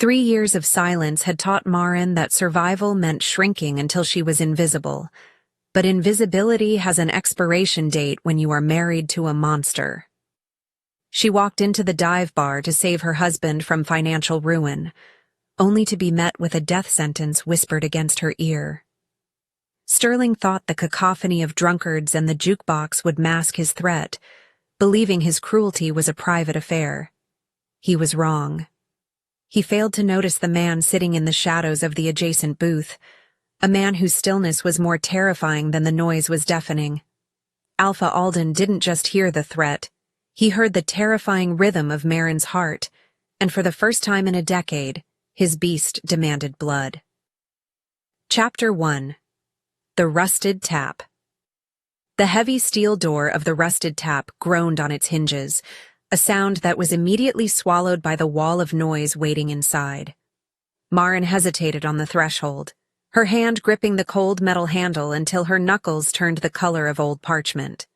3 years of silence had taught Maren that survival meant shrinking until she was invisible. But invisibility has an expiration date when you are married to a monster. She walked into the dive bar to save her husband from financial ruin, only to be met with a death sentence whispered against her ear. Sterling thought the cacophony of drunkards and the jukebox would mask his threat, believing his cruelty was a private affair. He was wrong. He failed to notice the man sitting in the shadows of the adjacent booth, a man whose stillness was more terrifying than the noise was deafening. Alpha Alden didn't just hear the threat, he heard the terrifying rhythm of Maren's heart, and for the first time in a decade, his beast demanded blood. Chapter 1. The Rusted Tap. The heavy steel door of the Rusted Tap groaned on its hinges, a sound that was immediately swallowed by the wall of noise waiting inside. Maren hesitated on the threshold, her hand gripping the cold metal handle until her knuckles turned the color of old parchment.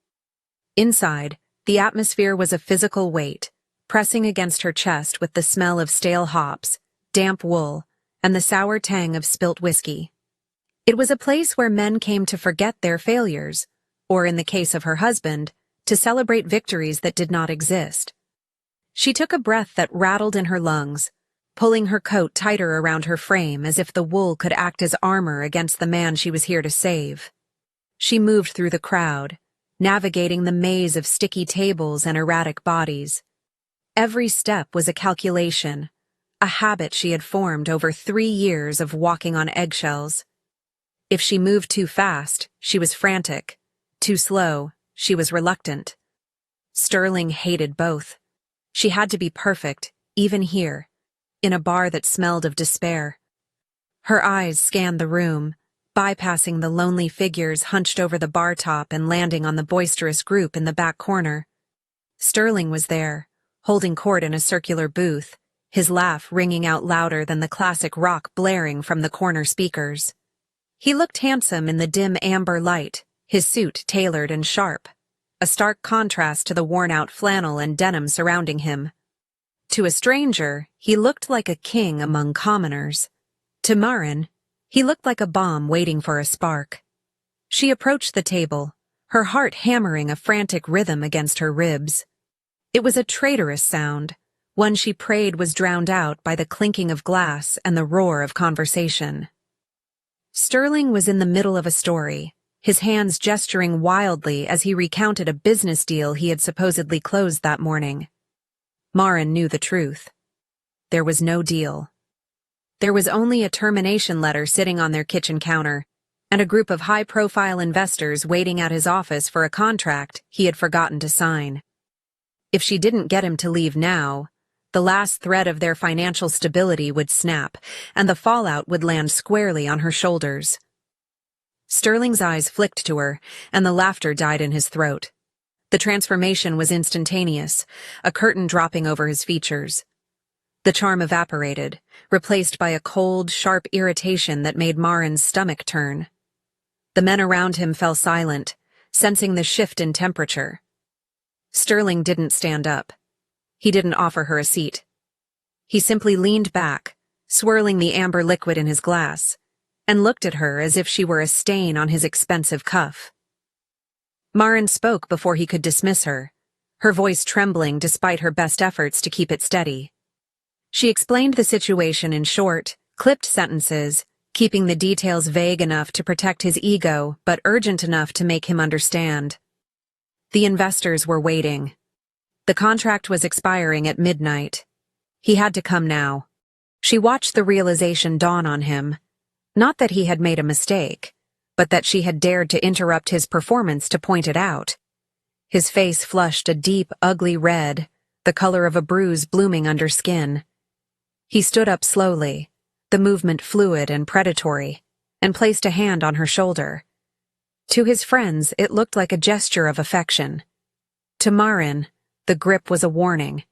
Inside, the atmosphere was a physical weight, pressing against her chest with the smell of stale hops, damp wool, and the sour tang of spilt whiskey. It was a place where men came to forget their failures, or in the case of her husband, to celebrate victories that did not exist. She took a breath that rattled in her lungs, pulling her coat tighter around her frame as if the wool could act as armor against the man she was here to save. She moved through the crowd, navigating the maze of sticky tables and erratic bodies. Every step was a calculation, a habit she had formed over 3 years of walking on eggshells. If she moved too fast, she was frantic. Too slow, she was reluctant. Sterling hated both. She had to be perfect, even here, in a bar that smelled of despair. Her eyes scanned the room, bypassing the lonely figures hunched over the bar top and landing on the boisterous group in the back corner. Sterling was there, holding court in a circular booth, his laugh ringing out louder than the classic rock blaring from the corner speakers. He looked handsome in the dim amber light, his suit tailored and sharp, a stark contrast to the worn-out flannel and denim surrounding him. To a stranger, he looked like a king among commoners. To Maren, he looked like a bomb waiting for a spark. She approached the table, her heart hammering a frantic rhythm against her ribs. It was a traitorous sound, one she prayed was drowned out by the clinking of glass and the roar of conversation. Sterling was in the middle of a story, his hands gesturing wildly as he recounted a business deal he had supposedly closed that morning. Maren knew the truth. There was no deal. There was only a termination letter sitting on their kitchen counter, and a group of high-profile investors waiting at his office for a contract he had forgotten to sign. If she didn't get him to leave now, the last thread of their financial stability would snap, and the fallout would land squarely on her shoulders. Sterling's eyes flicked to her, and the laughter died in his throat. The transformation was instantaneous, a curtain dropping over his features. The charm evaporated, replaced by a cold, sharp irritation that made Maren's stomach turn. The men around him fell silent, sensing the shift in temperature. Sterling didn't stand up. He didn't offer her a seat. He simply leaned back, swirling the amber liquid in his glass, and looked at her as if she were a stain on his expensive cuff. Maren spoke before he could dismiss her, her voice trembling despite her best efforts to keep it steady. She explained the situation in short, clipped sentences, keeping the details vague enough to protect his ego but urgent enough to make him understand. The investors were waiting. The contract was expiring at midnight. He had to come now. She watched the realization dawn on him. Not that he had made a mistake, but that she had dared to interrupt his performance to point it out. His face flushed a deep, ugly red, the color of a bruise blooming under skin. He stood up slowly, the movement fluid and predatory, and placed a hand on her shoulder. To his friends, it looked like a gesture of affection. To Maren, the grip was a warning,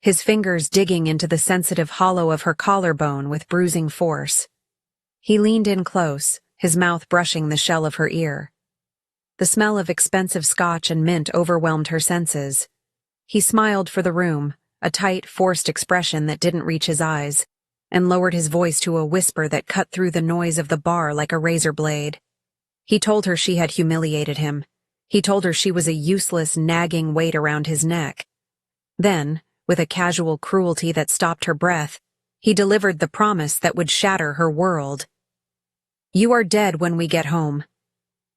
his fingers digging into the sensitive hollow of her collarbone with bruising force. He leaned in close, his mouth brushing the shell of her ear. The smell of expensive scotch and mint overwhelmed her senses. He smiled for the room, a tight, forced expression that didn't reach his eyes, and lowered his voice to a whisper that cut through the noise of the bar like a razor blade. He told her she had humiliated him. He told her she was a useless, nagging weight around his neck. Then, with a casual cruelty that stopped her breath, he delivered the promise that would shatter her world. "You are dead when we get home."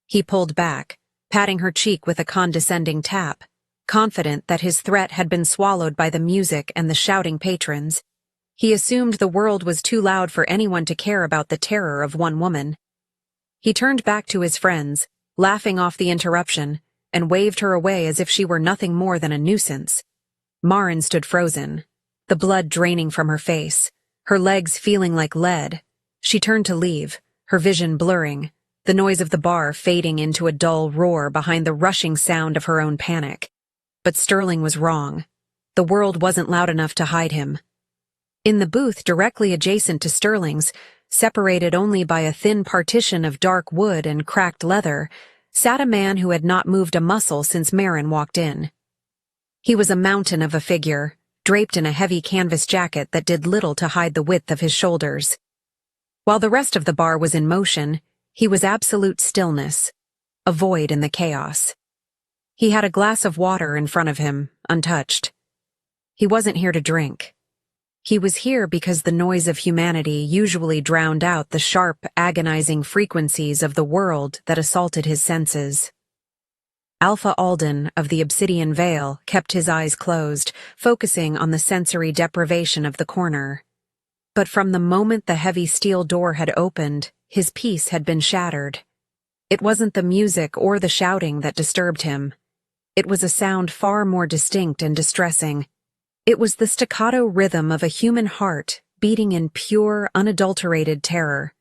He pulled back, patting her cheek with a condescending tap, confident that his threat had been swallowed by the music and the shouting patrons. He assumed the world was too loud for anyone to care about the terror of one woman. He turned back to his friends, laughing off the interruption, and waved her away as if she were nothing more than a nuisance. Maren stood frozen, the blood draining from her face, her legs feeling like lead. She turned to leave, her vision blurring, the noise of the bar fading into a dull roar behind the rushing sound of her own panic. But Sterling was wrong. The world wasn't loud enough to hide him. In the booth directly adjacent to Sterling's, separated only by a thin partition of dark wood and cracked leather, sat a man who had not moved a muscle since Maren walked in. He was a mountain of a figure, draped in a heavy canvas jacket that did little to hide the width of his shoulders. While the rest of the bar was in motion, he was absolute stillness, a void in the chaos. He had a glass of water in front of him, untouched. He wasn't here to drink. He was here because the noise of humanity usually drowned out the sharp, agonizing frequencies of the world that assaulted his senses. Alpha Alden of the Obsidian Vale kept his eyes closed, focusing on the sensory deprivation of the corner. But from the moment the heavy steel door had opened, his peace had been shattered. It wasn't the music or the shouting that disturbed him. It was a sound far more distinct and distressing. It was the staccato rhythm of a human heart beating in pure, unadulterated terror.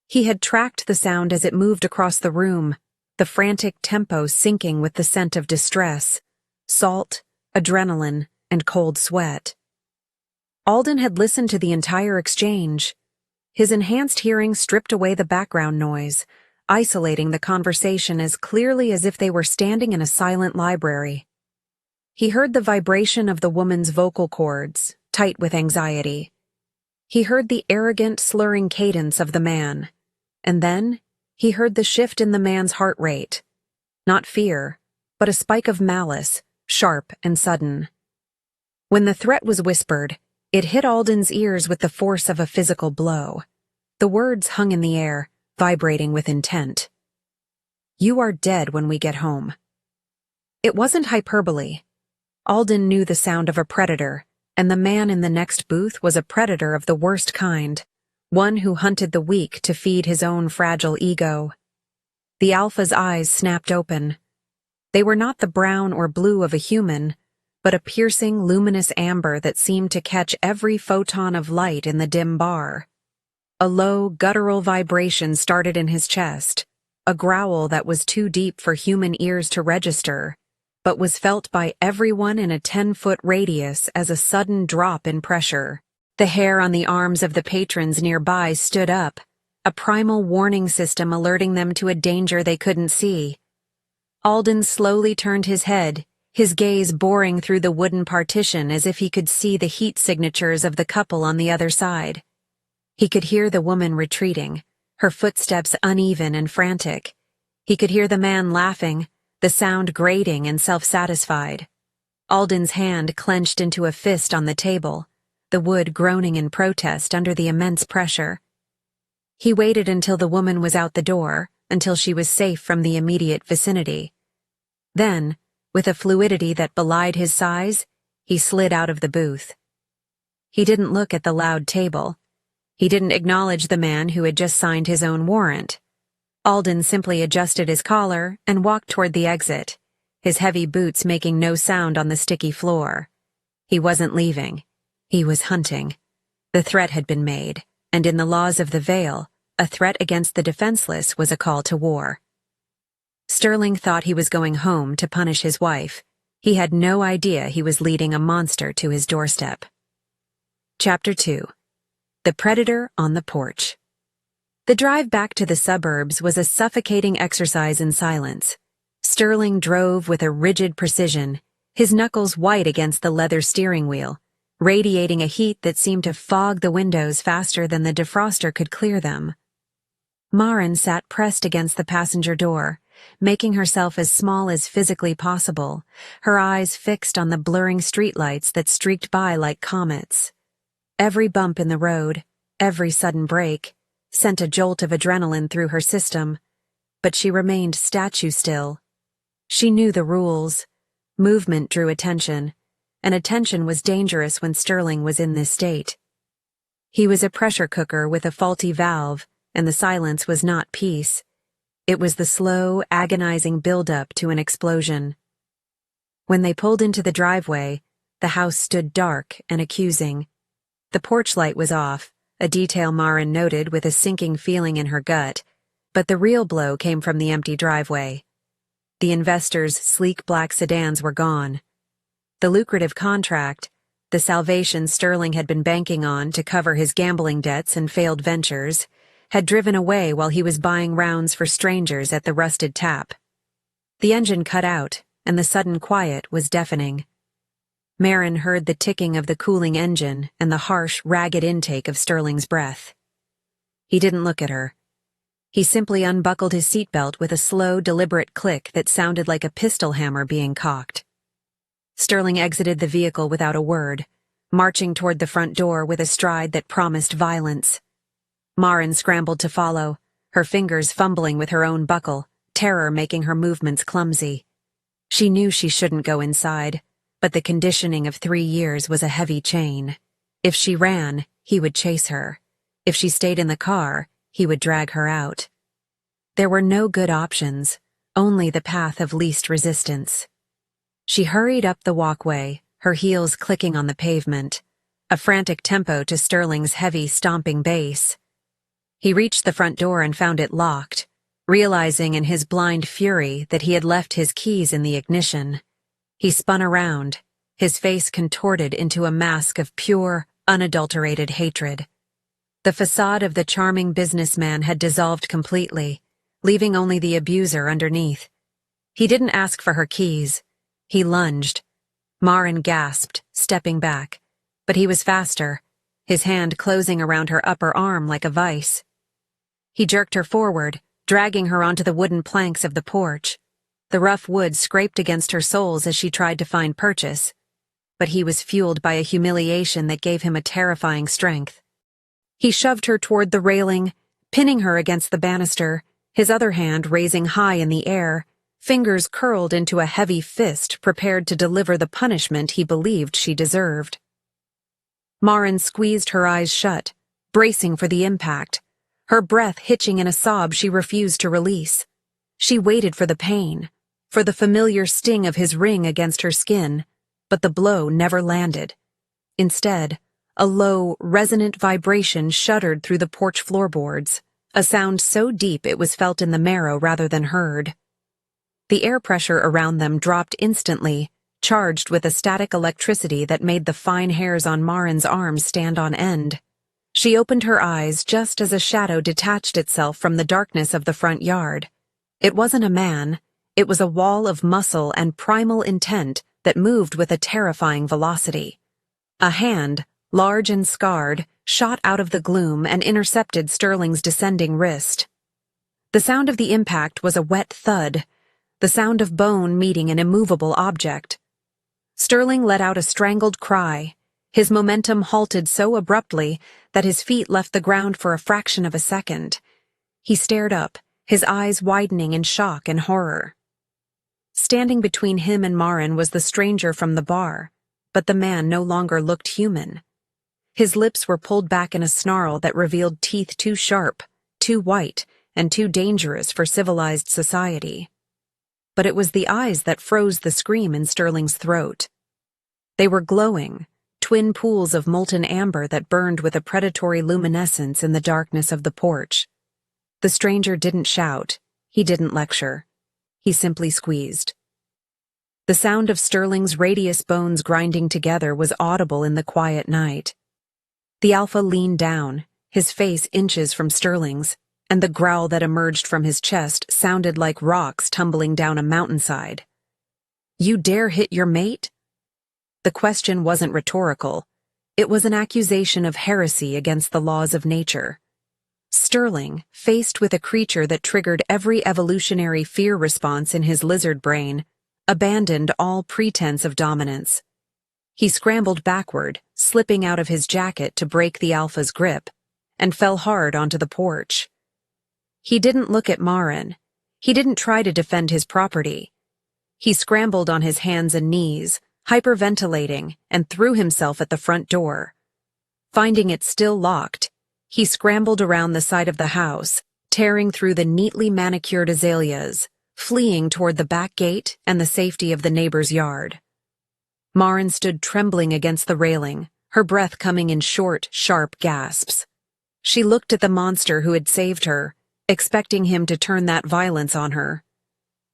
He had tracked the sound as it moved across the room, the frantic tempo syncing with the scent of distress, salt, adrenaline, and cold sweat. Alden had listened to the entire exchange. His enhanced hearing stripped away the background noise, isolating the conversation as clearly as if they were standing in a silent library. He heard the vibration of the woman's vocal cords, tight with anxiety. He heard the arrogant, slurring cadence of the man. And then, he heard the shift in the man's heart rate. Not fear, but a spike of malice, sharp and sudden. When the threat was whispered, it hit Alden's ears with the force of a physical blow. The words hung in the air, vibrating with intent. "You are dead when we get home." It wasn't hyperbole. Alden knew the sound of a predator, and the man in the next booth was a predator of the worst kind, one who hunted the weak to feed his own fragile ego. The Alpha's eyes snapped open. They were not the brown or blue of a human, but a piercing, luminous amber that seemed to catch every photon of light in the dim bar. A low, guttural vibration started in his chest, a growl that was too deep for human ears to register, but was felt by everyone in a 10-foot radius as a sudden drop in pressure. The hair on the arms of the patrons nearby stood up, a primal warning system alerting them to a danger they couldn't see. Alden slowly turned his head, his gaze boring through the wooden partition as if he could see the heat signatures of the couple on the other side. He could hear the woman retreating, her footsteps uneven and frantic. He could hear the man laughing, the sound grating and self-satisfied. Alden's hand clenched into a fist on the table, the wood groaning in protest under the immense pressure. He waited until the woman was out the door, until she was safe from the immediate vicinity. Then, with a fluidity that belied his size, he slid out of the booth. He didn't look at the loud table. He didn't acknowledge the man who had just signed his own warrant. Alden simply adjusted his collar and walked toward the exit, his heavy boots making no sound on the sticky floor. He wasn't leaving. He was hunting. The threat had been made, and in the laws of the Vale, a threat against the defenseless was a call to war. Sterling thought he was going home to punish his wife. He had no idea he was leading a monster to his doorstep. Chapter 2. The Predator on the Porch. The drive back to the suburbs was a suffocating exercise in silence. Sterling drove with a rigid precision, his knuckles white against the leather steering wheel, radiating a heat that seemed to fog the windows faster than the defroster could clear them. Maren sat pressed against the passenger door, making herself as small as physically possible, her eyes fixed on the blurring streetlights that streaked by like comets. Every bump in the road, every sudden break, sent a jolt of adrenaline through her system, but she remained statue still. She knew the rules. Movement drew attention, and attention was dangerous when Sterling was in this state. He was a pressure cooker with a faulty valve, and the silence was not peace. It was the slow, agonizing build-up to an explosion. When they pulled into the driveway, the house stood dark and accusing. The porch light was off, a detail Maren noted with a sinking feeling in her gut, but the real blow came from the empty driveway. The investors' sleek black sedans were gone. The lucrative contract, the salvation Sterling had been banking on to cover his gambling debts and failed ventures, had driven away while he was buying rounds for strangers at the Rusted Tap. The engine cut out, and the sudden quiet was deafening. Maren heard the ticking of the cooling engine and the harsh, ragged intake of Sterling's breath. He didn't look at her. He simply unbuckled his seatbelt with a slow, deliberate click that sounded like a pistol hammer being cocked. Sterling exited the vehicle without a word, marching toward the front door with a stride that promised violence. Maren scrambled to follow, her fingers fumbling with her own buckle, terror making her movements clumsy. She knew she shouldn't go inside, but the conditioning of 3 years was a heavy chain. If she ran, he would chase her. If she stayed in the car, he would drag her out. There were no good options, only the path of least resistance. She hurried up the walkway, her heels clicking on the pavement, a frantic tempo to Sterling's heavy, stomping bass. He reached the front door and found it locked, realizing in his blind fury that he had left his keys in the ignition. He spun around, his face contorted into a mask of pure, unadulterated hatred. The facade of the charming businessman had dissolved completely, leaving only the abuser underneath. He didn't ask for her keys. He lunged. Maren gasped, stepping back, but he was faster, his hand closing around her upper arm like a vice. He jerked her forward, dragging her onto the wooden planks of the porch. The rough wood scraped against her soles as she tried to find purchase, but he was fueled by a humiliation that gave him a terrifying strength. He shoved her toward the railing, pinning her against the banister, his other hand raising high in the air, fingers curled into a heavy fist prepared to deliver the punishment he believed she deserved. Maren squeezed her eyes shut, bracing for the impact, her breath hitching in a sob she refused to release. She waited for the pain, for the familiar sting of his ring against her skin, but the blow never landed. Instead, a low, resonant vibration shuddered through the porch floorboards, a sound so deep it was felt in the marrow rather than heard. The air pressure around them dropped instantly, charged with a static electricity that made the fine hairs on Maren's arms stand on end. She opened her eyes just as a shadow detached itself from the darkness of the front yard. It wasn't a man, it was a wall of muscle and primal intent that moved with a terrifying velocity. A hand, large and scarred, shot out of the gloom and intercepted Sterling's descending wrist. The sound of the impact was a wet thud, the sound of bone meeting an immovable object. Sterling let out a strangled cry. His momentum halted so abruptly that his feet left the ground for a fraction of a second. He stared up, his eyes widening in shock and horror. Standing between him and Maren was the stranger from the bar, but the man no longer looked human. His lips were pulled back in a snarl that revealed teeth too sharp, too white, and too dangerous for civilized society. But it was the eyes that froze the scream in Sterling's throat. They were glowing, twin pools of molten amber that burned with a predatory luminescence in the darkness of the porch. The stranger didn't shout, he didn't lecture. He simply squeezed. The sound of Sterling's radius bones grinding together was audible in the quiet night. The alpha leaned down, his face inches from Sterling's, and the growl that emerged from his chest sounded like rocks tumbling down a mountainside. "You dare hit your mate?" The question wasn't rhetorical. It was an accusation of heresy against the laws of nature. Sterling, faced with a creature that triggered every evolutionary fear response in his lizard brain, abandoned all pretense of dominance. He scrambled backward, slipping out of his jacket to break the Alpha's grip, and fell hard onto the porch. He didn't look at Marin. He didn't try to defend his property. He scrambled on his hands and knees, hyperventilating, and threw himself at the front door. Finding it still locked, he scrambled around the side of the house, tearing through the neatly manicured azaleas, fleeing toward the back gate and the safety of the neighbor's yard. Marin stood trembling against the railing, her breath coming in short, sharp gasps. She looked at the monster who had saved her, expecting him to turn that violence on her.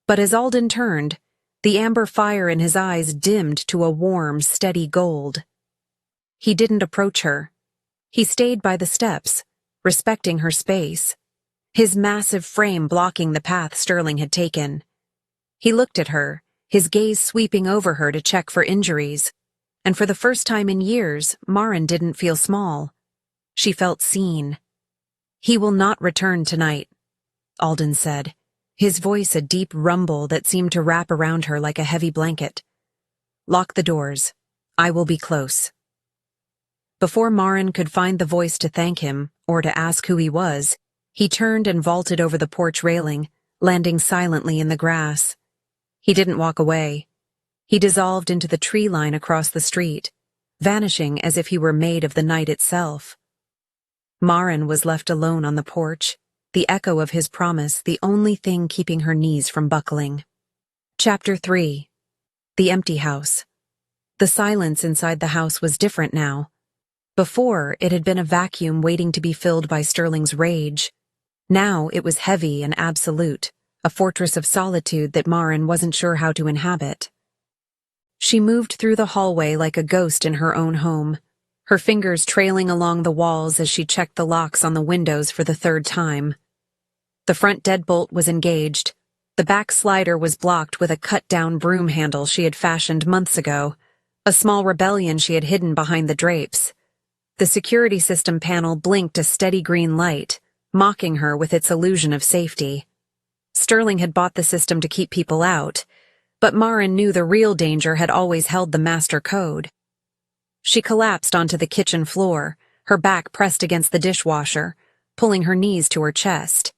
But as Alden turned, the amber fire in his eyes dimmed to a warm, steady gold. He didn't approach her. He stayed by the steps, respecting her space, his massive frame blocking the path Sterling had taken. He looked at her, his gaze sweeping over her to check for injuries, and for the first time in years, Marin didn't feel small. She felt seen. "He will not return tonight," Alden said, his voice a deep rumble that seemed to wrap around her like a heavy blanket. "Lock the doors. I will be close." Before Marin could find the voice to thank him, or to ask who he was, he turned and vaulted over the porch railing, landing silently in the grass. He didn't walk away. He dissolved into the tree line across the street, vanishing as if he were made of the night itself. Marin was left alone on the porch, the echo of his promise the only thing keeping her knees from buckling. Chapter 3. The Empty House. The silence inside the house was different now. Before, it had been a vacuum waiting to be filled by Sterling's rage. Now it was heavy and absolute, a fortress of solitude that Marin wasn't sure how to inhabit. She moved through the hallway like a ghost in her own home, her fingers trailing along the walls as she checked the locks on the windows for the third time. The front deadbolt was engaged. The back slider was blocked with a cut-down broom handle she had fashioned months ago, a small rebellion she had hidden behind the drapes. The security system panel blinked a steady green light, mocking her with its illusion of safety. Sterling had bought the system to keep people out, but Marin knew the real danger had always held the master code. She collapsed onto the kitchen floor, her back pressed against the dishwasher, pulling her knees to her chest.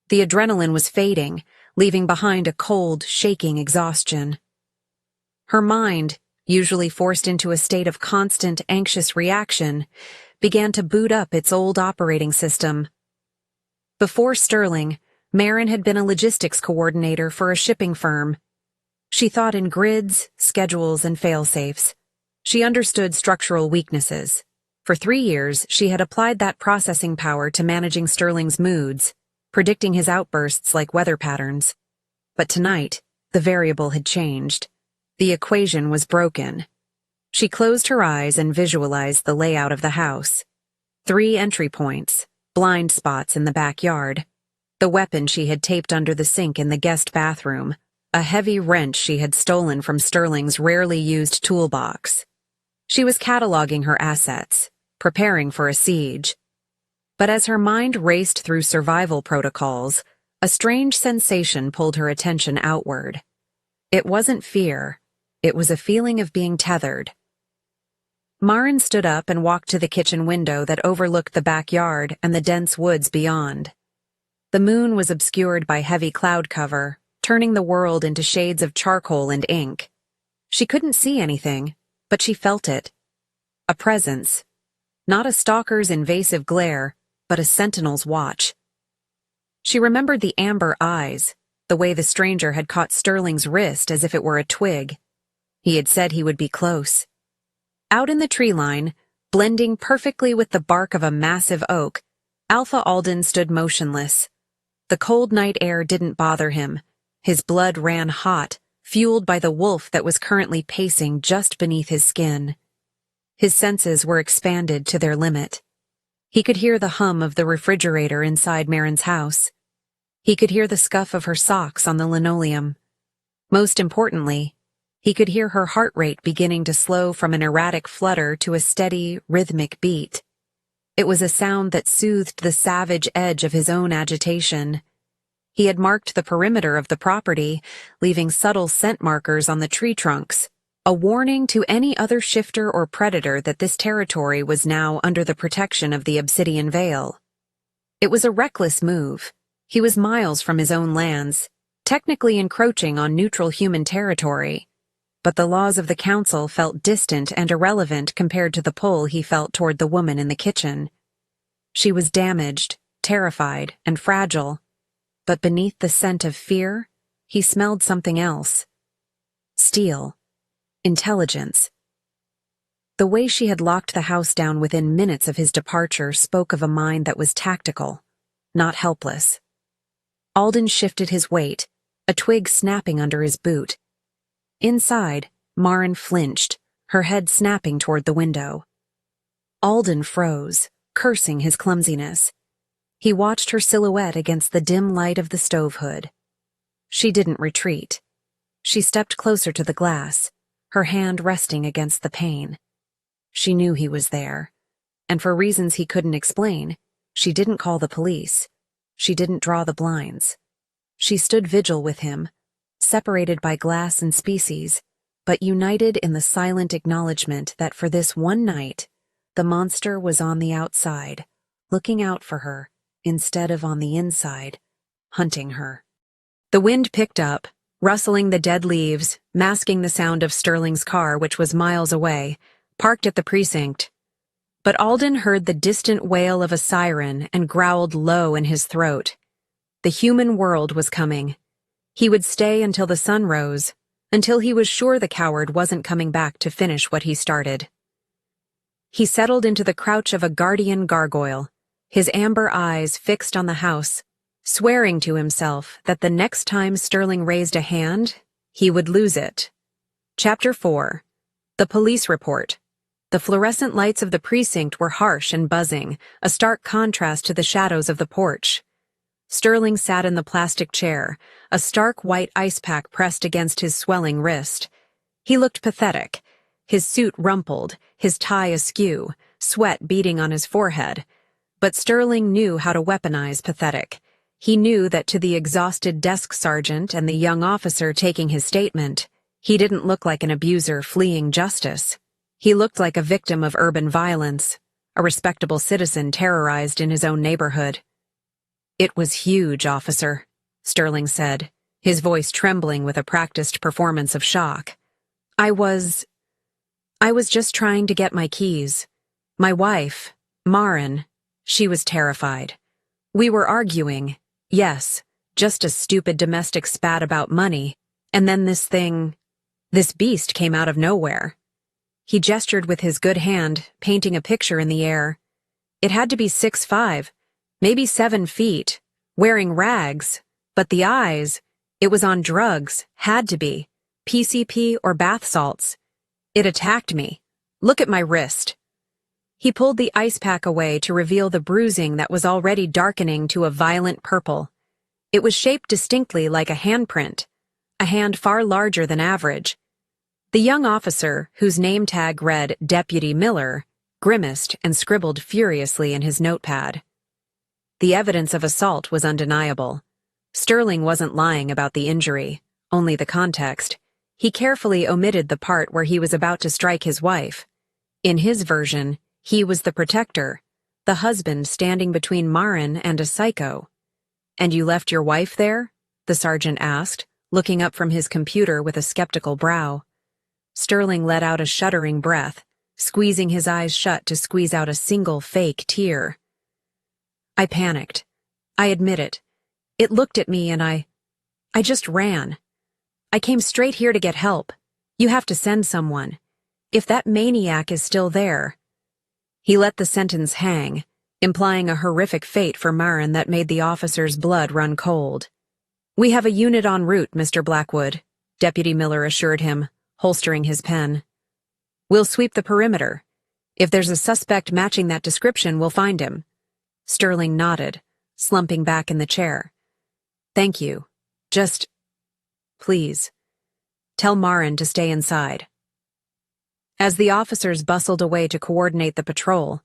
The adrenaline was fading, leaving behind a cold, shaking exhaustion. Her mind, usually forced into a state of constant, anxious reaction, began to boot up its old operating system. Before Sterling, Marin had been a logistics coordinator for a shipping firm. She thought in grids, schedules, and fail-safes. She understood structural weaknesses. For 3 years, she had applied that processing power to managing Sterling's moods, predicting his outbursts like weather patterns. But tonight, the variable had changed. The equation was broken. She closed her eyes and visualized the layout of the house. 3 entry points, blind spots in the backyard, the weapon she had taped under the sink in the guest bathroom, a heavy wrench she had stolen from Sterling's rarely used toolbox. She was cataloging her assets, preparing for a siege. But as her mind raced through survival protocols, a strange sensation pulled her attention outward. It wasn't fear. It was a feeling of being tethered. Marin stood up and walked to the kitchen window that overlooked the backyard and the dense woods beyond. The moon was obscured by heavy cloud cover, turning the world into shades of charcoal and ink. She couldn't see anything, but she felt it. A presence. Not a stalker's invasive glare, but a sentinel's watch. She remembered the amber eyes, the way the stranger had caught Sterling's wrist as if it were a twig. He had said he would be close. Out in the tree line, blending perfectly with the bark of a massive oak, Alpha Alden stood motionless. The cold night air didn't bother him. His blood ran hot, fueled by the wolf that was currently pacing just beneath his skin. His senses were expanded to their limit. He could hear the hum of the refrigerator inside Marin's house. He could hear the scuff of her socks on the linoleum. Most importantly, He could hear her heart rate beginning to slow from an erratic flutter to a steady, rhythmic beat. It was a sound that soothed the savage edge of his own agitation. He had marked the perimeter of the property, leaving subtle scent markers on the tree trunks, a warning to any other shifter or predator that this territory was now under the protection of the Obsidian Veil. It was a reckless move. He was miles from his own lands, technically encroaching on neutral human territory. But the laws of the council felt distant and irrelevant compared to the pull he felt toward the woman in the kitchen. She was damaged, terrified, and fragile, but beneath the scent of fear, he smelled something else. Steel. Intelligence. The way she had locked the house down within minutes of his departure spoke of a mind that was tactical, not helpless. Alden shifted his weight, a twig snapping under his boot. Inside, Maren flinched, her head snapping toward the window. Alden froze, cursing his clumsiness. He watched her silhouette against the dim light of the stove hood. She didn't retreat. She stepped closer to the glass, her hand resting against the pane. She knew he was there, and for reasons he couldn't explain, she didn't call the police. She didn't draw the blinds. She stood vigil with him, separated by glass and species, but united in the silent acknowledgement that for this one night, the monster was on the outside, looking out for her, instead of on the inside, hunting her. The wind picked up, rustling the dead leaves, masking the sound of Sterling's car, which was miles away, parked at the precinct. But Alden heard the distant wail of a siren and growled low in his throat. The human world was coming. He would stay until the sun rose, until he was sure the coward wasn't coming back to finish what he started. He settled into the crouch of a guardian gargoyle, his amber eyes fixed on the house, swearing to himself that the next time Sterling raised a hand, he would lose it. Chapter 4. The Police Report. The fluorescent lights of the precinct were harsh and buzzing, a stark contrast to the shadows of the porch. Sterling sat in the plastic chair, a stark white ice pack pressed against his swelling wrist. He looked pathetic, his suit rumpled, his tie askew, sweat beading on his forehead. But Sterling knew how to weaponize pathetic. He knew that to the exhausted desk sergeant and the young officer taking his statement, he didn't look like an abuser fleeing justice. He looked like a victim of urban violence, a respectable citizen terrorized in his own neighborhood. "It was huge, officer," Sterling said, his voice trembling with a practiced performance of shock. I was just trying to get my keys. My wife, Maren, she was terrified. We were arguing, yes, just a stupid domestic spat about money, and then this beast came out of nowhere." He gestured with his good hand, painting a picture in the air. It had to be 6'5", maybe 7 feet, wearing rags, but the eyes, it was on drugs, had to be, PCP or bath salts. It attacked me. Look at my wrist. He pulled the ice pack away to reveal the bruising that was already darkening to a violent purple. It was shaped distinctly like a handprint, a hand far larger than average. The young officer, whose name tag read Deputy Miller, grimaced and scribbled furiously in his notepad. The evidence of assault was undeniable. Sterling wasn't lying about the injury, only the context. He carefully omitted the part where he was about to strike his wife. In his version, he was the protector, the husband standing between Maren and a psycho. "And you left your wife there?" the sergeant asked, looking up from his computer with a skeptical brow. Sterling let out a shuddering breath, squeezing his eyes shut to squeeze out a single fake tear. "I panicked. I admit it. It looked at me and I just ran. I came straight here to get help. You have to send someone. If that maniac is still there." He let the sentence hang, implying a horrific fate for Maren that made the officer's blood run cold. "We have a unit en route, Mr. Blackwood," Deputy Miller assured him, holstering his pen. "We'll sweep the perimeter. If there's a suspect matching that description, we'll find him." Sterling nodded, slumping back in the chair. "Thank you. Just, please." Tell Marin to stay inside." As the officers bustled away to coordinate the patrol,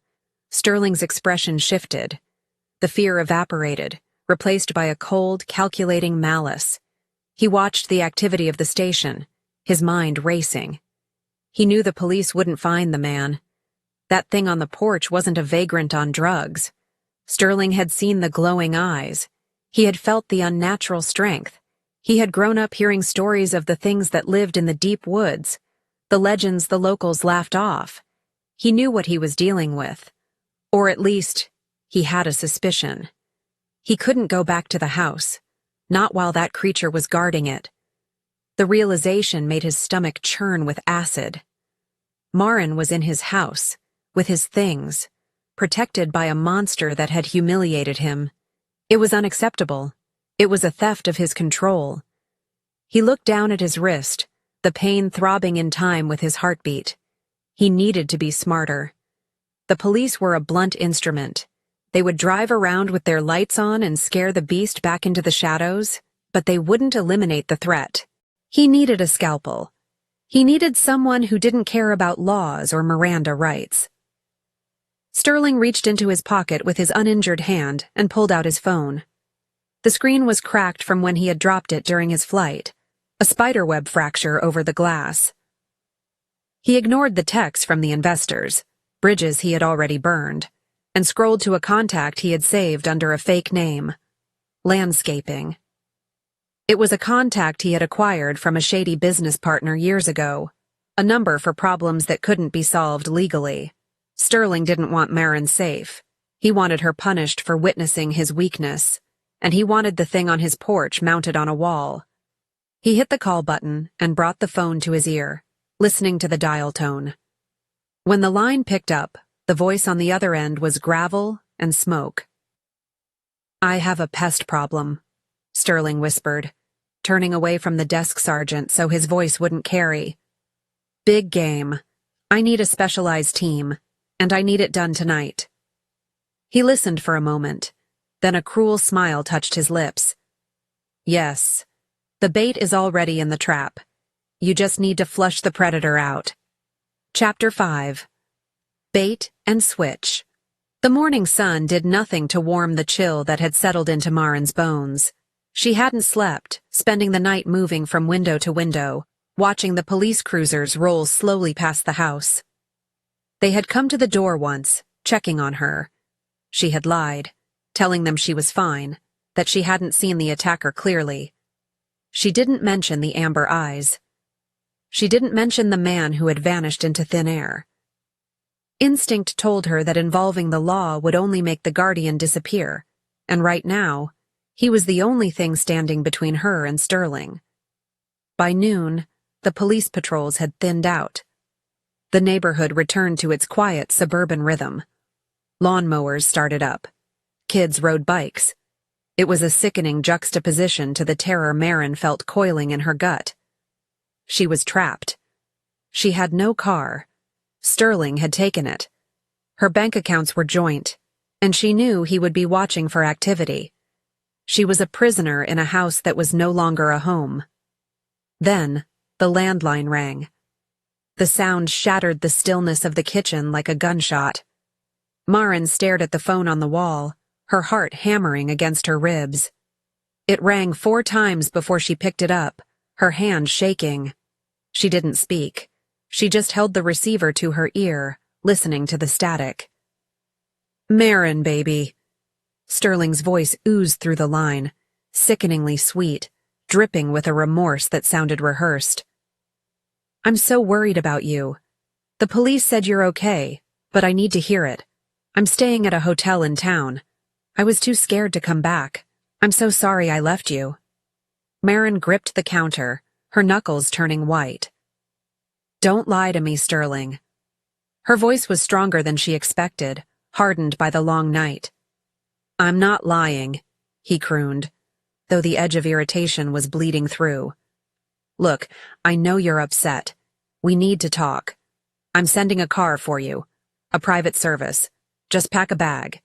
Sterling's expression shifted. The fear evaporated, replaced by a cold, calculating malice. He watched the activity of the station, his mind racing. He knew the police wouldn't find the man. That thing on the porch wasn't a vagrant on drugs. Sterling had seen the glowing eyes. He had felt the unnatural strength. He had grown up hearing stories of the things that lived in the deep woods, the legends the locals laughed off. He knew what he was dealing with. Or at least, he had a suspicion. He couldn't go back to the house, not while that creature was guarding it. The realization made his stomach churn with acid. Marin was in his house, with his things, protected by a monster that had humiliated him. It was unacceptable. It was a theft of his control. He looked down at his wrist, the pain throbbing in time with his heartbeat. He needed to be smarter. The police were a blunt instrument. They would drive around with their lights on and scare the beast back into the shadows, but they wouldn't eliminate the threat. He needed a scalpel. He needed someone who didn't care about laws or Miranda rights. Sterling reached into his pocket with his uninjured hand and pulled out his phone. The screen was cracked from when he had dropped it during his flight, a spiderweb fracture over the glass. He ignored the texts from the investors, bridges he had already burned, and scrolled to a contact he had saved under a fake name, Landscaping. It was a contact he had acquired from a shady business partner years ago, a number for problems that couldn't be solved legally. Sterling didn't want Marin safe. He wanted her punished for witnessing his weakness, and he wanted the thing on his porch mounted on a wall. He hit the call button and brought the phone to his ear, listening to the dial tone. When the line picked up, the voice on the other end was gravel and smoke. "I have a pest problem," Sterling whispered, turning away from the desk sergeant so his voice wouldn't carry. "Big game. I need a specialized team, and I need it done tonight." He listened for a moment, then a cruel smile touched his lips. "Yes, the bait is already in the trap. You just need to flush the predator out." Chapter 5. Bait and Switch. The morning sun did nothing to warm the chill that had settled into Marin's bones. She hadn't slept, spending the night moving from window to window, watching the police cruisers roll slowly past the house. They had come to the door once, checking on her. She had lied, telling them she was fine, that she hadn't seen the attacker clearly. She didn't mention the amber eyes. She didn't mention the man who had vanished into thin air. Instinct told her that involving the law would only make the guardian disappear, and right now, he was the only thing standing between her and Sterling. By noon, the police patrols had thinned out. The neighborhood returned to its quiet suburban rhythm. Lawnmowers started up. Kids rode bikes. It was a sickening juxtaposition to the terror Marin felt coiling in her gut. She was trapped. She had no car. Sterling had taken it. Her bank accounts were joint, and she knew he would be watching for activity. She was a prisoner in a house that was no longer a home. Then, the landline rang. The sound shattered the stillness of the kitchen like a gunshot. Marin stared at the phone on the wall, her heart hammering against her ribs. It rang 4 times before she picked it up, her hand shaking. She didn't speak. She just held the receiver to her ear, listening to the static. "Marin, baby." Sterling's voice oozed through the line, sickeningly sweet, dripping with a remorse that sounded rehearsed. "I'm so worried about you. The police said you're okay, but I need to hear it. I'm staying at a hotel in town. I was too scared to come back. I'm so sorry I left you." Marin gripped the counter, her knuckles turning white. "Don't lie to me, Sterling." Her voice was stronger than she expected, hardened by the long night. "I'm not lying," he crooned, though the edge of irritation was bleeding through. "Look, I know you're upset. We need to talk. I'm sending a car for you. A private service. Just pack a bag.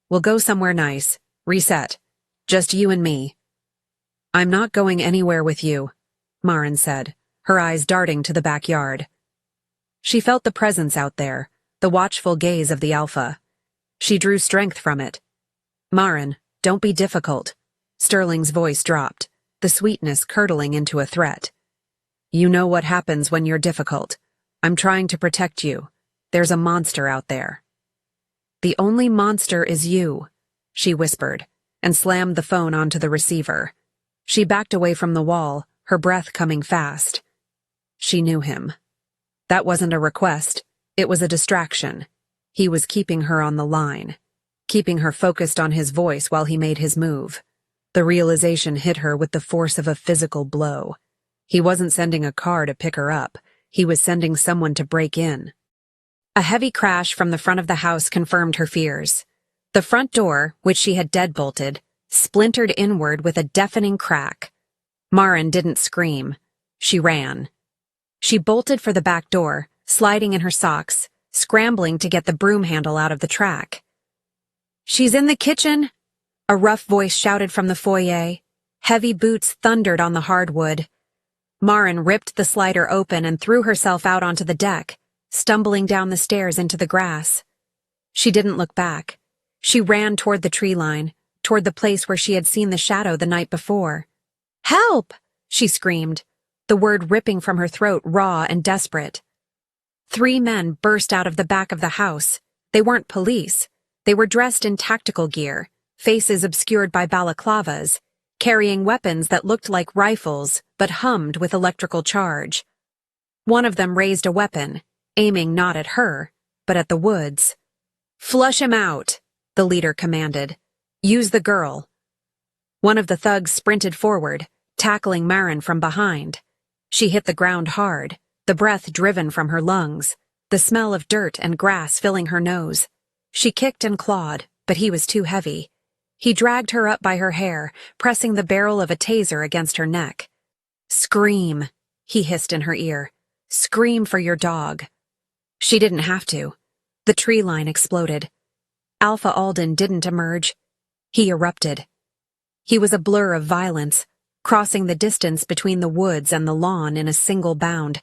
We'll go somewhere nice. Reset. Just you and me." "I'm not going anywhere with you," Marin said, her eyes darting to the backyard. She felt the presence out there, the watchful gaze of the alpha. She drew strength from it. "Maren, don't be difficult." Sterling's voice dropped, the sweetness curdling into a threat. "You know what happens when you're difficult. I'm trying to protect you. There's a monster out there." "The only monster is you," she whispered, and slammed the phone onto the receiver. She backed away from the wall, her breath coming fast. She knew him. That wasn't a request, it was a distraction. He was keeping her on the line, keeping her focused on his voice while he made his move. The realization hit her with the force of a physical blow. He wasn't sending a car to pick her up, he was sending someone to break in. A heavy crash from the front of the house confirmed her fears. The front door, which she had deadbolted, splintered inward with a deafening crack. Maren didn't scream. She ran. She bolted for the back door, sliding in her socks, scrambling to get the broom handle out of the track. "She's in the kitchen!" A rough voice shouted from the foyer. Heavy boots thundered on the hardwood. Maren ripped the slider open and threw herself out onto the deck, stumbling down the stairs into the grass. She didn't look back. She ran toward the tree line, toward the place where she had seen the shadow the night before. "Help!" she screamed, the word ripping from her throat raw and desperate. 3 men burst out of the back of the house. They weren't police. They were dressed in tactical gear, faces obscured by balaclavas, carrying weapons that looked like rifles but hummed with electrical charge. One of them raised a weapon, aiming not at her, but at the woods. "Flush him out," the leader commanded. "Use the girl." One of the thugs sprinted forward, tackling Maren from behind. She hit the ground hard, the breath driven from her lungs, the smell of dirt and grass filling her nose. She kicked and clawed, but he was too heavy. He dragged her up by her hair, pressing the barrel of a taser against her neck. "Scream," he hissed in her ear. "Scream for your dog." She didn't have to. The tree line exploded. Alpha Alden didn't emerge. He erupted. He was a blur of violence, crossing the distance between the woods and the lawn in a single bound.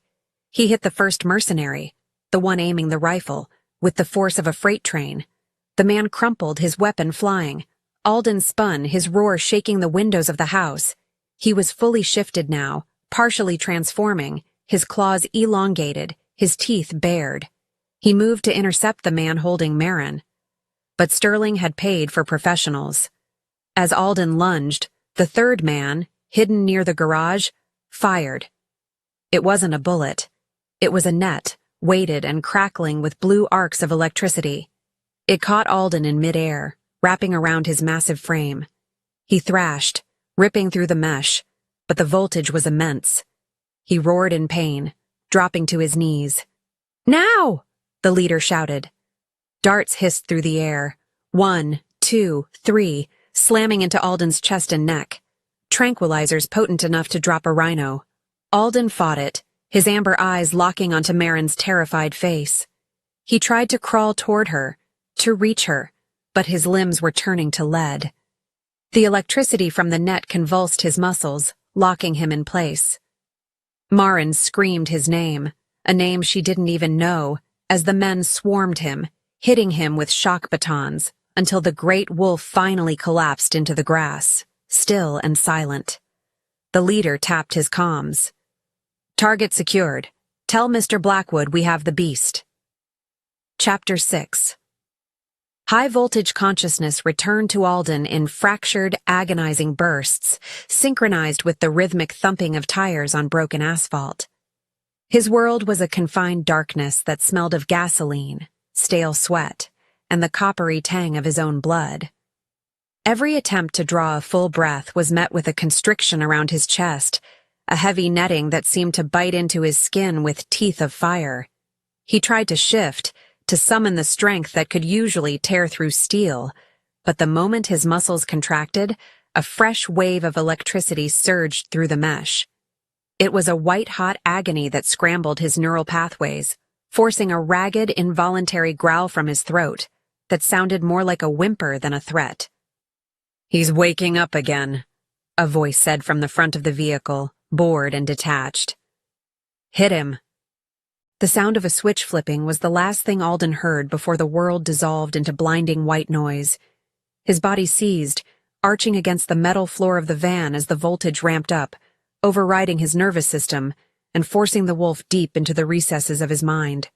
He hit the first mercenary, the one aiming the rifle, with the force of a freight train. The man crumpled, his weapon flying. Alden spun, his roar shaking the windows of the house. He was fully shifted now, partially transforming, his claws elongated, his teeth bared. He moved to intercept the man holding Maren. But Sterling had paid for professionals. As Alden lunged, the third man, hidden near the garage, fired. It wasn't a bullet. It was a net, weighted and crackling with blue arcs of electricity. It caught Alden in midair, wrapping around his massive frame. He thrashed, ripping through the mesh, but the voltage was immense. He roared in pain, dropping to his knees. "Now!" the leader shouted. Darts hissed through the air, 1, 2, 3, slamming into Alden's chest and neck. Tranquilizers potent enough to drop a rhino. Alden fought it, his amber eyes locking onto Maren's terrified face. He tried to crawl toward her, to reach her, but his limbs were turning to lead. The electricity from the net convulsed his muscles, locking him in place. Maren screamed his name, a name she didn't even know, as the men swarmed him, hitting him with shock batons, until the great wolf finally collapsed into the grass, still and silent. The leader tapped his comms. "Target secured. Tell Mr. Blackwood we have the beast." Chapter 6. High-voltage consciousness returned to Alden in fractured, agonizing bursts, synchronized with the rhythmic thumping of tires on broken asphalt. His world was a confined darkness that smelled of gasoline, stale sweat, and the coppery tang of his own blood. Every attempt to draw a full breath was met with a constriction around his chest, a heavy netting that seemed to bite into his skin with teeth of fire. He tried to shift, to summon the strength that could usually tear through steel, but the moment his muscles contracted, a fresh wave of electricity surged through the mesh. It was a white-hot agony that scrambled his neural pathways, forcing a ragged, involuntary growl from his throat that sounded more like a whimper than a threat. "He's waking up again," a voice said from the front of the vehicle, bored and detached. Hit him. The sound of a switch flipping was the last thing Alden heard before the world dissolved into blinding white noise. His body seized, arching against the metal floor of the van as the voltage ramped up, overriding his nervous system and forcing the wolf deep into the recesses of his mind.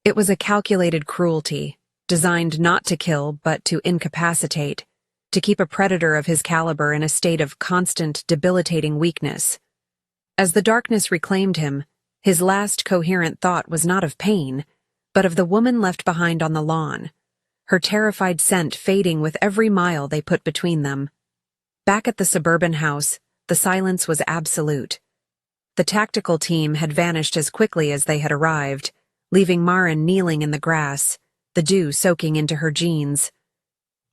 It was a calculated cruelty, designed not to kill but to incapacitate, to keep a predator of his caliber in a state of constant, debilitating weakness. As the darkness reclaimed him, his last coherent thought was not of pain, but of the woman left behind on the lawn, her terrified scent fading with every mile they put between them. Back at the suburban house, the silence was absolute. The tactical team had vanished as quickly as they had arrived, leaving Maren kneeling in the grass, the dew soaking into her jeans.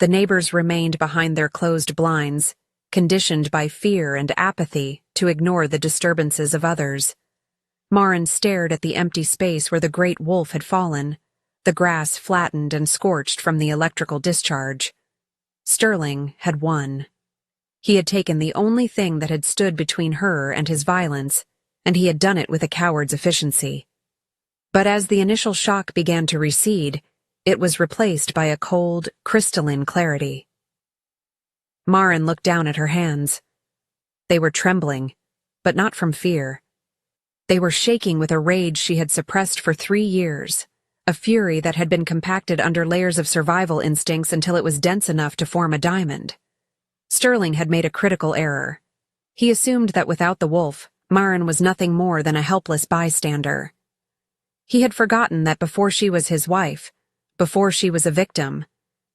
The neighbors remained behind their closed blinds, conditioned by fear and apathy to ignore the disturbances of others. Maren stared at the empty space where the great wolf had fallen, the grass flattened and scorched from the electrical discharge. Sterling had won. He had taken the only thing that had stood between her and his violence, and he had done it with a coward's efficiency. But as the initial shock began to recede, it was replaced by a cold, crystalline clarity. Maren looked down at her hands. They were trembling, but not from fear. They were shaking with a rage she had suppressed for 3 years, a fury that had been compacted under layers of survival instincts until it was dense enough to form a diamond. Sterling had made a critical error. He assumed that without the wolf, Maren was nothing more than a helpless bystander. He had forgotten that before she was his wife, before she was a victim,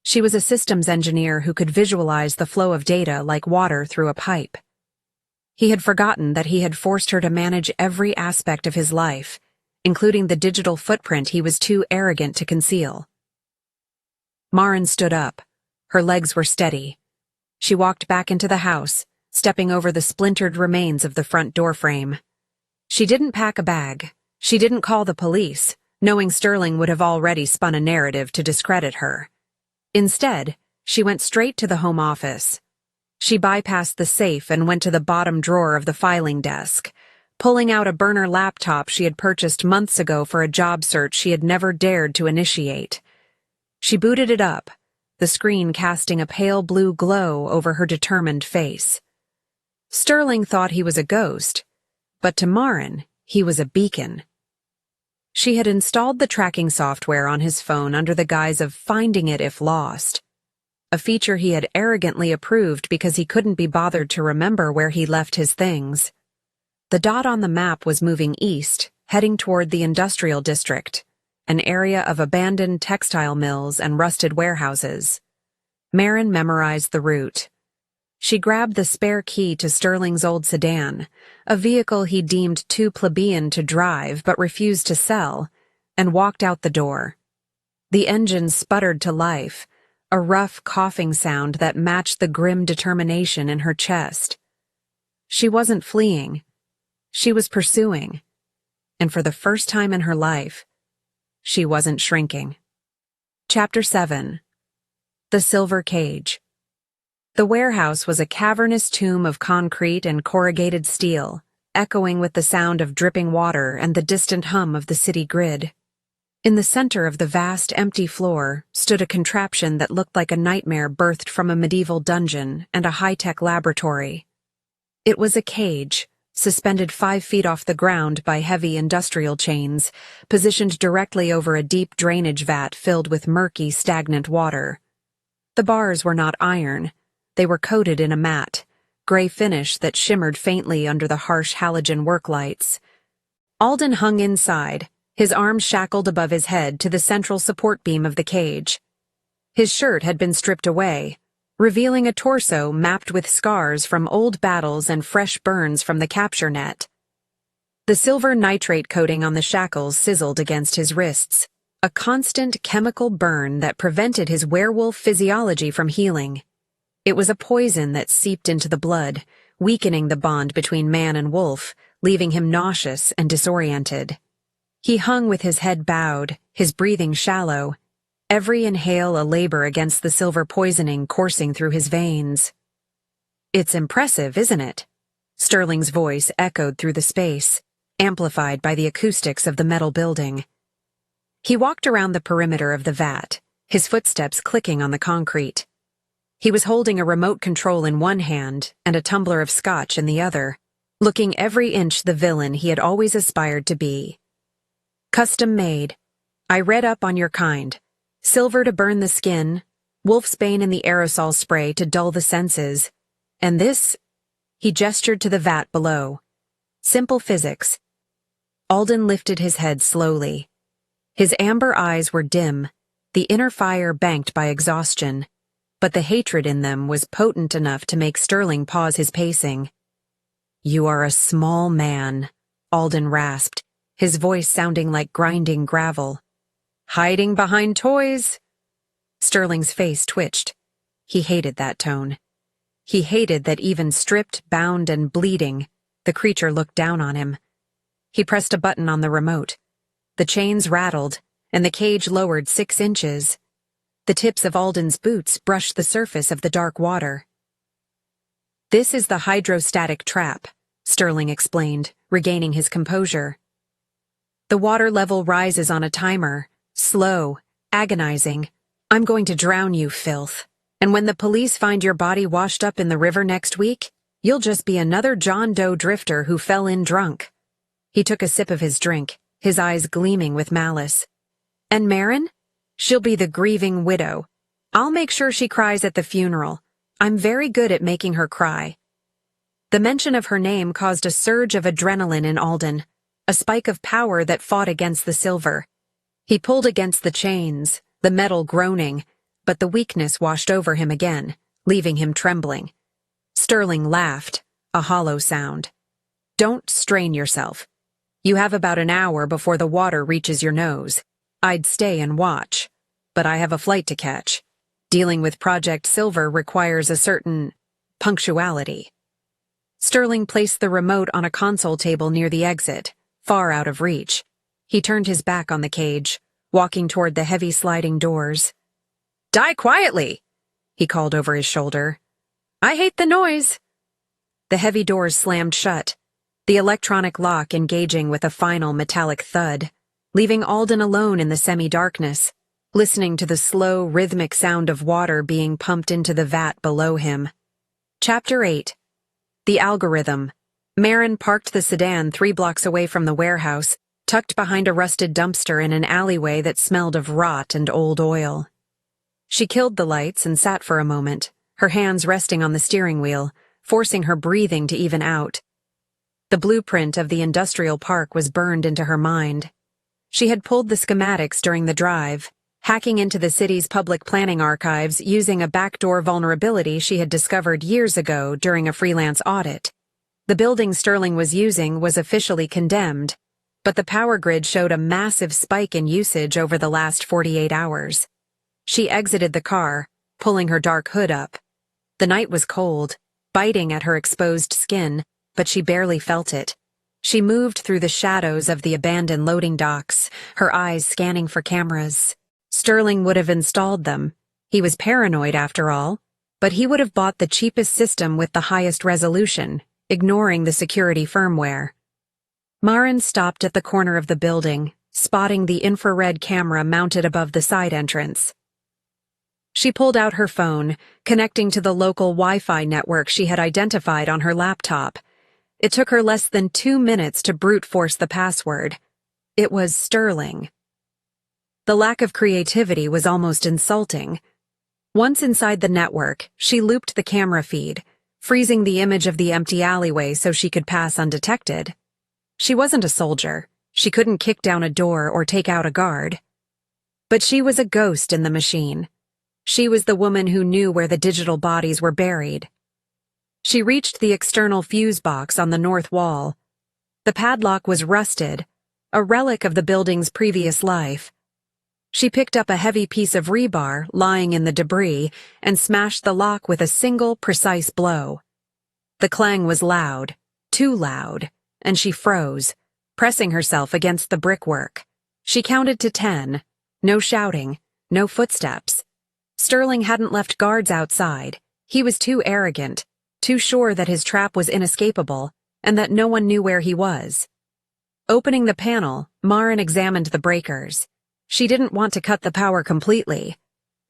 she was a systems engineer who could visualize the flow of data like water through a pipe. He had forgotten that he had forced her to manage every aspect of his life, including the digital footprint he was too arrogant to conceal. Maren stood up. Her legs were steady. She walked back into the house, stepping over the splintered remains of the front door frame. She didn't pack a bag. She didn't call the police, knowing Sterling would have already spun a narrative to discredit her. Instead, she went straight to the home office. She bypassed the safe and went to the bottom drawer of the filing desk, pulling out a burner laptop she had purchased months ago for a job search she had never dared to initiate. She booted it up, the screen casting a pale blue glow over her determined face. Sterling thought he was a ghost, but to Maren, he was a beacon. She had installed the tracking software on his phone under the guise of finding it if lost, a feature he had arrogantly approved because he couldn't be bothered to remember where he left his things. The dot on the map was moving east, heading toward the industrial district, an area of abandoned textile mills and rusted warehouses. Maren memorized the route. She grabbed the spare key to Sterling's old sedan, a vehicle he deemed too plebeian to drive but refused to sell, and walked out the door. The engine sputtered to life, a rough coughing sound that matched the grim determination in her chest. She wasn't fleeing. She was pursuing. And for the first time in her life, she wasn't shrinking. Chapter 7. The Silver Cage. The warehouse was a cavernous tomb of concrete and corrugated steel, echoing with the sound of dripping water and the distant hum of the city grid. In the center of the vast, empty floor stood a contraption that looked like a nightmare birthed from a medieval dungeon and a high-tech laboratory. It was a cage, suspended 5 feet off the ground by heavy industrial chains, positioned directly over a deep drainage vat filled with murky, stagnant water. The bars were not iron. They were coated in a matte, gray finish that shimmered faintly under the harsh halogen work lights. Alden hung inside, his arms shackled above his head to the central support beam of the cage. His shirt had been stripped away, revealing a torso mapped with scars from old battles and fresh burns from the capture net. The silver nitrate coating on the shackles sizzled against his wrists, a constant chemical burn that prevented his werewolf physiology from healing. It was a poison that seeped into the blood, weakening the bond between man and wolf, leaving him nauseous and disoriented. He hung with his head bowed, his breathing shallow, every inhale a labor against the silver poisoning coursing through his veins. "It's impressive, isn't it?" Sterling's voice echoed through the space. amplified by the acoustics of the metal building. He walked around the perimeter of the vat, his footsteps clicking on the concrete. He was holding a remote control in one hand and a tumbler of scotch in the other, looking every inch the villain he had always aspired to be. Custom made. I read up on your kind. Silver to burn the skin, wolfsbane in the aerosol spray to dull the senses. And this? He gestured to the vat below. Simple physics. Alden lifted his head slowly. His amber eyes were dim, the inner fire banked by exhaustion, but the hatred in them was potent enough to make Sterling pause his pacing. You are a small man, Alden rasped, his voice sounding like grinding gravel. Hiding behind toys? Sterling's face twitched. He hated that tone. He hated that even stripped, bound, and bleeding, the creature looked down on him. He pressed a button on the remote. The chains rattled, and the cage lowered 6 inches. The tips of Alden's boots brushed the surface of the dark water. This is the hydrostatic trap, Sterling explained, regaining his composure. The water level rises on a timer, slow, agonizing. I'm going to drown you, filth. And when the police find your body washed up in the river next week, you'll just be another John Doe drifter who fell in drunk. He took a sip of his drink, his eyes gleaming with malice. And Marin? She'll be the grieving widow. I'll make sure she cries at the funeral. I'm very good at making her cry. The mention of her name caused a surge of adrenaline in Alden, a spike of power that fought against the silver. He pulled against the chains, the metal groaning, but the weakness washed over him again, leaving him trembling. Sterling laughed, a hollow sound. Don't strain yourself. You have about an hour before the water reaches your nose. I'd stay and watch, but I have a flight to catch. Dealing with Project Silver requires a certain punctuality. Sterling placed the remote on a console table near the exit, far out of reach. He turned his back on the cage, walking toward the heavy sliding doors. Die quietly, he called over his shoulder. I hate the noise. The heavy doors slammed shut, the electronic lock engaging with a final metallic thud, leaving Alden alone in the semi-darkness, listening to the slow, rhythmic sound of water being pumped into the vat below him. Chapter 8. The Algorithm. Marin parked the sedan 3 blocks away from the warehouse, tucked behind a rusted dumpster in an alleyway that smelled of rot and old oil. She killed the lights and sat for a moment, her hands resting on the steering wheel, forcing her breathing to even out. The blueprint of the industrial park was burned into her mind. She had pulled the schematics during the drive, hacking into the city's public planning archives using a backdoor vulnerability she had discovered years ago during a freelance audit. The building Sterling was using was officially condemned, but the power grid showed a massive spike in usage over the last 48 hours. She exited the car, pulling her dark hood up. The night was cold, biting at her exposed skin, but she barely felt it. She moved through the shadows of the abandoned loading docks, her eyes scanning for cameras. Sterling would have installed them. He was paranoid after all, but he would have bought the cheapest system with the highest resolution, ignoring the security firmware. Marin stopped at the corner of the building, spotting the infrared camera mounted above the side entrance. She pulled out her phone, connecting to the local Wi-Fi network she had identified on her laptop. It took her less than 2 minutes to brute force the password. It was Sterling. The lack of creativity was almost insulting. Once inside the network, she looped the camera feed, freezing the image of the empty alleyway so she could pass undetected. She wasn't a soldier. She couldn't kick down a door or take out a guard. But she was a ghost in the machine. She was the woman who knew where the digital bodies were buried. She reached the external fuse box on the north wall. The padlock was rusted, a relic of the building's previous life. She picked up a heavy piece of rebar lying in the debris and smashed the lock with a single, precise blow. The clang was loud, too loud, and she froze, pressing herself against the brickwork. She counted to 10. No shouting, no footsteps. Sterling hadn't left guards outside. He was too arrogant, too sure that his trap was inescapable, and that no one knew where he was. Opening the panel, Maren examined the breakers. She didn't want to cut the power completely.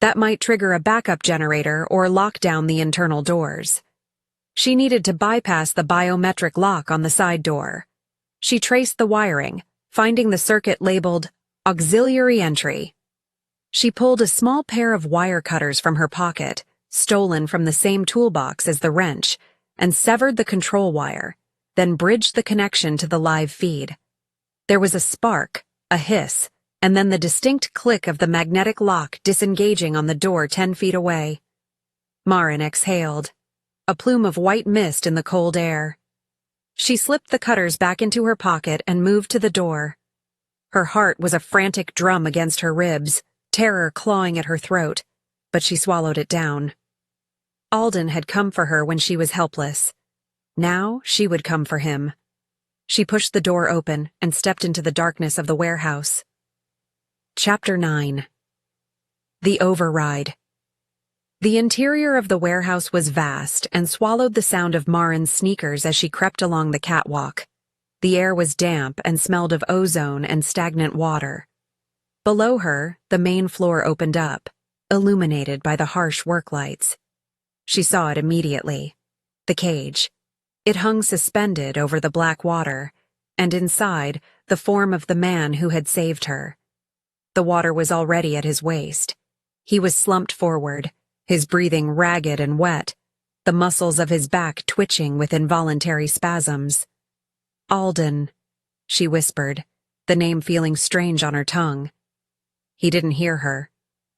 That might trigger a backup generator or lock down the internal doors. She needed to bypass the biometric lock on the side door. She traced the wiring, finding the circuit labeled Auxiliary Entry. She pulled a small pair of wire cutters from her pocket, stolen from the same toolbox as the wrench, and severed the control wire, then bridged the connection to the live feed. There was a spark, a hiss, and then the distinct click of the magnetic lock disengaging on the door 10 feet away. Maren exhaled, a plume of white mist in the cold air. She slipped the cutters back into her pocket and moved to the door. Her heart was a frantic drum against her ribs, terror clawing at her throat, but she swallowed it down. Alden had come for her when she was helpless. Now she would come for him. She pushed the door open and stepped into the darkness of the warehouse. Chapter 9. The Override. The interior of the warehouse was vast and swallowed the sound of Maren's sneakers as she crept along the catwalk. The air was damp and smelled of ozone and stagnant water. Below her, the main floor opened up, illuminated by the harsh work lights. She saw it immediately. The cage. It hung suspended over the black water, and inside, the form of the man who had saved her. The water was already at his waist. He was slumped forward, his breathing ragged and wet, the muscles of his back twitching with involuntary spasms. Alden, she whispered, the name feeling strange on her tongue. He didn't hear her.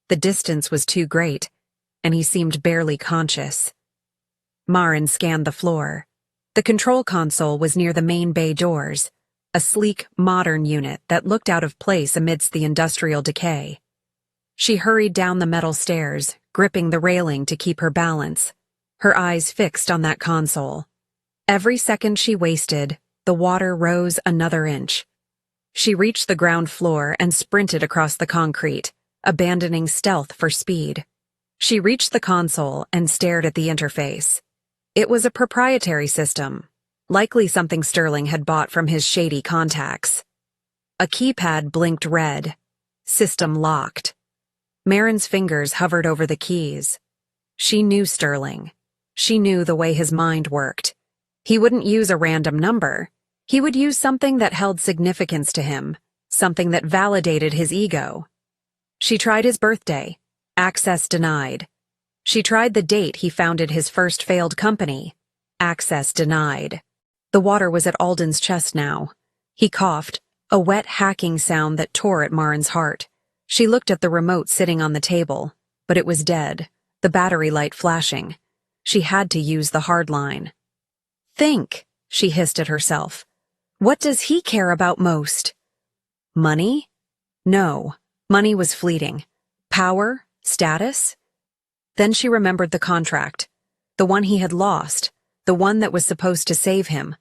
The distance was too great, and he seemed barely conscious. Maren scanned the floor. The control console was near the main bay doors, a sleek, modern unit that looked out of place amidst the industrial decay. She hurried down the metal stairs, gripping the railing to keep her balance, her eyes fixed on that console. Every second she wasted, the water rose another inch. She reached the ground floor and sprinted across the concrete, abandoning stealth for speed. She reached the console and stared at the interface. It was a proprietary system, likely something Sterling had bought from his shady contacts. A keypad blinked red. System locked. Maren's fingers hovered over the keys. She knew Sterling. She knew the way his mind worked. He wouldn't use a random number. He would use something that held significance to him, something that validated his ego. She tried his birthday. Access denied. She tried the date he founded his first failed company. Access denied. The water was at Alden's chest now. He coughed, a wet hacking sound that tore at Maren's heart. She looked at the remote sitting on the table, but it was dead, the battery light flashing. She had to use the hard line. Think, she hissed at herself. What does he care about most? Money? No, money was fleeting. Power? Status? Then she remembered the contract, the one he had lost, the one that was supposed to save him.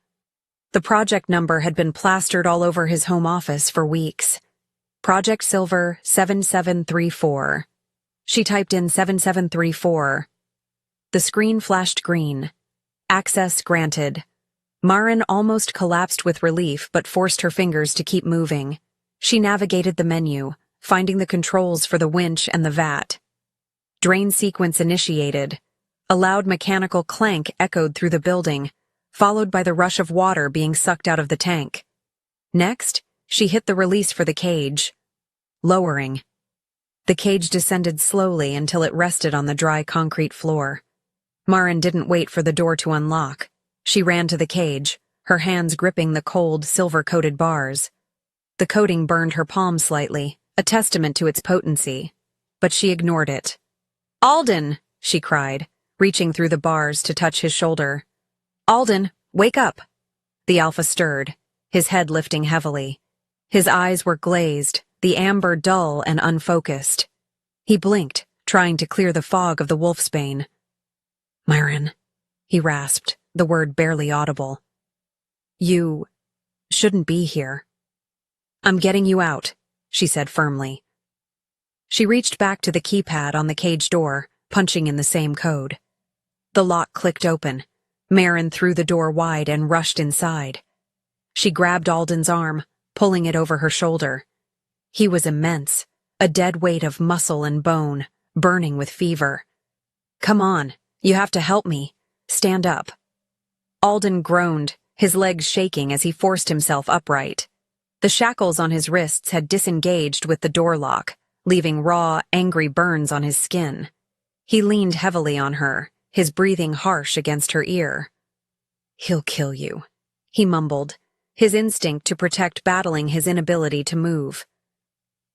The project number had been plastered all over his home office for weeks. Project Silver 7734. She typed in 7734. The screen flashed green. Access granted. Maren almost collapsed with relief but forced her fingers to keep moving. She navigated the menu, finding the controls for the winch and the vat. Drain sequence initiated. A loud mechanical clank echoed through the building, followed by the rush of water being sucked out of the tank. Next, she hit the release for the cage. Lowering. The cage descended slowly until it rested on the dry concrete floor. Maren didn't wait for the door to unlock. She ran to the cage, her hands gripping the cold, silver-coated bars. The coating burned her palm slightly, a testament to its potency. But she ignored it. Alden, she cried, reaching through the bars to touch his shoulder. Alden, wake up. The Alpha stirred, his head lifting heavily. His eyes were glazed, the amber dull and unfocused. He blinked, trying to clear the fog of the wolfsbane. Maren, he rasped, the word barely audible. You shouldn't be here. I'm getting you out, she said firmly. She reached back to the keypad on the cage door, punching in the same code. The lock clicked open. Maren threw the door wide and rushed inside. She grabbed Alden's arm, pulling it over her shoulder. He was immense, a dead weight of muscle and bone, burning with fever. "Come on, you have to help me. Stand up." Alden groaned, his legs shaking as he forced himself upright. The shackles on his wrists had disengaged with the door lock, leaving raw, angry burns on his skin. He leaned heavily on her, his breathing harsh against her ear. "He'll kill you," he mumbled, his instinct to protect battling his inability to move.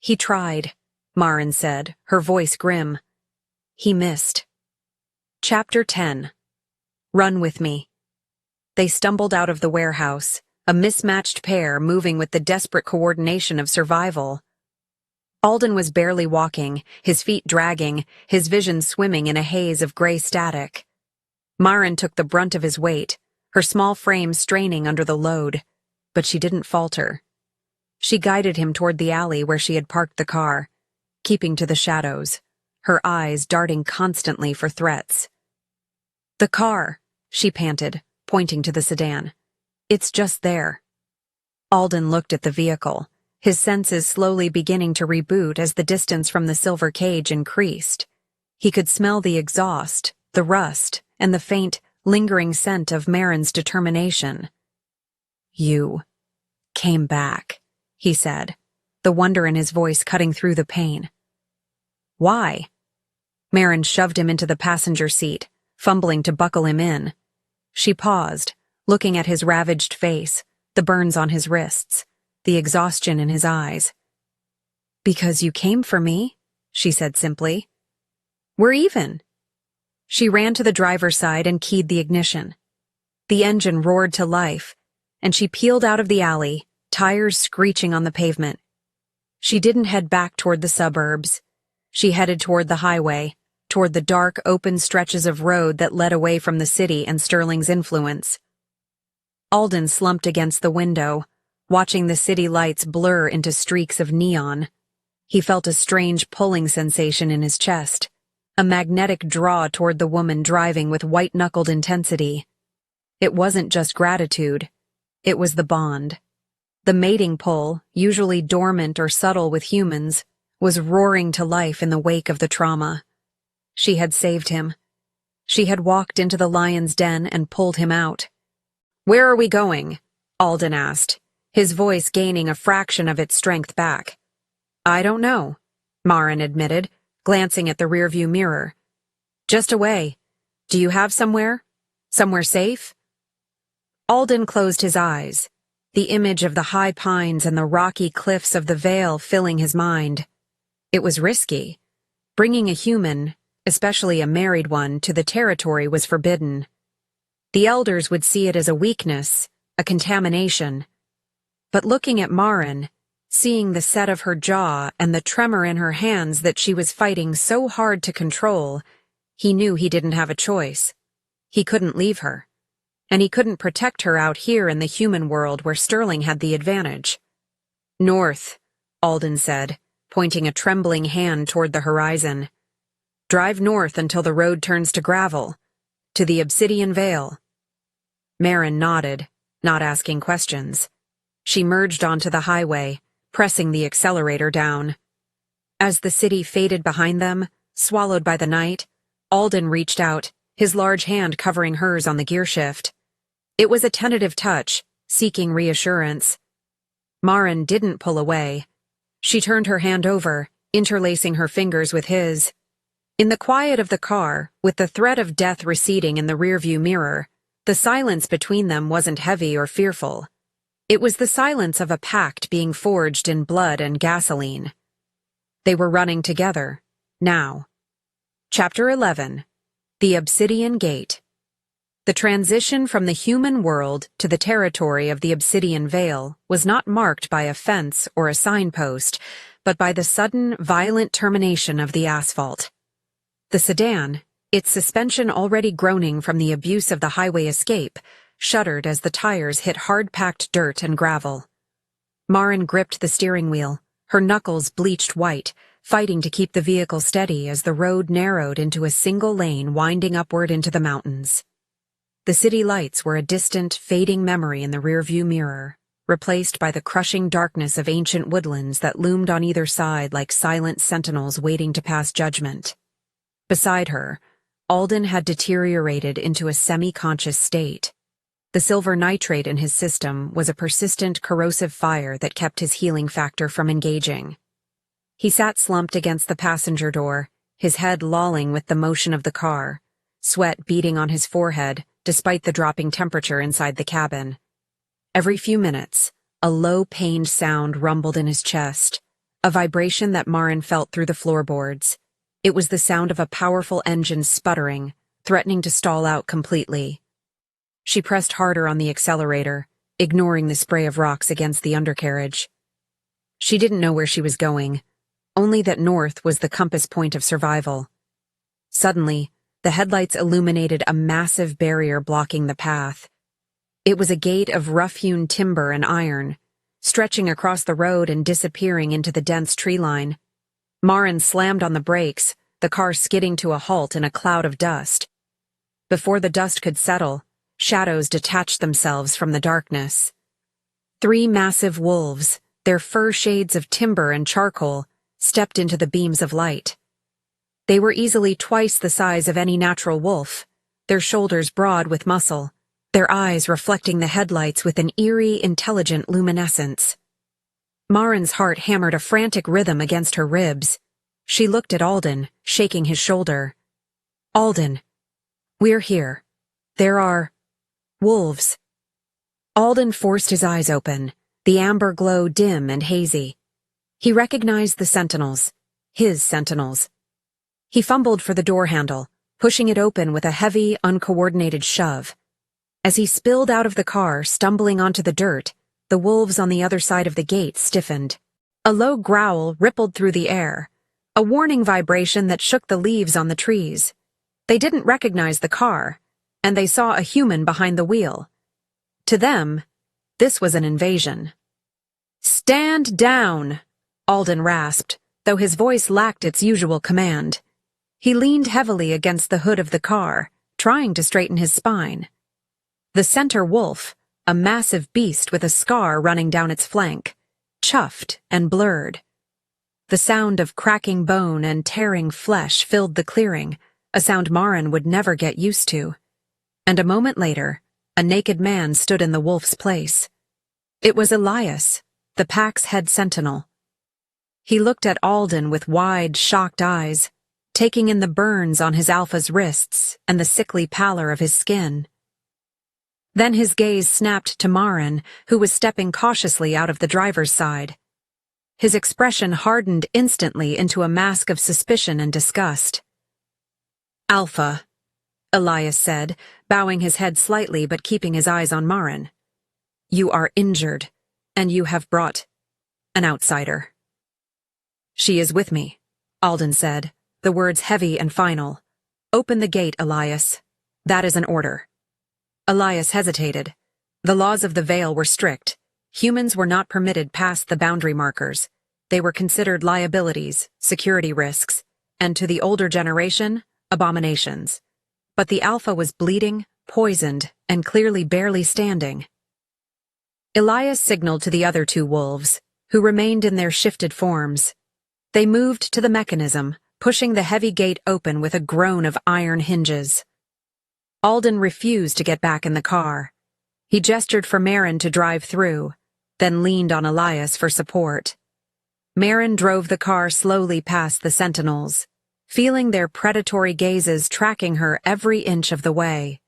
"He tried," Maren said, her voice grim. "He missed." Chapter 10. Run with me. They stumbled out of the warehouse, a mismatched pair moving with the desperate coordination of survival. Alden was barely walking, his feet dragging, his vision swimming in a haze of gray static. Maren took the brunt of his weight, her small frame straining under the load, but she didn't falter. She guided him toward the alley where she had parked the car, keeping to the shadows, her eyes darting constantly for threats. "The car," she panted, pointing to the sedan. "It's just there." Alden looked at the vehicle, his senses slowly beginning to reboot as the distance from the silver cage increased. He could smell the exhaust, the rust, and the faint, lingering scent of Maren's determination. "You came back," he said, the wonder in his voice cutting through the pain. "Why?" Maren shoved him into the passenger seat, fumbling to buckle him in. She paused, looking at his ravaged face, the burns on his wrists, the exhaustion in his eyes. "Because you came for me," she said simply. "We're even." She ran to the driver's side and keyed the ignition. The engine roared to life, and she peeled out of the alley, tires screeching on the pavement. She didn't head back toward the suburbs. She headed toward the highway, toward the dark, open stretches of road that led away from the city and Sterling's influence. Alden slumped against the window, watching the city lights blur into streaks of neon. He felt a strange pulling sensation in his chest, a magnetic draw toward the woman driving with white-knuckled intensity. It wasn't just gratitude, it was the bond. The mating pull, usually dormant or subtle with humans, was roaring to life in the wake of the trauma. She had saved him. She had walked into the lion's den and pulled him out. "Where are we going?" Alden asked, his voice gaining a fraction of its strength back. "I don't know," Maren admitted, glancing at the rearview mirror. "Just away. Do you have somewhere? Somewhere safe?" Alden closed his eyes, the image of the high pines and the rocky cliffs of the Vale filling his mind. It was risky. Bringing a human, especially a married one, to the territory was forbidden. The elders would see it as a weakness, a contamination. But looking at Maren, seeing the set of her jaw and the tremor in her hands that she was fighting so hard to control, he knew he didn't have a choice. He couldn't leave her. And he couldn't protect her out here in the human world where Sterling had the advantage. "North," Alden said, pointing a trembling hand toward the horizon. "Drive north until the road turns to gravel, to the Obsidian Vale." Maren nodded, not asking questions. She merged onto the highway, pressing the accelerator down. As the city faded behind them, swallowed by the night, Alden reached out, his large hand covering hers on the gearshift. It was a tentative touch, seeking reassurance. Maren didn't pull away. She turned her hand over, interlacing her fingers with his. In the quiet of the car, with the threat of death receding in the rearview mirror, the silence between them wasn't heavy or fearful. It was the silence of a pact being forged in blood and gasoline. They were running together, now. Chapter 11. The Obsidian Gate. The transition from the human world to the territory of the Obsidian Vale was not marked by a fence or a signpost, but by the sudden, violent termination of the asphalt. The sedan, its suspension already groaning from the abuse of the highway escape, shuddered as the tires hit hard-packed dirt and gravel. Maren gripped the steering wheel, her knuckles bleached white, fighting to keep the vehicle steady as the road narrowed into a single lane winding upward into the mountains. The city lights were a distant, fading memory in the rearview mirror. replaced by the crushing darkness of ancient woodlands that loomed on either side like silent sentinels waiting to pass judgment. Beside her, Alden had deteriorated into a semi-conscious state. The silver nitrate in his system was a persistent corrosive fire that kept his healing factor from engaging. He sat slumped against the passenger door, his head lolling with the motion of the car, sweat beading on his forehead despite the dropping temperature inside the cabin. Every few minutes, a low, pained sound rumbled in his chest, a vibration that Maren felt through the floorboards. It was the sound of a powerful engine sputtering, threatening to stall out completely. She pressed harder on the accelerator, ignoring the spray of rocks against the undercarriage. She didn't know where she was going, only that north was the compass point of survival. Suddenly, the headlights illuminated a massive barrier blocking the path. It was a gate of rough-hewn timber and iron, stretching across the road and disappearing into the dense tree line. Maren slammed on the brakes, the car skidding to a halt in a cloud of dust. Before the dust could settle, shadows detached themselves from the darkness. 3 massive wolves, their fur shades of timber and charcoal, stepped into the beams of light. They were easily twice the size of any natural wolf, their shoulders broad with muscle, their eyes reflecting the headlights with an eerie, intelligent luminescence. Maren's heart hammered a frantic rhythm against her ribs. She looked at Alden, shaking his shoulder. "Alden, we're here. There are wolves." Alden forced his eyes open, the amber glow dim and hazy. He recognized the sentinels, his sentinels. He fumbled for the door handle, pushing it open with a heavy, uncoordinated shove. As he spilled out of the car, stumbling onto the dirt, the wolves on the other side of the gate stiffened. A low growl rippled through the air, a warning vibration that shook the leaves on the trees. They didn't recognize the car, and they saw a human behind the wheel. To them, this was an invasion. "Stand down!" Alden rasped, though his voice lacked its usual command. He leaned heavily against the hood of the car, trying to straighten his spine. The center wolf, a massive beast with a scar running down its flank, chuffed and blurred. The sound of cracking bone and tearing flesh filled the clearing, a sound Maren would never get used to. And a moment later, a naked man stood in the wolf's place. It was Elias, the pack's head sentinel. He looked at Alden with wide, shocked eyes, taking in the burns on his alpha's wrists and the sickly pallor of his skin. Then his gaze snapped to Maren, who was stepping cautiously out of the driver's side. His expression hardened instantly into a mask of suspicion and disgust. "Alpha," Elias said, bowing his head slightly but keeping his eyes on Maren. "You are injured, and you have brought an outsider." "She is with me," Alden said, the words heavy and final. "Open the gate, Elias. That is an order." Elias hesitated. The laws of the Vale were strict. Humans were not permitted past the boundary markers. They were considered liabilities, security risks, and to the older generation, abominations. But the Alpha was bleeding, poisoned, and clearly barely standing. Elias signaled to the other 2 wolves, who remained in their shifted forms. They moved to the mechanism, pushing the heavy gate open with a groan of iron hinges. Alden refused to get back in the car. He gestured for Maren to drive through, then leaned on Elias for support. Maren drove the car slowly past the sentinels, feeling their predatory gazes tracking her every inch of the way.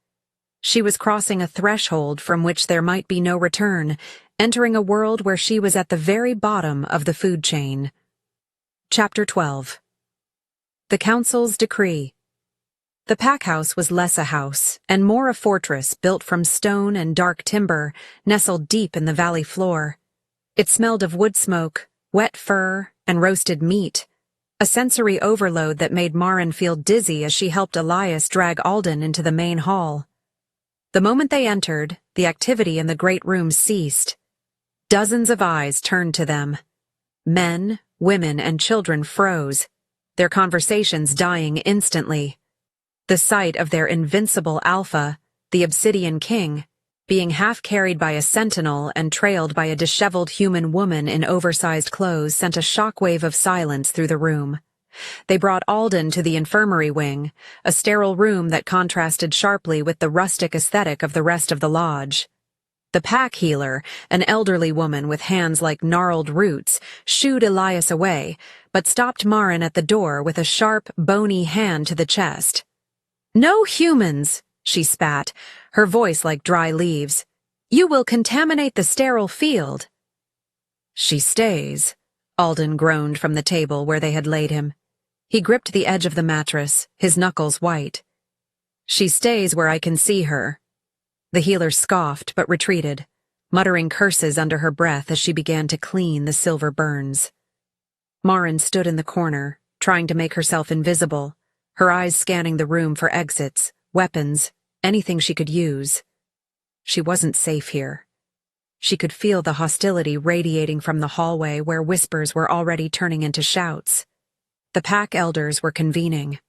She was crossing a threshold from which there might be no return, entering a world where she was at the very bottom of the food chain. Chapter 12. The Council's Decree. The pack house was less a house and more a fortress built from stone and dark timber, nestled deep in the valley floor. It smelled of wood smoke, wet fur, and roasted meat, a sensory overload that made Maren feel dizzy as she helped Elias drag Alden into the main hall. The moment they entered, the activity in the great room ceased. Dozens of eyes turned to them. Men, women, and children froze, their conversations dying instantly. The sight of their invincible Alpha, the Obsidian King, Being half carried by a sentinel and trailed by a disheveled human woman in oversized clothes sent a shockwave of silence through the room. They brought Alden to the infirmary wing, a sterile room that contrasted sharply with the rustic aesthetic of the rest of the lodge. The pack healer, an elderly woman with hands like gnarled roots, shooed Elias away, but stopped Marin at the door with a sharp, bony hand to the chest. "No humans," she spat, her voice like dry leaves. "You will contaminate the sterile field." "She stays," Alden groaned from the table where they had laid him. He gripped the edge of the mattress, his knuckles white. "She stays where I can see her." The healer scoffed but retreated, muttering curses under her breath as she began to clean the silver burns. Marin stood in the corner, trying to make herself invisible, her eyes scanning the room for exits, weapons, anything she could use. She wasn't safe here. She could feel the hostility radiating from the hallway where whispers were already turning into shouts. The pack elders were convening.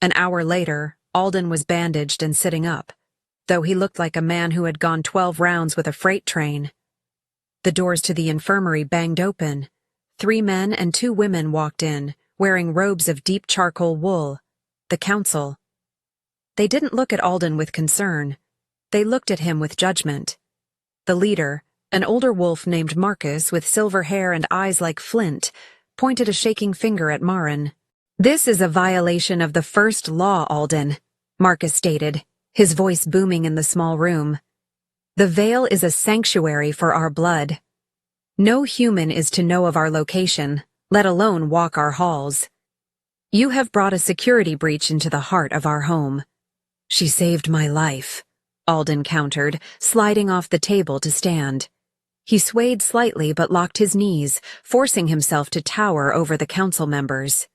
An hour later, Alden was bandaged and sitting up, though he looked like a man who had gone 12 rounds with a freight train. The doors to the infirmary banged open. 3 men and 2 women walked in, wearing robes of deep charcoal wool. The council. They didn't look at Alden with concern. They looked at him with judgment. The leader, an older wolf named Marcus with silver hair and eyes like flint, pointed a shaking finger at Marin. "This is a violation of the first law, Alden," Marcus stated, his voice booming in the small room. "The Veil is a sanctuary for our blood. No human is to know of our location, let alone walk our halls. You have brought a security breach into the heart of our home." "She saved my life," Alden countered, sliding off the table to stand. He swayed slightly but locked his knees, forcing himself to tower over the council members.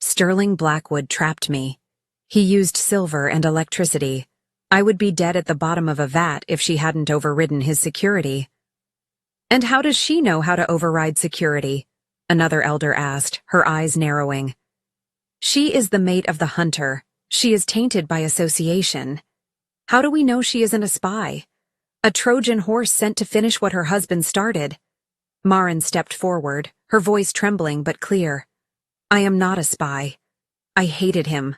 "Sterling Blackwood trapped me. He used silver and electricity. I would be dead at the bottom of a vat if she hadn't overridden his security." "And how does she know how to override security?" another elder asked, her eyes narrowing. "She is the mate of the hunter. She is tainted by association. How do we know she isn't a spy? A Trojan horse sent to finish what her husband started." Marin stepped forward, her voice trembling but clear. "I am not a spy. I hated him.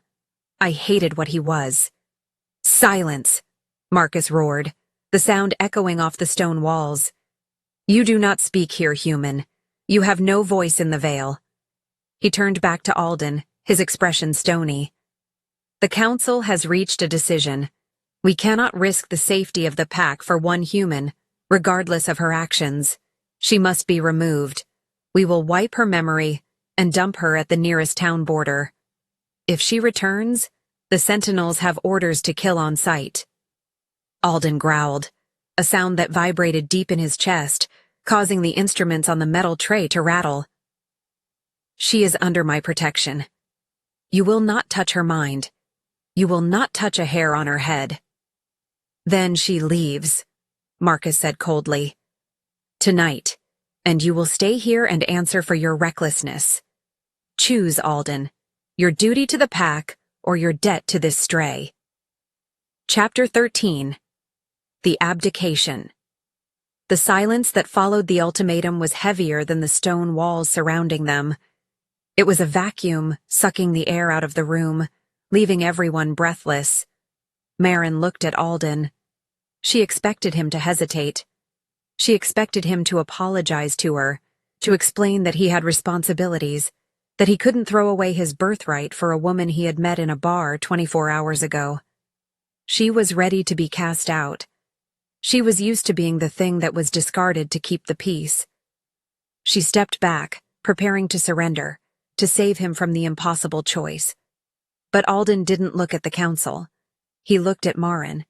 I hated what he was." "Silence!" Marcus roared, the sound echoing off the stone walls. "You do not speak here, human. You have no voice in the Veil." He turned back to Alden, his expression stony. "The council has reached a decision. We cannot risk the safety of the pack for one human, regardless of her actions. She must be removed. We will wipe her memory and dump her at the nearest town border. If she returns, the sentinels have orders to kill on sight." Alden growled, a sound that vibrated deep in his chest, causing the instruments on the metal tray to rattle. "She is under my protection. You will not touch her mind. You will not touch a hair on her head." "Then she leaves," Marcus said coldly. "Tonight, and you will stay here and answer for your recklessness. Choose, Alden, your duty to the pack or your debt to this stray." Chapter 13. The Abdication. The silence that followed the ultimatum was heavier than the stone walls surrounding them. It was a vacuum, sucking the air out of the room, leaving everyone breathless. Marin looked at Alden. She expected him to hesitate. She expected him to apologize to her, to explain that he had responsibilities, that he couldn't throw away his birthright for a woman he had met in a bar 24 hours ago. She was ready to be cast out. She was used to being the thing that was discarded to keep the peace. She stepped back, preparing to surrender, to save him from the impossible choice. But Alden didn't look at the council. He looked at Marin.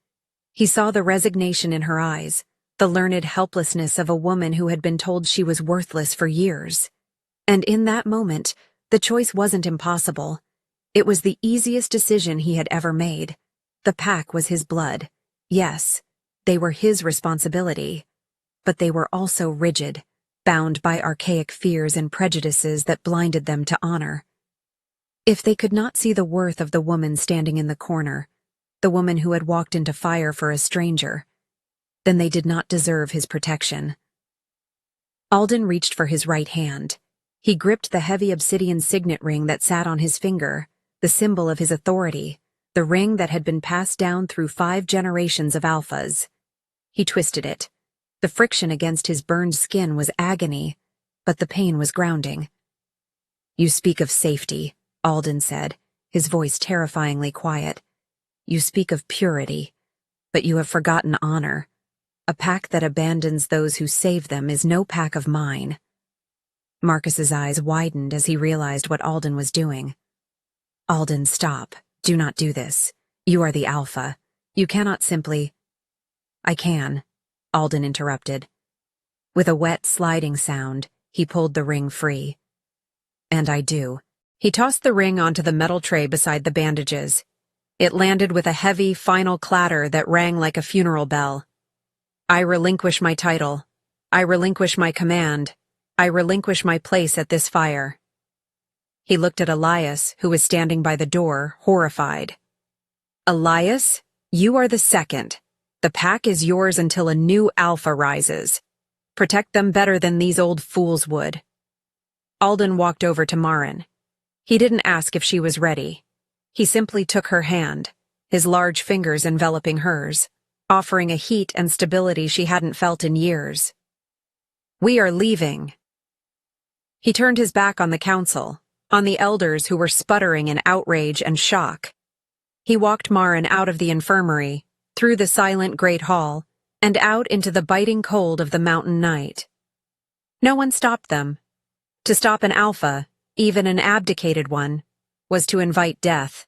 He saw the resignation in her eyes, the learned helplessness of a woman who had been told she was worthless for years. And in that moment, the choice wasn't impossible. It was the easiest decision he had ever made. The pack was his blood. Yes, they were his responsibility. But they were also rigid, bound by archaic fears and prejudices that blinded them to honor. If they could not see the worth of the woman standing in the corner, the woman who had walked into fire for a stranger, then they did not deserve his protection. Alden reached for his right hand. He gripped the heavy obsidian signet ring that sat on his finger, the symbol of his authority, the ring that had been passed down through 5 generations of alphas. He twisted it. The friction against his burned skin was agony, but the pain was grounding. "You speak of safety," Alden said, his voice terrifyingly quiet. "You speak of purity, but you have forgotten honor. A pack that abandons those who save them is no pack of mine." Marcus's eyes widened as he realized what Alden was doing. "Alden, stop. Do not do this. You are the Alpha. You cannot simply—" "I can," Alden interrupted. With a wet, sliding sound, he pulled the ring free. "And I do." He tossed the ring onto the metal tray beside the bandages. It landed with a heavy, final clatter that rang like a funeral bell. "I relinquish my title. I relinquish my command. I relinquish my place at this fire." He looked at Elias, who was standing by the door, horrified. "Elias, you are the second. The pack is yours until a new Alpha rises. Protect them better than these old fools would." Alden walked over to Marin. He didn't ask if she was ready. He simply took her hand, his large fingers enveloping hers, offering a heat and stability she hadn't felt in years. "We are leaving." He turned his back on the council, on the elders who were sputtering in outrage and shock. He walked Marin out of the infirmary, through the silent great hall, and out into the biting cold of the mountain night. No one stopped them. To stop an Alpha, even an abdicated one, was to invite death.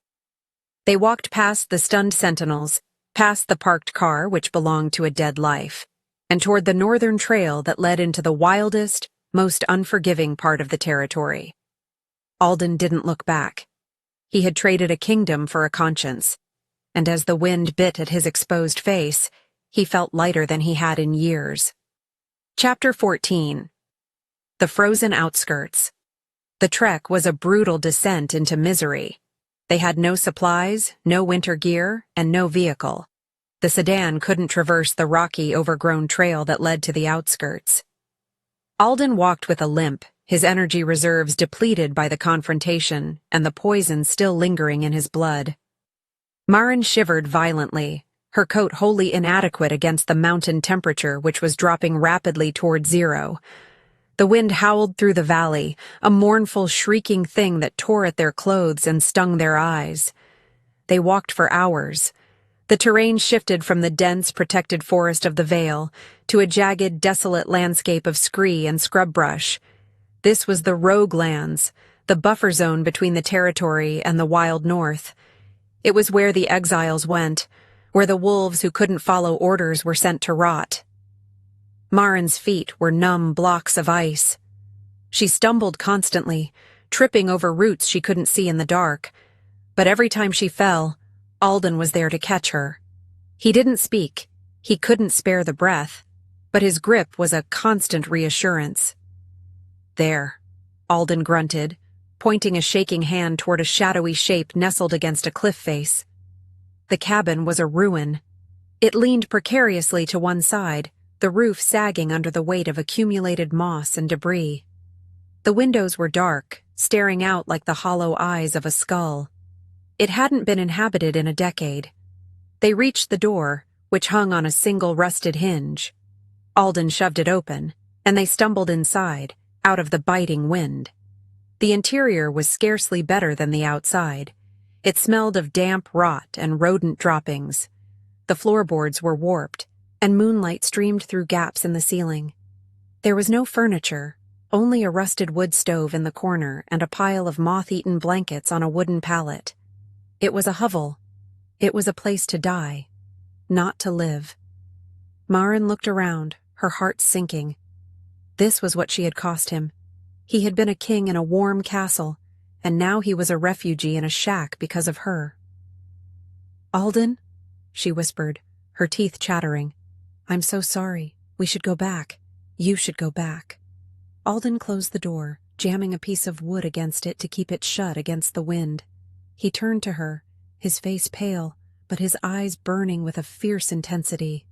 They walked past the stunned sentinels, past the parked car which belonged to a dead life, and toward the northern trail that led into the wildest, most unforgiving part of the territory. Alden didn't look back. He had traded a kingdom for a conscience, and as the wind bit at his exposed face, he felt lighter than he had in years. Chapter 14. The Frozen Outskirts. The trek was a brutal descent into misery. They had no supplies, no winter gear, and no vehicle. The sedan couldn't traverse the rocky, overgrown trail that led to the outskirts. Alden walked with a limp, his energy reserves depleted by the confrontation and the poison still lingering in his blood. Marin shivered violently, her coat wholly inadequate against the mountain temperature which was dropping rapidly toward 0. The wind howled through the valley, a mournful, shrieking thing that tore at their clothes and stung their eyes. They walked for hours. The terrain shifted from the dense, protected forest of the Vale to a jagged, desolate landscape of scree and scrub brush. This was the Rogue Lands, the buffer zone between the territory and the wild north. It was where the exiles went, where the wolves who couldn't follow orders were sent to rot. Marin's feet were numb blocks of ice. She stumbled constantly, tripping over roots she couldn't see in the dark. But every time she fell, Alden was there to catch her. He didn't speak. He couldn't spare the breath, but his grip was a constant reassurance. "There," Alden grunted, pointing a shaking hand toward a shadowy shape nestled against a cliff face. The cabin was a ruin. It leaned precariously to one side, the roof sagging under the weight of accumulated moss and debris. The windows were dark, staring out like the hollow eyes of a skull. It hadn't been inhabited in a decade. They reached the door, which hung on a single rusted hinge. Alden shoved it open, and they stumbled inside, out of the biting wind. The interior was scarcely better than the outside. It smelled of damp rot and rodent droppings. The floorboards were warped, and moonlight streamed through gaps in the ceiling. There was no furniture, only a rusted wood stove in the corner and a pile of moth-eaten blankets on a wooden pallet. It was a hovel. It was a place to die, not to live. Marin looked around, her heart sinking. This was what she had cost him. He had been a king in a warm castle, and now he was a refugee in a shack because of her. "Alden," she whispered, her teeth chattering. "I'm so sorry. We should go back. You should go back." Alden closed the door, jamming a piece of wood against it to keep it shut against the wind. He turned to her, his face pale, but his eyes burning with a fierce intensity.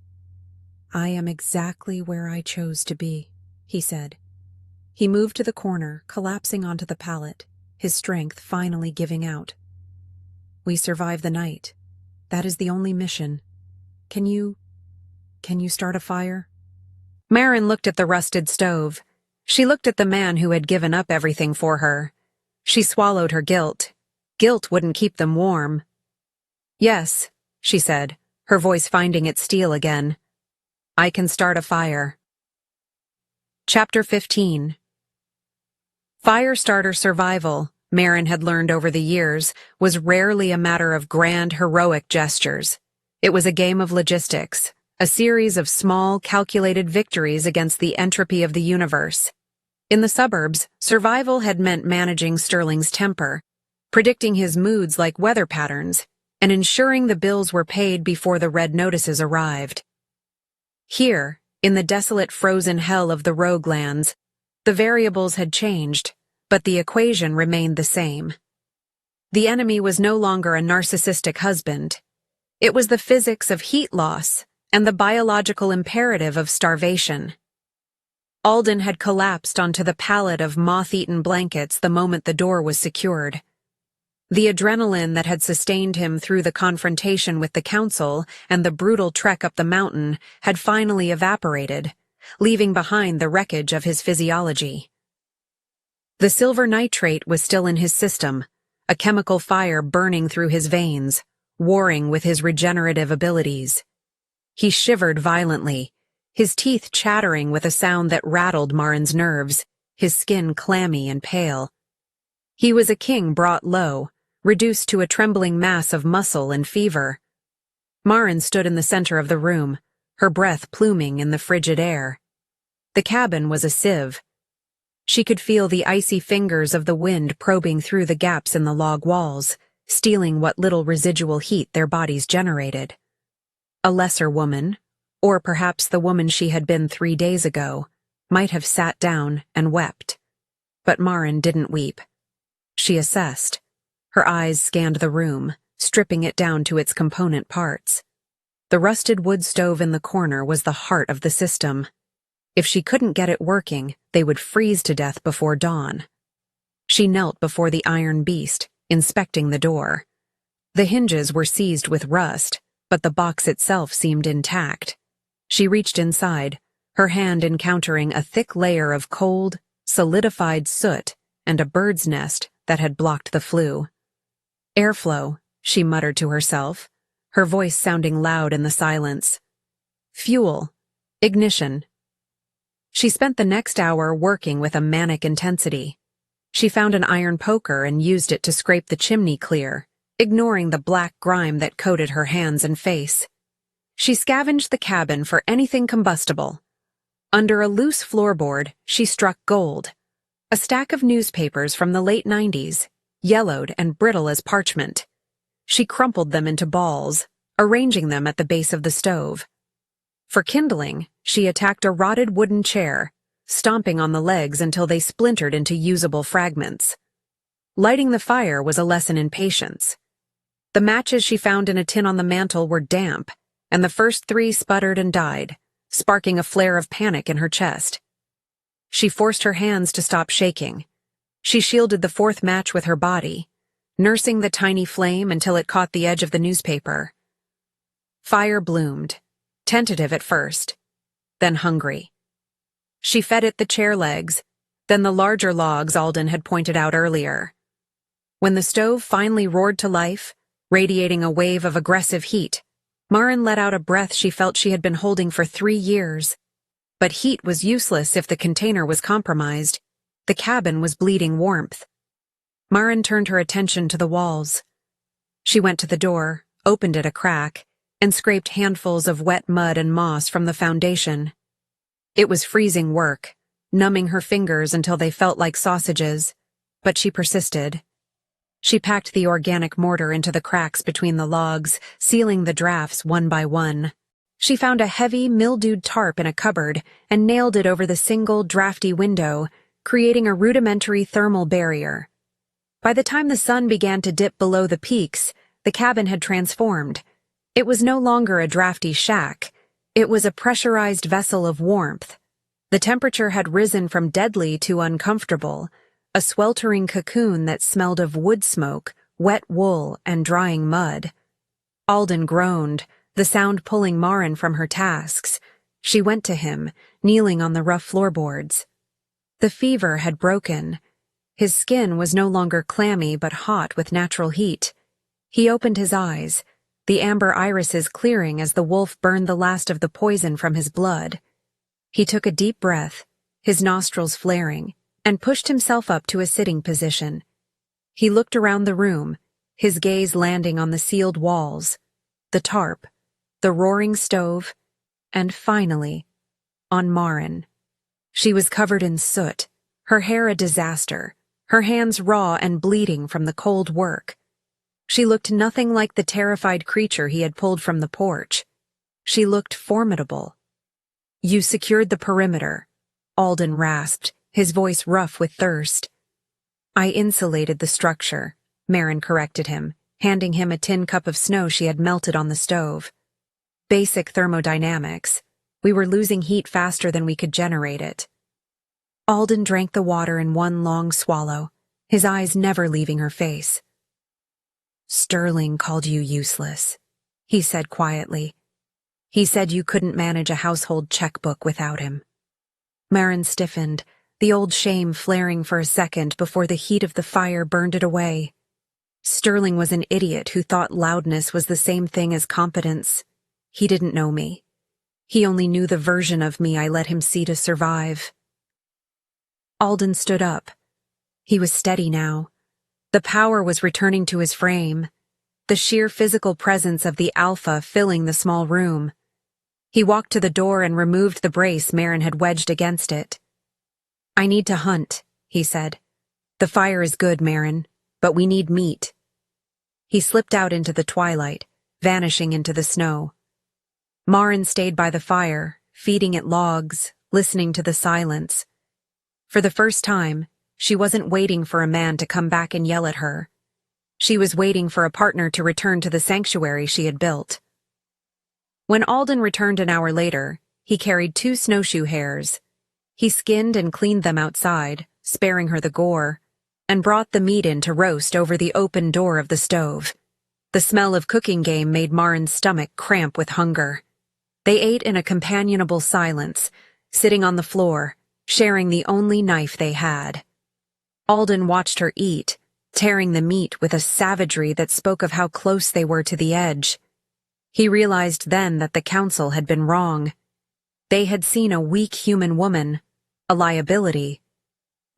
"I am exactly where I chose to be," he said. He moved to the corner, collapsing onto the pallet, his strength finally giving out. "We survive the night. That is the only mission. Can you start a fire?" Marin looked at the rusted stove. She looked at the man who had given up everything for her. She swallowed her guilt. Guilt wouldn't keep them warm. "Yes," she said, her voice finding its steel again. "I can start a fire." Chapter 15. Firestarter survival, Marin had learned over the years, was rarely a matter of grand, heroic gestures. It was a game of logistics, a series of small, calculated victories against the entropy of the universe. In the suburbs, survival had meant managing Sterling's temper, predicting his moods like weather patterns, and ensuring the bills were paid before the red notices arrived. Here, in the desolate frozen hell of the Roguelands, the variables had changed, but the equation remained the same. The enemy was no longer a narcissistic husband. It was the physics of heat loss and the biological imperative of starvation. Alden had collapsed onto the pallet of moth-eaten blankets the moment the door was secured. The adrenaline that had sustained him through the confrontation with the council and the brutal trek up the mountain had finally evaporated, leaving behind the wreckage of his physiology. The silver nitrate was still in his system, a chemical fire burning through his veins, warring with his regenerative abilities. He shivered violently, his teeth chattering with a sound that rattled Marin's nerves, his skin clammy and pale. He was a king brought low, reduced to a trembling mass of muscle and fever. Marin stood in the center of the room, her breath pluming in the frigid air. The cabin was a sieve. She could feel the icy fingers of the wind probing through the gaps in the log walls, stealing what little residual heat their bodies generated. A lesser woman, or perhaps the woman she had been 3 days ago, might have sat down and wept. But Marin didn't weep. She assessed. Her eyes scanned the room, stripping it down to its component parts. The rusted wood stove in the corner was the heart of the system. If she couldn't get it working, they would freeze to death before dawn. She knelt before the iron beast, inspecting the door. The hinges were seized with rust, but the box itself seemed intact. She reached inside, her hand encountering a thick layer of cold, solidified soot and a bird's nest that had blocked the flue. "Airflow," she muttered to herself, her voice sounding loud in the silence. "Fuel. Ignition." She spent the next hour working with a manic intensity. She found an iron poker and used it to scrape the chimney clear, ignoring the black grime that coated her hands and face. She scavenged the cabin for anything combustible. Under a loose floorboard, she struck gold. A stack of newspapers from the late 90s, yellowed and brittle as parchment. She crumpled them into balls, arranging them at the base of the stove. For kindling, she attacked a rotted wooden chair, stomping on the legs until they splintered into usable fragments. Lighting the fire was a lesson in patience. The matches she found in a tin on the mantel were damp, and the first 3 sputtered and died, sparking a flare of panic in her chest. She forced her hands to stop shaking. She shielded the 4th match with her body, nursing the tiny flame until it caught the edge of the newspaper. Fire bloomed, tentative at first, then hungry. She fed it the chair legs, then the larger logs Alden had pointed out earlier. When the stove finally roared to life, radiating a wave of aggressive heat, Marin let out a breath she felt she had been holding for 3 years. But heat was useless if the container was compromised. The cabin was bleeding warmth. Marin turned her attention to the walls. She went to the door, opened it a crack, and scraped handfuls of wet mud and moss from the foundation. It was freezing work, numbing her fingers until they felt like sausages, but she persisted. She packed the organic mortar into the cracks between the logs, sealing the drafts one by one. She found a heavy, mildewed tarp in a cupboard and nailed it over the single, drafty window, creating a rudimentary thermal barrier. By the time the sun began to dip below the peaks, the cabin had transformed. It was no longer a drafty shack. It was a pressurized vessel of warmth. The temperature had risen from deadly to uncomfortable, a sweltering cocoon that smelled of wood smoke, wet wool, and drying mud. Alden groaned, the sound pulling Maren from her tasks. She went to him, kneeling on the rough floorboards. The fever had broken. His skin was no longer clammy but hot with natural heat. He opened his eyes, the amber irises clearing as the wolf burned the last of the poison from his blood. He took a deep breath, his nostrils flaring, and pushed himself up to a sitting position. He looked around the room, his gaze landing on the sealed walls, the tarp, the roaring stove, and finally, on Maren. She was covered in soot, her hair a disaster, her hands raw and bleeding from the cold work. She looked nothing like the terrified creature he had pulled from the porch. She looked formidable. "You secured the perimeter," Alden rasped, his voice rough with thirst. "I insulated the structure," Maren corrected him, handing him a tin cup of snow she had melted on the stove. "Basic thermodynamics. We were losing heat faster than we could generate it." Alden drank the water in one long swallow, his eyes never leaving her face. "Sterling called you useless," he said quietly. "He said you couldn't manage a household checkbook without him." Maren stiffened, the old shame flaring for a second before the heat of the fire burned it away. Sterling was an idiot who thought loudness was the same thing as competence. He didn't know me. He only knew the version of me I let him see to survive. Alden stood up. He was steady now. The power was returning to his frame, the sheer physical presence of the alpha filling the small room. He walked to the door and removed the brace Maren had wedged against it. "I need to hunt," he said. "The fire is good, Maren, but we need meat." He slipped out into the twilight, vanishing into the snow. Maren stayed by the fire, feeding it logs, listening to the silence. For the first time, she wasn't waiting for a man to come back and yell at her. She was waiting for a partner to return to the sanctuary she had built. When Alden returned an hour later, he carried 2 snowshoe hares. He skinned and cleaned them outside, sparing her the gore, and brought the meat in to roast over the open door of the stove. The smell of cooking game made Maren's stomach cramp with hunger. They ate in a companionable silence, sitting on the floor, sharing the only knife they had. Alden watched her eat, tearing the meat with a savagery that spoke of how close they were to the edge. He realized then that the council had been wrong. They had seen a weak human woman, a liability.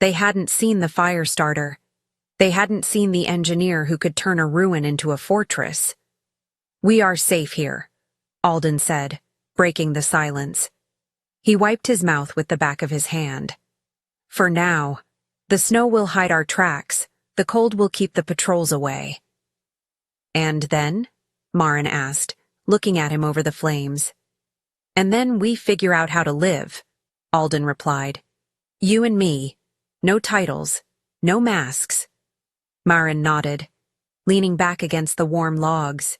They hadn't seen the fire starter. They hadn't seen the engineer who could turn a ruin into a fortress. "We are safe here," Alden said, breaking the silence. He wiped his mouth with the back of his hand. "For now. The snow will hide our tracks. The cold will keep the patrols away." "And then?" Maren asked, looking at him over the flames. "And then we figure out how to live," Alden replied. "You and me. No titles. No masks." Maren nodded, leaning back against the warm logs.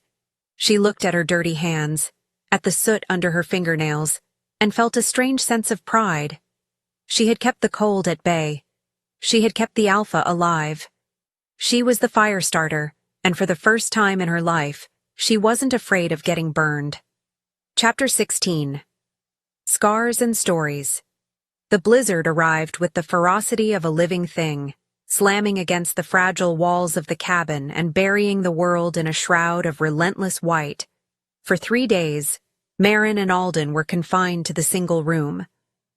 She looked at her dirty hands, at the soot under her fingernails, and felt a strange sense of pride. She had kept the cold at bay. She had kept the alpha alive. She was the fire starter, and for the first time in her life, she wasn't afraid of getting burned. Chapter 16. Scars and Stories. The blizzard arrived with the ferocity of a living thing, slamming against the fragile walls of the cabin and burying the world in a shroud of relentless white. For 3 days, Maren and Alden were confined to the single room,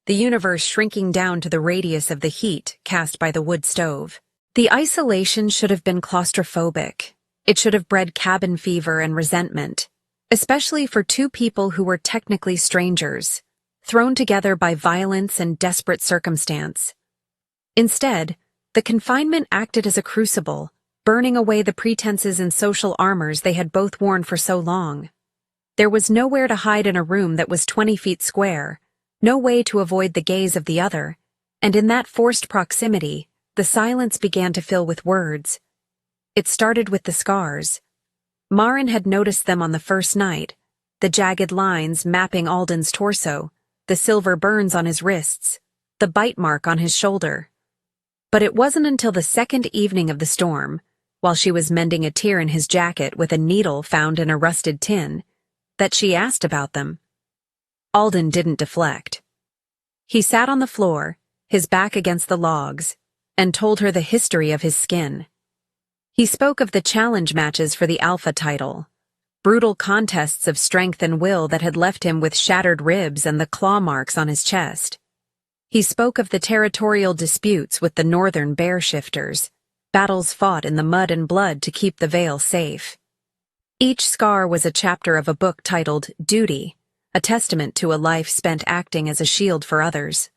the universe shrinking down to the radius of the heat cast by the wood stove. The isolation should have been claustrophobic. It should have bred cabin fever and resentment, especially for 2 people who were technically strangers, thrown together by violence and desperate circumstance. Instead, the confinement acted as a crucible, burning away the pretenses and social armors they had both worn for so long. There was nowhere to hide in a room that was 20 feet square, no way to avoid the gaze of the other, and in that forced proximity, the silence began to fill with words. It started with the scars. Maren had noticed them on the first night, the jagged lines mapping Alden's torso, the silver burns on his wrists, the bite mark on his shoulder. But it wasn't until the second evening of the storm, while she was mending a tear in his jacket with a needle found in a rusted tin, that she asked about them. Alden didn't deflect. He sat on the floor, his back against the logs, and told her the history of his skin. He spoke of the challenge matches for the Alpha title, brutal contests of strength and will that had left him with shattered ribs and the claw marks on his chest. He spoke of the territorial disputes with the northern bear shifters, battles fought in the mud and blood to keep the Vale safe. Each scar was a chapter of a book titled Duty, a testament to a life spent acting as a shield for others.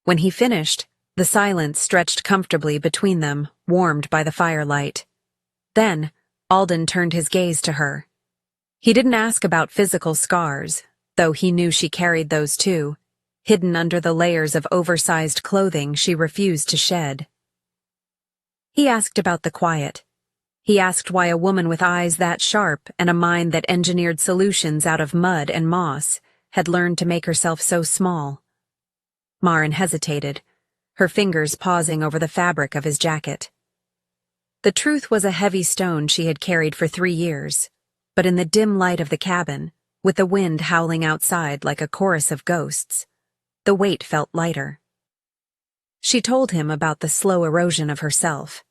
When he finished, the silence stretched comfortably between them, warmed by the firelight. Then, Alden turned his gaze to her. He didn't ask about physical scars, though he knew she carried those too, hidden under the layers of oversized clothing she refused to shed. He asked about the quiet. He asked why a woman with eyes that sharp and a mind that engineered solutions out of mud and moss had learned to make herself so small. Maren hesitated, her fingers pausing over the fabric of his jacket. The truth was a heavy stone she had carried for 3 years, but in the dim light of the cabin, with the wind howling outside like a chorus of ghosts, the weight felt lighter. She told him about the slow erosion of herself.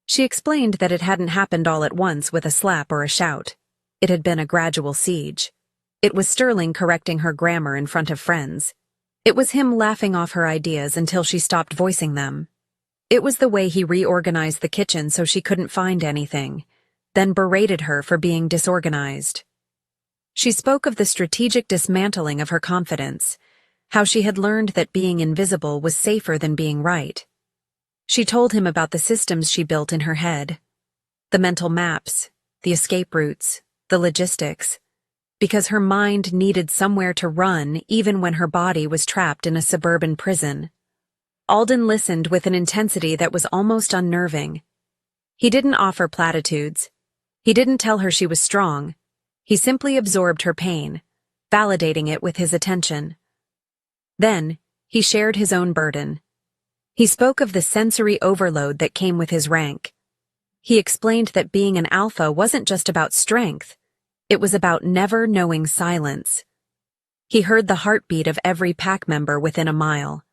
She explained that it hadn't happened all at once with a slap or a shout. It had been a gradual siege. It was Sterling correcting her grammar in front of friends. It was him laughing off her ideas until she stopped voicing them. It was the way he reorganized the kitchen so she couldn't find anything, then berated her for being disorganized. She spoke of the strategic dismantling of her confidence, how she had learned that being invisible was safer than being right. She told him about the systems she built in her head, the mental maps, the escape routes, the logistics, because her mind needed somewhere to run even when her body was trapped in a suburban prison. Alden listened with an intensity that was almost unnerving. He didn't offer platitudes. He didn't tell her she was strong. He simply absorbed her pain, validating it with his attention. Then, he shared his own burden. He spoke of the sensory overload that came with his rank. He explained that being an alpha wasn't just about strength, it was about never knowing silence. He heard the heartbeat of every pack member within a mile.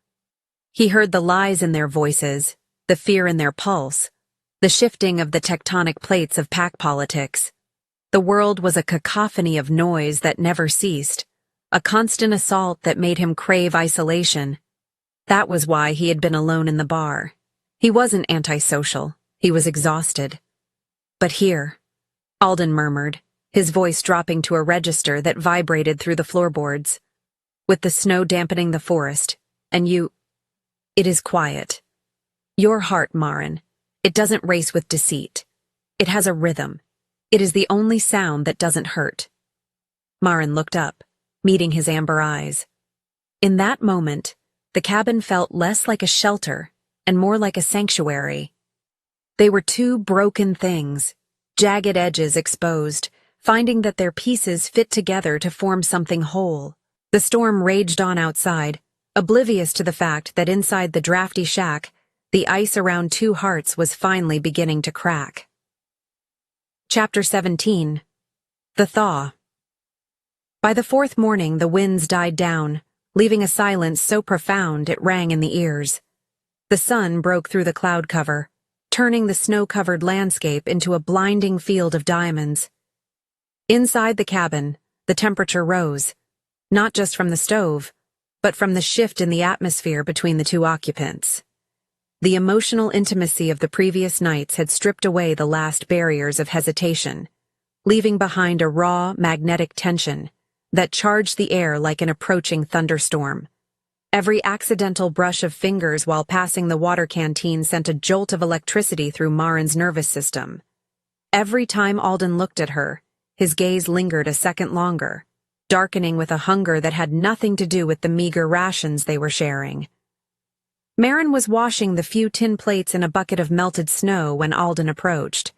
He heard the lies in their voices, the fear in their pulse, the shifting of the tectonic plates of pack politics. The world was a cacophony of noise that never ceased, a constant assault that made him crave isolation. That was why he had been alone in the bar. He wasn't antisocial, he was exhausted. But here, Alden murmured, his voice dropping to a register that vibrated through the floorboards. With the snow dampening the forest, and you... It is quiet. Your heart, Maren. It doesn't race with deceit. It has a rhythm. It is the only sound that doesn't hurt. Maren looked up, meeting his amber eyes. In that moment, the cabin felt less like a shelter and more like a sanctuary. They were two broken things, jagged edges exposed, finding that their pieces fit together to form something whole. The storm raged on outside, oblivious to the fact that inside the drafty shack, the ice around two hearts was finally beginning to crack. Chapter 17. The Thaw. By the fourth morning, the winds died down, leaving a silence so profound it rang in the ears. The sun broke through the cloud cover, turning the snow-covered landscape into a blinding field of diamonds. Inside the cabin, the temperature rose, not just from the stove, but from the shift in the atmosphere between the two occupants. The emotional intimacy of the previous nights had stripped away the last barriers of hesitation, leaving behind a raw, magnetic tension that charged the air like an approaching thunderstorm. Every accidental brush of fingers while passing the water canteen sent a jolt of electricity through Maren's nervous system. Every time Alden looked at her, his gaze lingered a second longer, darkening with a hunger that had nothing to do with the meager rations they were sharing. Maren was washing the few tin plates in a bucket of melted snow when Alden approached.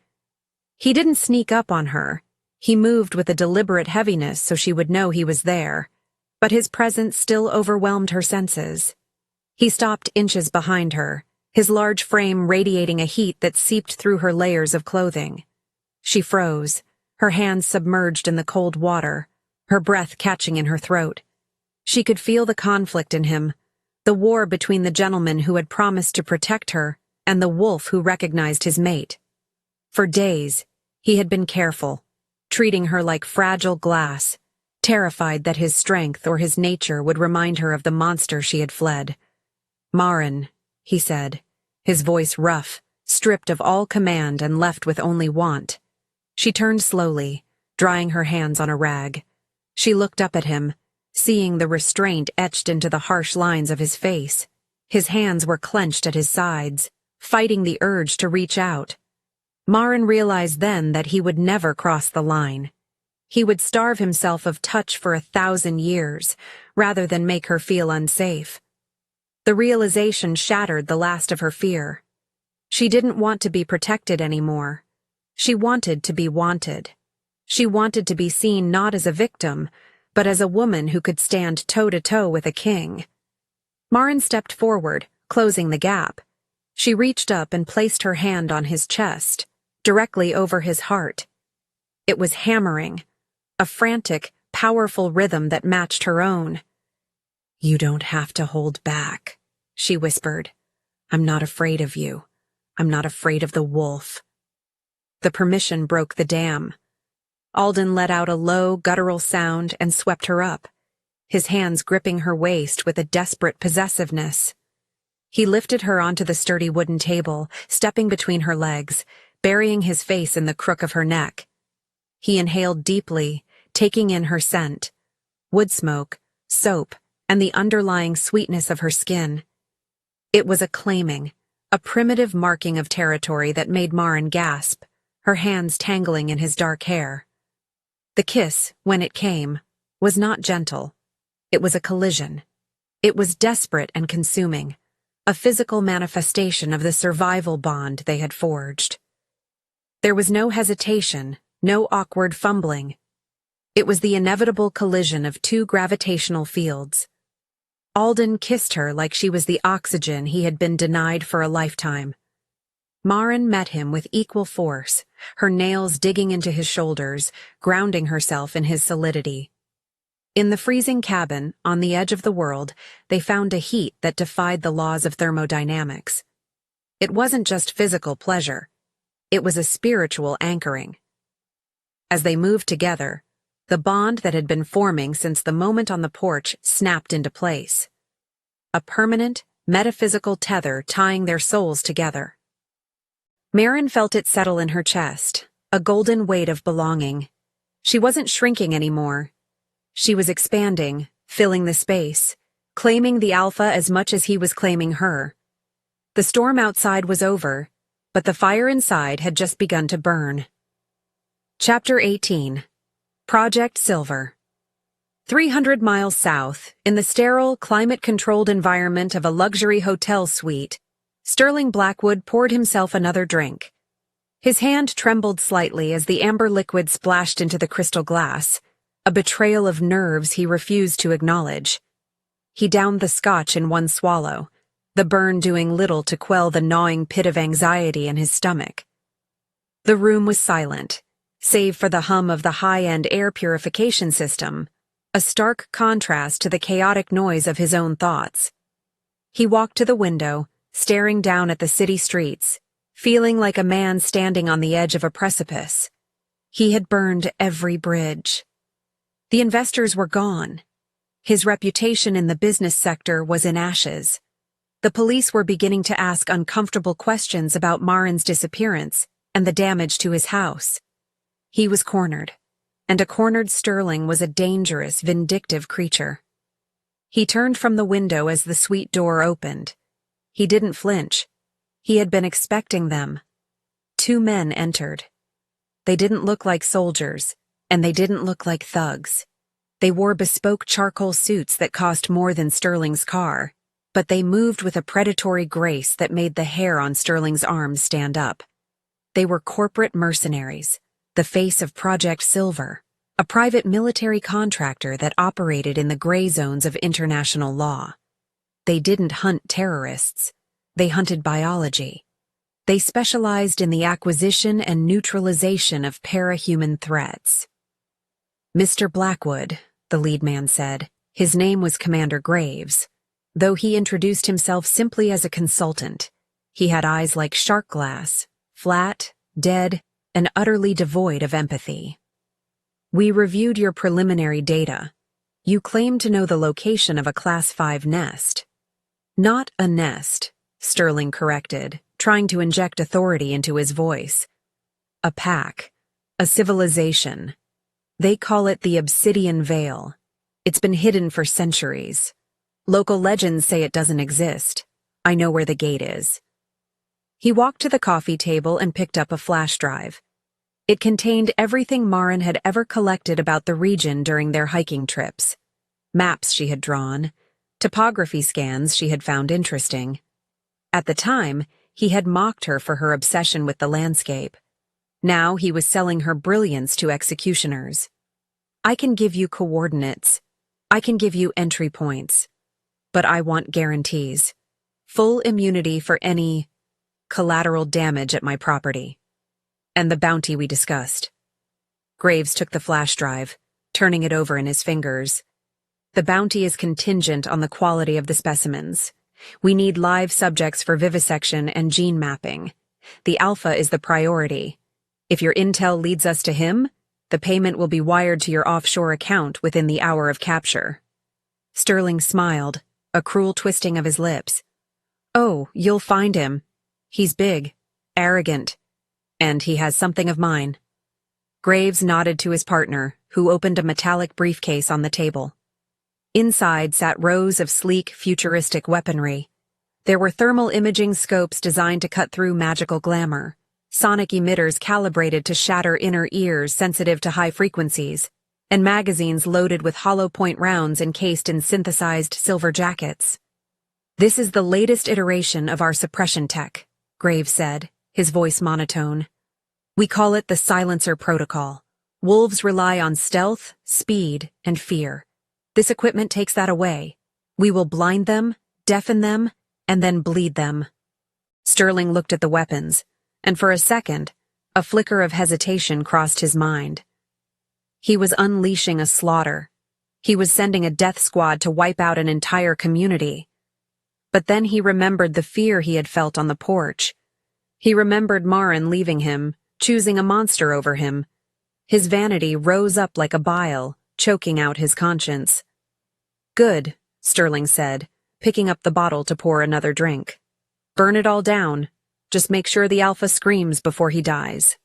He didn't sneak up on her. He moved with a deliberate heaviness so she would know he was there, but his presence still overwhelmed her senses. He stopped inches behind her, his large frame radiating a heat that seeped through her layers of clothing. She froze, her hands submerged in the cold water, her breath catching in her throat. She could feel the conflict in him, the war between the gentleman who had promised to protect her and the wolf who recognized his mate. For days, he had been careful, treating her like fragile glass, terrified that his strength or his nature would remind her of the monster she had fled. "Maren," he said, his voice rough, stripped of all command and left with only want. She turned slowly, drying her hands on a rag. She looked up at him, seeing the restraint etched into the harsh lines of his face. His hands were clenched at his sides, fighting the urge to reach out. Maren realized then that he would never cross the line. He would starve himself of touch for 1,000 years, rather than make her feel unsafe. The realization shattered the last of her fear. She didn't want to be protected anymore. She wanted to be wanted. She wanted to be seen not as a victim, but as a woman who could stand toe-to-toe with a king. Maren stepped forward, closing the gap. She reached up and placed her hand on his chest, directly over his heart. It was hammering, a frantic, powerful rhythm that matched her own. "You don't have to hold back," she whispered. "I'm not afraid of you. I'm not afraid of the wolf." The permission broke the dam. Alden let out a low, guttural sound and swept her up, his hands gripping her waist with a desperate possessiveness. He lifted her onto the sturdy wooden table, stepping between her legs, burying his face in the crook of her neck. He inhaled deeply, taking in her scent, wood smoke, soap, and the underlying sweetness of her skin. It was a claiming, a primitive marking of territory that made Maren gasp, her hands tangling in his dark hair. The kiss, when it came, was not gentle. It was a collision. It was desperate and consuming, a physical manifestation of the survival bond they had forged. There was no hesitation, no awkward fumbling. It was the inevitable collision of two gravitational fields. Alden kissed her like she was the oxygen he had been denied for a lifetime. Maren met him with equal force, her nails digging into his shoulders, grounding herself in his solidity. In the freezing cabin, on the edge of the world, they found a heat that defied the laws of thermodynamics. It wasn't just physical pleasure. It was a spiritual anchoring. As they moved together, the bond that had been forming since the moment on the porch snapped into place. A permanent, metaphysical tether tying their souls together. Maren felt it settle in her chest, a golden weight of belonging. She wasn't shrinking anymore. She was expanding, filling the space, claiming the alpha as much as he was claiming her. The storm outside was over, but the fire inside had just begun to burn. Chapter 18. Project Silver. 300 miles south, in the sterile, climate-controlled environment of a luxury hotel suite, Sterling Blackwood poured himself another drink. His hand trembled slightly as the amber liquid splashed into the crystal glass, a betrayal of nerves he refused to acknowledge. He downed the scotch in one swallow, the burn doing little to quell the gnawing pit of anxiety in his stomach. The room was silent, save for the hum of the high-end air purification system, a stark contrast to the chaotic noise of his own thoughts. He walked to the window, staring down at the city streets, feeling like a man standing on the edge of a precipice. He had burned every bridge. The investors were gone. His reputation in the business sector was in ashes. The police were beginning to ask uncomfortable questions about Maren's disappearance and the damage to his house. He was cornered, and a cornered Sterling was a dangerous, vindictive creature. He turned from the window as the suite door opened. He didn't flinch. He had been expecting them. Two men entered. They didn't look like soldiers, and they didn't look like thugs. They wore bespoke charcoal suits that cost more than Sterling's car, but they moved with a predatory grace that made the hair on Sterling's arms stand up. They were corporate mercenaries, the face of Project Silver, a private military contractor that operated in the gray zones of international law. They didn't hunt terrorists. They hunted biology. They specialized in the acquisition and neutralization of parahuman threats. Mr. Blackwood, the lead man said. His name was Commander Graves. Though he introduced himself simply as a consultant, he had eyes like shark glass, flat, dead, and utterly devoid of empathy. We reviewed your preliminary data. You claim to know the location of a Class 5 nest. Not a nest, Sterling corrected, trying to inject authority into his voice. A pack. A civilization. They call it the Obsidian Veil. It's been hidden for centuries. Local legends say it doesn't exist. I know where the gate is. He walked to the coffee table and picked up a flash drive. It contained everything Maren had ever collected about the region during their hiking trips. Maps she had drawn, topography scans she had found interesting. At the time, he had mocked her for her obsession with the landscape. Now he was selling her brilliance to executioners. I can give you coordinates. I can give you entry points. But I want guarantees. Full immunity for any collateral damage at my property. And the bounty we discussed. Graves took the flash drive, turning it over in his fingers. The bounty is contingent on the quality of the specimens. We need live subjects for vivisection and gene mapping. The alpha is the priority. If your intel leads us to him, the payment will be wired to your offshore account within the hour of capture. Sterling smiled, a cruel twisting of his lips. Oh, you'll find him. He's big, arrogant, and he has something of mine. Graves nodded to his partner, who opened a metallic briefcase on the table. Inside sat rows of sleek, futuristic weaponry. There were thermal imaging scopes designed to cut through magical glamour, sonic emitters calibrated to shatter inner ears sensitive to high frequencies, and magazines loaded with hollow-point rounds encased in synthesized silver jackets. This is the latest iteration of our suppression tech, Graves said, his voice monotone. We call it the Silencer Protocol. Wolves rely on stealth, speed, and fear. This equipment takes that away. We will blind them, deafen them, and then bleed them. Sterling looked at the weapons, and for a second, a flicker of hesitation crossed his mind. He was unleashing a slaughter. He was sending a death squad to wipe out an entire community. But then he remembered the fear he had felt on the porch. He remembered Maren leaving him, choosing a monster over him. His vanity rose up like a bile, choking out his conscience. Good, Sterling said, picking up the bottle to pour another drink. Burn it all down. Just make sure the alpha screams before he dies.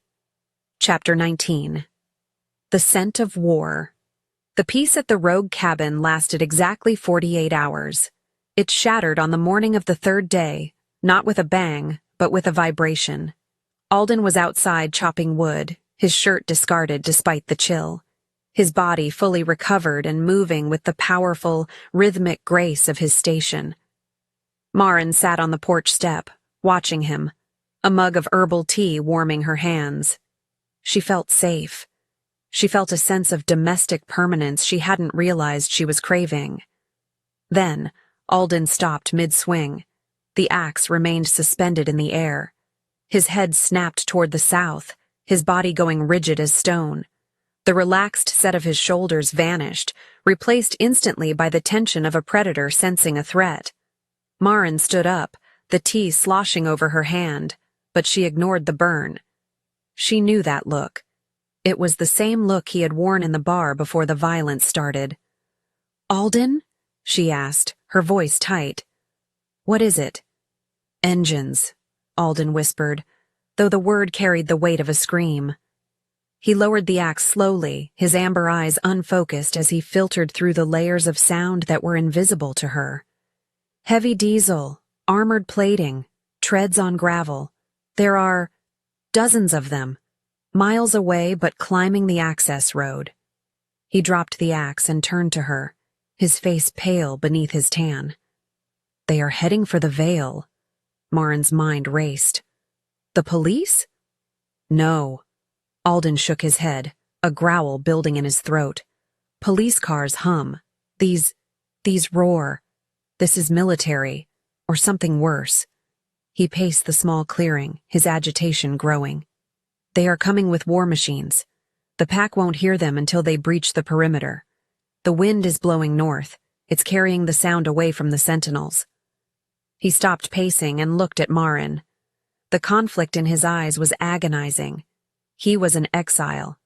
Chapter 19. The Scent of War. The peace at the rogue cabin lasted exactly 48 hours. It shattered on the morning of the third day, not with a bang, but with a vibration. Alden was outside chopping wood, his shirt discarded despite the chill. His body fully recovered and moving with the powerful, rhythmic grace of his station. Maren sat on the porch step, watching him, a mug of herbal tea warming her hands. She felt safe. She felt a sense of domestic permanence she hadn't realized she was craving. Then, Alden stopped mid-swing. The axe remained suspended in the air. His head snapped toward the south, his body going rigid as stone. The relaxed set of his shoulders vanished, replaced instantly by the tension of a predator sensing a threat. Maren stood up, the tea sloshing over her hand, but she ignored the burn. She knew that look. It was the same look he had worn in the bar before the violence started. "Alden?" she asked, her voice tight. "What is it?" "Engines," Alden whispered, though the word carried the weight of a scream. He lowered the axe slowly, his amber eyes unfocused as he filtered through the layers of sound that were invisible to her. Heavy diesel, armored plating, treads on gravel. There are dozens of them, miles away but climbing the access road. He dropped the axe and turned to her, his face pale beneath his tan. They are heading for the Veil. Maren's mind raced. The police? No. Alden shook his head, a growl building in his throat. Police cars hum. These roar. This is military, or something worse. He paced the small clearing, his agitation growing. They are coming with war machines. The pack won't hear them until they breach the perimeter. The wind is blowing north. It's carrying the sound away from the sentinels. He stopped pacing and looked at Marin. The conflict in his eyes was agonizing. He was an exile.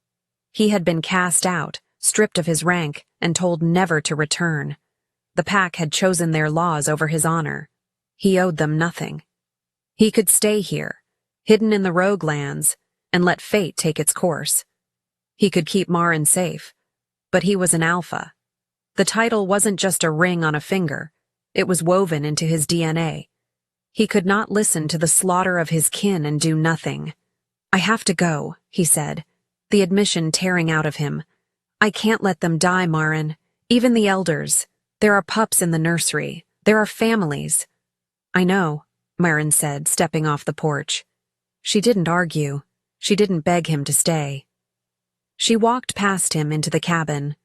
He had been cast out, stripped of his rank, and told never to return. The pack had chosen their laws over his honor. He owed them nothing. He could stay here, hidden in the rogue lands, and let fate take its course. He could keep Marin safe, but he was an alpha. The title wasn't just a ring on a finger. It was woven into his DNA. He could not listen to the slaughter of his kin and do nothing. I have to go, he said, the admission tearing out of him. I can't let them die, Marin. Even the elders. There are pups in the nursery. There are families. I know, Marin said, stepping off the porch. She didn't argue. She didn't beg him to stay. She walked past him into the cabin.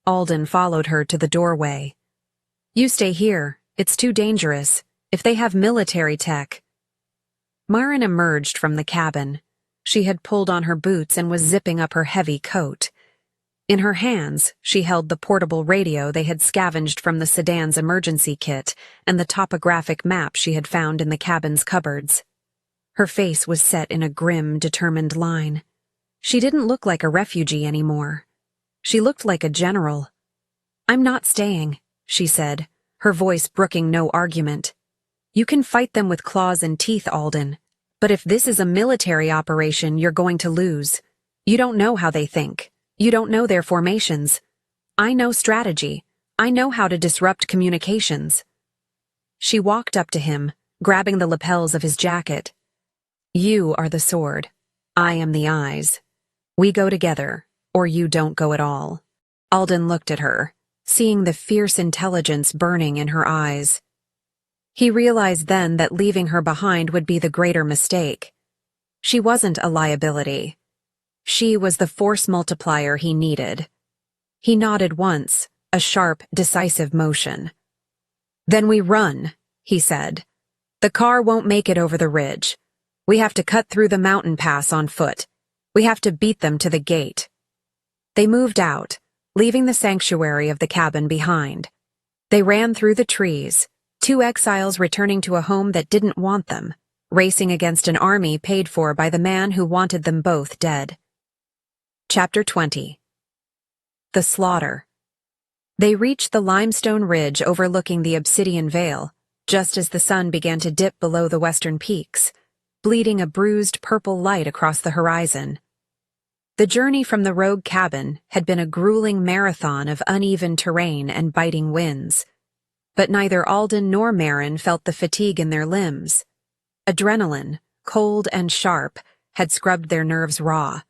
Alden followed her to the doorway. You stay here. It's too dangerous. If they have military tech. Marin emerged from the cabin. She had pulled on her boots and was zipping up her heavy coat. In her hands, she held the portable radio they had scavenged from the sedan's emergency kit and the topographic map she had found in the cabin's cupboards. Her face was set in a grim, determined line. She didn't look like a refugee anymore. She looked like a general. I'm not staying, she said, her voice brooking no argument. You can fight them with claws and teeth, Alden. But if this is a military operation, you're going to lose. You don't know how they think. You don't know their formations. I know strategy. I know how to disrupt communications. She walked up to him, grabbing the lapels of his jacket. You are the sword. I am the eyes. We go together, or you don't go at all. Alden looked at her, seeing the fierce intelligence burning in her eyes. He realized then that leaving her behind would be the greater mistake. She wasn't a liability. She was the force multiplier he needed. He nodded once, a sharp, decisive motion. Then we run, he said. The car won't make it over the ridge. We have to cut through the mountain pass on foot. We have to beat them to the gate. They moved out, leaving the sanctuary of the cabin behind. They ran through the trees, two exiles returning to a home that didn't want them, racing against an army paid for by the man who wanted them both dead. Chapter 20. The Slaughter. They reached the limestone ridge overlooking the Obsidian Vale, just as the sun began to dip below the western peaks, bleeding a bruised purple light across the horizon. The journey from the rogue cabin had been a grueling marathon of uneven terrain and biting winds. But neither Alden nor Marin felt the fatigue in their limbs. Adrenaline, cold and sharp, had scrubbed their nerves raw.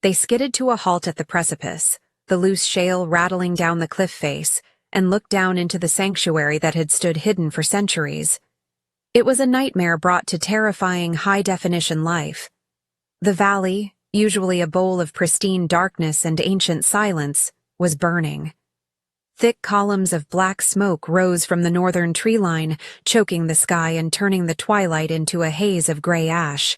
They skidded to a halt at the precipice, the loose shale rattling down the cliff face, and looked down into the sanctuary that had stood hidden for centuries. It was a nightmare brought to terrifying high-definition life. The valley, usually a bowl of pristine darkness and ancient silence, was burning. Thick columns of black smoke rose from the northern tree line, choking the sky and turning the twilight into a haze of gray ash.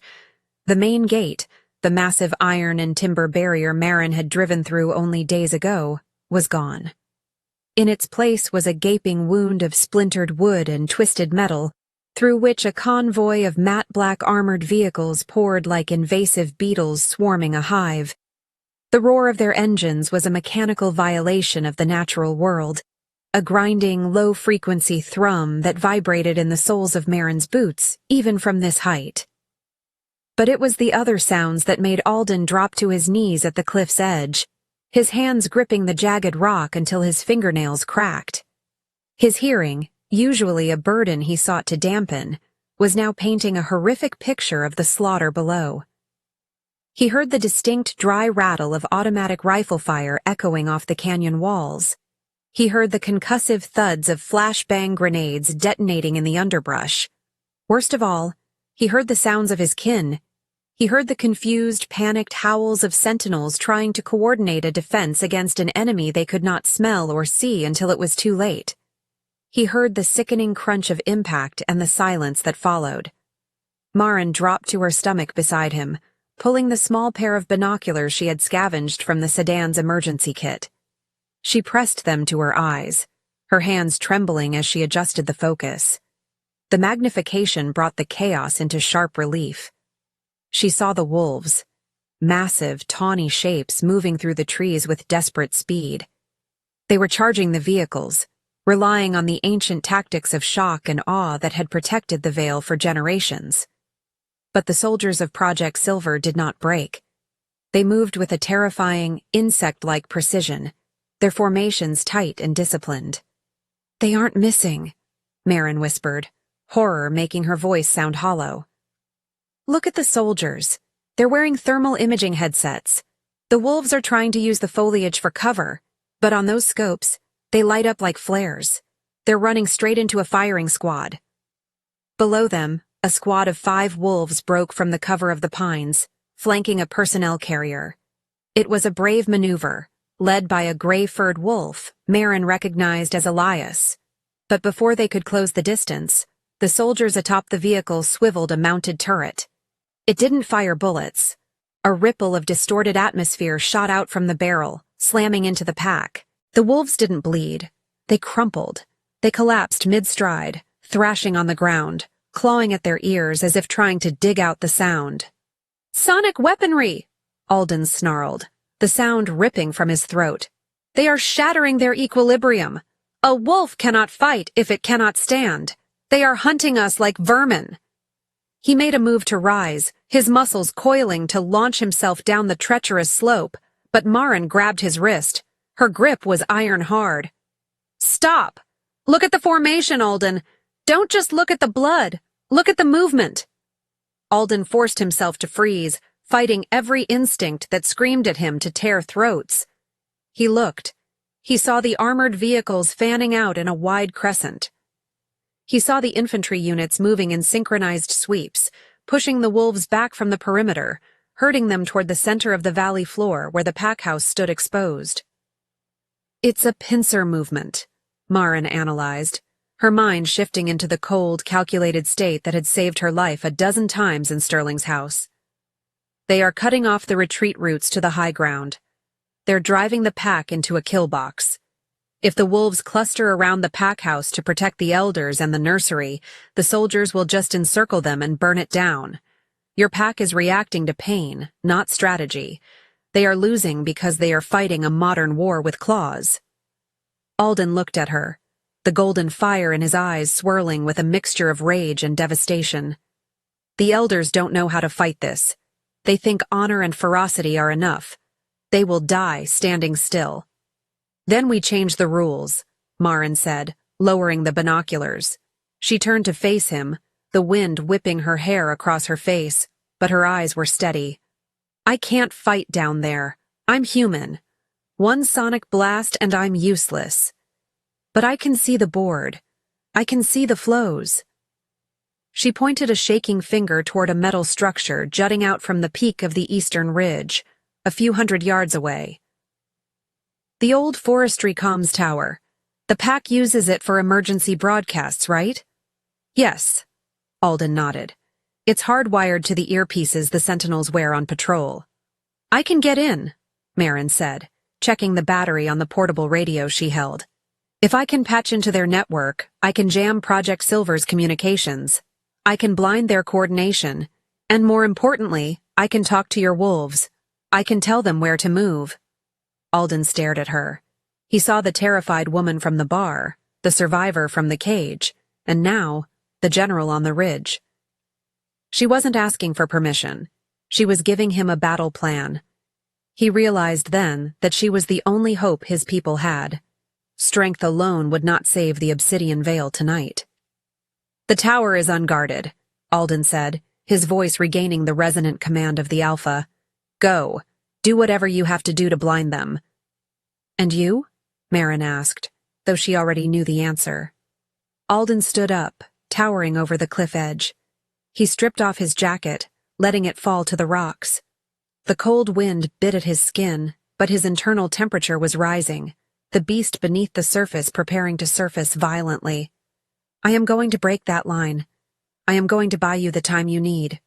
The main gate, the massive iron and timber barrier Marin had driven through only days ago, was gone. In its place was a gaping wound of splintered wood and twisted metal, through which a convoy of matte black armored vehicles poured like invasive beetles swarming a hive. The roar of their engines was a mechanical violation of the natural world, a grinding, low-frequency thrum that vibrated in the soles of Marin's boots, even from this height. But it was the other sounds that made Alden drop to his knees at the cliff's edge, his hands gripping the jagged rock until his fingernails cracked. His hearing, usually a burden he sought to dampen, was now painting a horrific picture of the slaughter below. He heard the distinct dry rattle of automatic rifle fire echoing off the canyon walls. He heard the concussive thuds of flashbang grenades detonating in the underbrush. Worst of all, he heard the sounds of his kin. He heard the confused, panicked howls of sentinels trying to coordinate a defense against an enemy they could not smell or see until it was too late. He heard the sickening crunch of impact and the silence that followed. Maren dropped to her stomach beside him, pulling the small pair of binoculars she had scavenged from the sedan's emergency kit. She pressed them to her eyes, her hands trembling as she adjusted the focus. The magnification brought the chaos into sharp relief. She saw the wolves, massive, tawny shapes moving through the trees with desperate speed. They were charging the vehicles, relying on the ancient tactics of shock and awe that had protected the Vale for generations. But the soldiers of Project Silver did not break. They moved with a terrifying, insect-like precision, their formations tight and disciplined. "They aren't missing," Maren whispered, horror making her voice sound hollow. "Look at the soldiers. They're wearing thermal imaging headsets. The wolves are trying to use the foliage for cover, but on those scopes, they light up like flares. They're running straight into a firing squad." Below them, a squad of 5 wolves broke from the cover of the pines, flanking a personnel carrier. It was a brave maneuver, led by a gray-furred wolf Maren recognized as Elias. But before they could close the distance, the soldiers atop the vehicle swiveled a mounted turret. It didn't fire bullets. A ripple of distorted atmosphere shot out from the barrel, slamming into the pack. The wolves didn't bleed. They crumpled. They collapsed mid-stride, thrashing on the ground, clawing at their ears as if trying to dig out the sound. "Sonic weaponry!" Alden snarled, the sound ripping from his throat. "They are shattering their equilibrium. A wolf cannot fight if it cannot stand. They are hunting us like vermin." He made a move to rise, his muscles coiling to launch himself down the treacherous slope, but Maren grabbed his wrist. Her grip was iron hard. "Stop! Look at the formation, Alden. Don't just look at the blood. Look at the movement." Alden forced himself to freeze, fighting every instinct that screamed at him to tear throats. He looked. He saw the armored vehicles fanning out in a wide crescent. He saw the infantry units moving in synchronized sweeps, pushing the wolves back from the perimeter, herding them toward the center of the valley floor where the packhouse stood exposed. "It's a pincer movement," Maren analyzed, her mind shifting into the cold, calculated state that had saved her life a dozen times in Sterling's house. "They are cutting off the retreat routes to the high ground. They're driving the pack into a kill box. If the wolves cluster around the pack house to protect the elders and the nursery, the soldiers will just encircle them and burn it down. Your pack is reacting to pain, not strategy. They are losing because they are fighting a modern war with claws." Alden looked at her, the golden fire in his eyes swirling with a mixture of rage and devastation. "The elders don't know how to fight this. They think honor and ferocity are enough. They will die standing still." "Then we change the rules," Maren said, lowering the binoculars. She turned to face him, the wind whipping her hair across her face, but her eyes were steady. "I can't fight down there. I'm human. One sonic blast and I'm useless. But I can see the board. I can see the flows." She pointed a shaking finger toward a metal structure jutting out from the peak of the eastern ridge, a few hundred yards away. "The old forestry comms tower. The pack uses it for emergency broadcasts, right?" "Yes," Alden nodded. "It's hardwired to the earpieces the sentinels wear on patrol." "I can get in," Maren said, checking the battery on the portable radio she held. "If I can patch into their network, I can jam Project Silver's communications. I can blind their coordination. And more importantly, I can talk to your wolves. I can tell them where to move." Alden stared at her. He saw the terrified woman from the bar, the survivor from the cage, and now, the general on the ridge. She wasn't asking for permission. She was giving him a battle plan. He realized then that she was the only hope his people had. Strength alone would not save the Obsidian Vale tonight. "The tower is unguarded," Alden said, his voice regaining the resonant command of the Alpha. "Go. Do whatever you have to do to blind them." "And you?" Maren asked, though she already knew the answer. Alden stood up, towering over the cliff edge. He stripped off his jacket, letting it fall to the rocks. The cold wind bit at his skin, but his internal temperature was rising, the beast beneath the surface preparing to surface violently. I am going to break that line. I am going to buy you the time you need.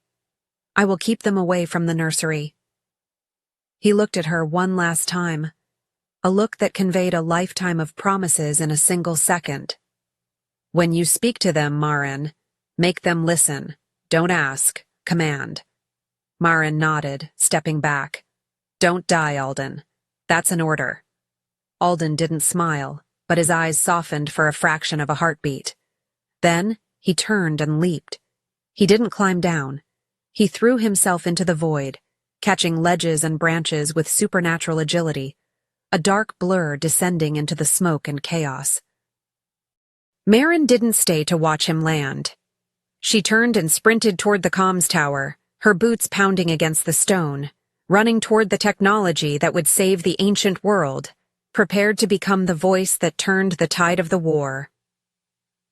I will keep them away from the nursery. He looked at her one last time, a look that conveyed a lifetime of promises in a single second. When you speak to them, Marin, make them listen. Don't ask. Command. Marin nodded, stepping back. Don't die, Alden. That's an order. Alden didn't smile, but his eyes softened for a fraction of a heartbeat. Then, he turned and leaped. He didn't climb down. He threw himself into the void, catching ledges and branches with supernatural agility, a dark blur descending into the smoke and chaos. Marin didn't stay to watch him land. She turned and sprinted toward the comms tower, her boots pounding against the stone, running toward the technology that would save the ancient world, prepared to become the voice that turned the tide of the war.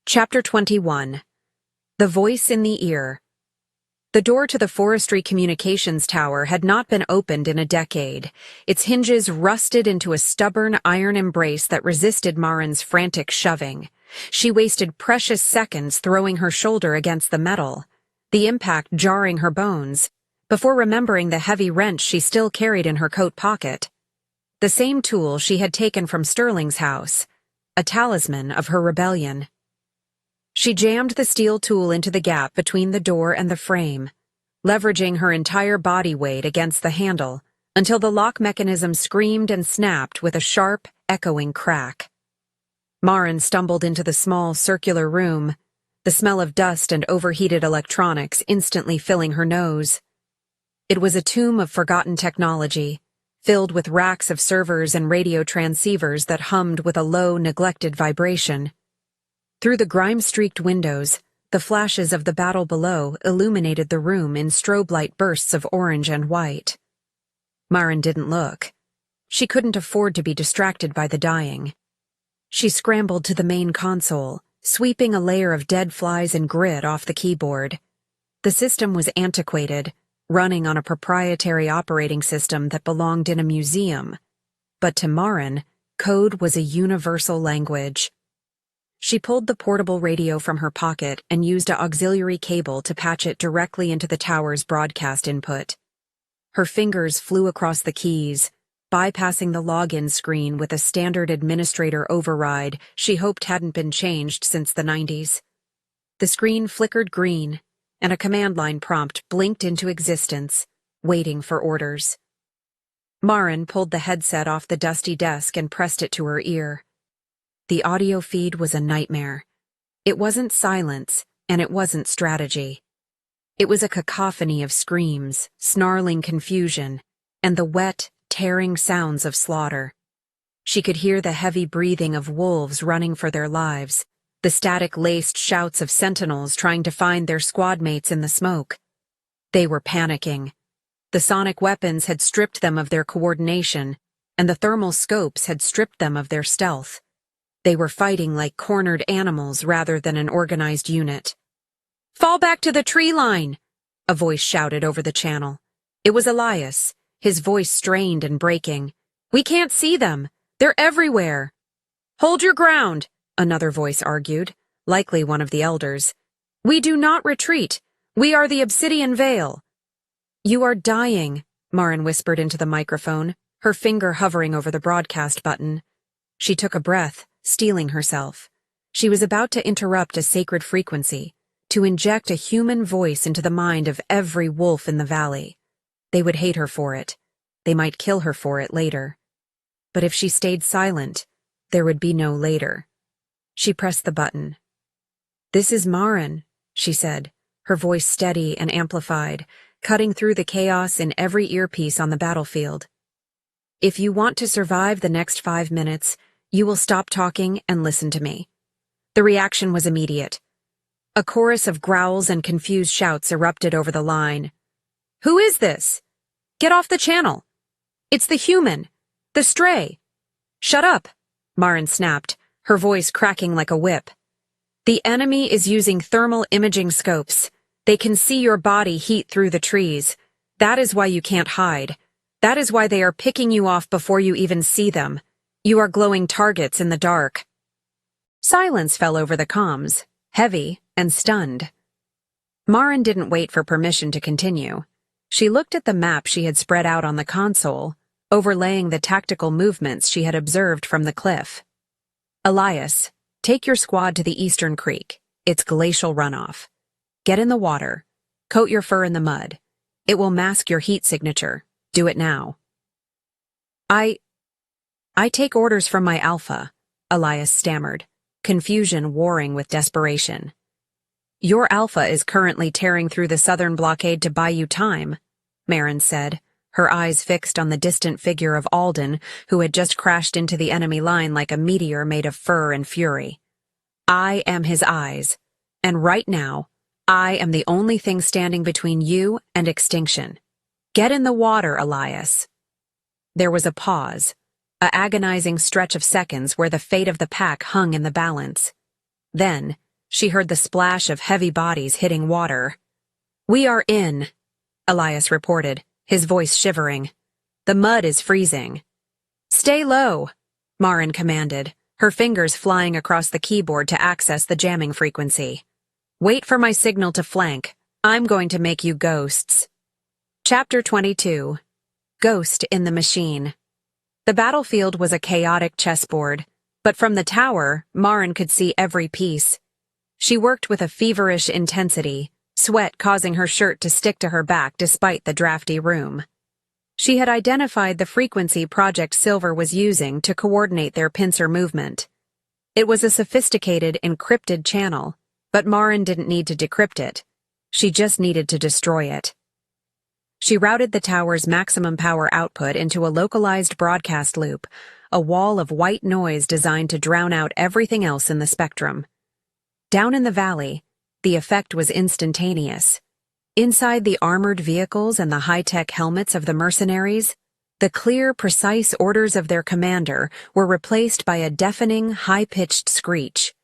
Chapter 21. The Voice in the Ear. The door to the forestry communications tower had not been opened in a decade, its hinges rusted into a stubborn iron embrace that resisted Marin's frantic shoving. She wasted precious seconds throwing her shoulder against the metal, the impact jarring her bones, before remembering the heavy wrench she still carried in her coat pocket. The same tool she had taken from Sterling's house, a talisman of her rebellion. She jammed the steel tool into the gap between the door and the frame, leveraging her entire body weight against the handle until the lock mechanism screamed and snapped with a sharp, echoing crack. Marin stumbled into the small, circular room, the smell of dust and overheated electronics instantly filling her nose. It was a tomb of forgotten technology, filled with racks of servers and radio transceivers that hummed with a low, neglected vibration. Through the grime-streaked windows, the flashes of the battle below illuminated the room in strobe light bursts of orange and white. Marin didn't look. She couldn't afford to be distracted by the dying. She scrambled to the main console, sweeping a layer of dead flies and grit off the keyboard. The system was antiquated, running on a proprietary operating system that belonged in a museum. But to Marin, code was a universal language. She pulled the portable radio from her pocket and used an auxiliary cable to patch it directly into the tower's broadcast input. Her fingers flew across the keys, bypassing the login screen with a standard administrator override she hoped hadn't been changed since the 90s. The screen flickered green, and a command line prompt blinked into existence, waiting for orders. Marin pulled the headset off the dusty desk and pressed it to her ear. The audio feed was a nightmare. It wasn't silence, and it wasn't strategy. It was a cacophony of screams, snarling confusion, and the wet, tearing sounds of slaughter. She could hear the heavy breathing of wolves running for their lives, the static-laced shouts of sentinels trying to find their squad mates in the smoke. They were panicking. The sonic weapons had stripped them of their coordination, and the thermal scopes had stripped them of their stealth. They were fighting like cornered animals rather than an organized unit. "Fall back to the tree line!" a voice shouted over the channel. It was Elias, his voice strained and breaking. "We can't see them. They're everywhere." "Hold your ground," another voice argued, likely one of the elders. "We do not retreat. We are the Obsidian Veil." "You are dying," Marin whispered into the microphone, her finger hovering over the broadcast button. She took a breath, steeling herself. She was about to interrupt a sacred frequency, to inject a human voice into the mind of every wolf in the valley. They would hate her for it. They might kill her for it later. But if she stayed silent, there would be no later. She pressed the button. "This is Marin," she said, her voice steady and amplified, cutting through the chaos in every earpiece on the battlefield. "If you want to survive the next 5 minutes, you will stop talking and listen to me." The reaction was immediate. A chorus of growls and confused shouts erupted over the line. "Who is this? Get off the channel! It's the human! The stray!" "Shut up!" Marin snapped, her voice cracking like a whip. "The enemy is using thermal imaging scopes. They can see your body heat through the trees. That is why you can't hide. That is why they are picking you off before you even see them. You are glowing targets in the dark." Silence fell over the comms, heavy and stunned. Maren didn't wait for permission to continue. She looked at the map she had spread out on the console, overlaying the tactical movements she had observed from the cliff. "Elias, take your squad to the Eastern Creek. It's glacial runoff. Get in the water. Coat your fur in the mud. It will mask your heat signature. Do it now." I take orders from my alpha," Elias stammered, confusion warring with desperation. "Your alpha is currently tearing through the southern blockade to buy you time," Maren said, her eyes fixed on the distant figure of Alden, who had just crashed into the enemy line like a meteor made of fur and fury. "I am his eyes, and right now, I am the only thing standing between you and extinction. Get in the water, Elias." There was a pause, an agonizing stretch of seconds where the fate of the pack hung in the balance. Then, she heard the splash of heavy bodies hitting water. "We are in," Elias reported, his voice shivering. "The mud is freezing." "Stay low," Maren commanded, her fingers flying across the keyboard to access the jamming frequency. "Wait for my signal to flank. I'm going to make you ghosts." Chapter 22. Ghost in the Machine. The battlefield was a chaotic chessboard, but from the tower, Maren could see every piece. She worked with a feverish intensity, sweat causing her shirt to stick to her back despite the drafty room. She had identified the frequency Project Silver was using to coordinate their pincer movement. It was a sophisticated, encrypted channel, but Maren didn't need to decrypt it. She just needed to destroy it. She routed the tower's maximum power output into a localized broadcast loop, a wall of white noise designed to drown out everything else in the spectrum. Down in the valley, the effect was instantaneous. Inside the armored vehicles and the high-tech helmets of the mercenaries, the clear, precise orders of their commander were replaced by a deafening, high-pitched screech.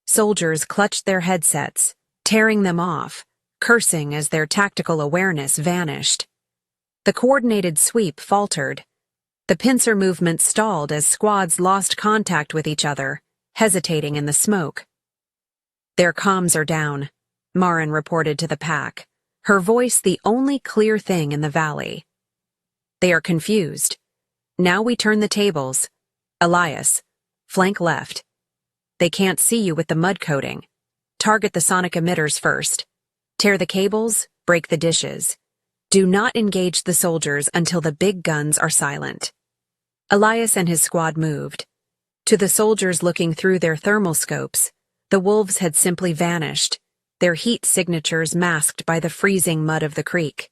Soldiers clutched their headsets, tearing them off, cursing as their tactical awareness vanished. The coordinated sweep faltered. The pincer movement stalled as squads lost contact with each other, hesitating in the smoke. "Their comms are down," Maren reported to the pack, her voice the only clear thing in the valley. "They are confused. Now we turn the tables. Elias, flank left. They can't see you with the mud coating. Target the sonic emitters first. Tear the cables, break the dishes. Do not engage the soldiers until the big guns are silent." Elias and his squad moved. To the soldiers looking through their thermal scopes, the wolves had simply vanished, their heat signatures masked by the freezing mud of the creek.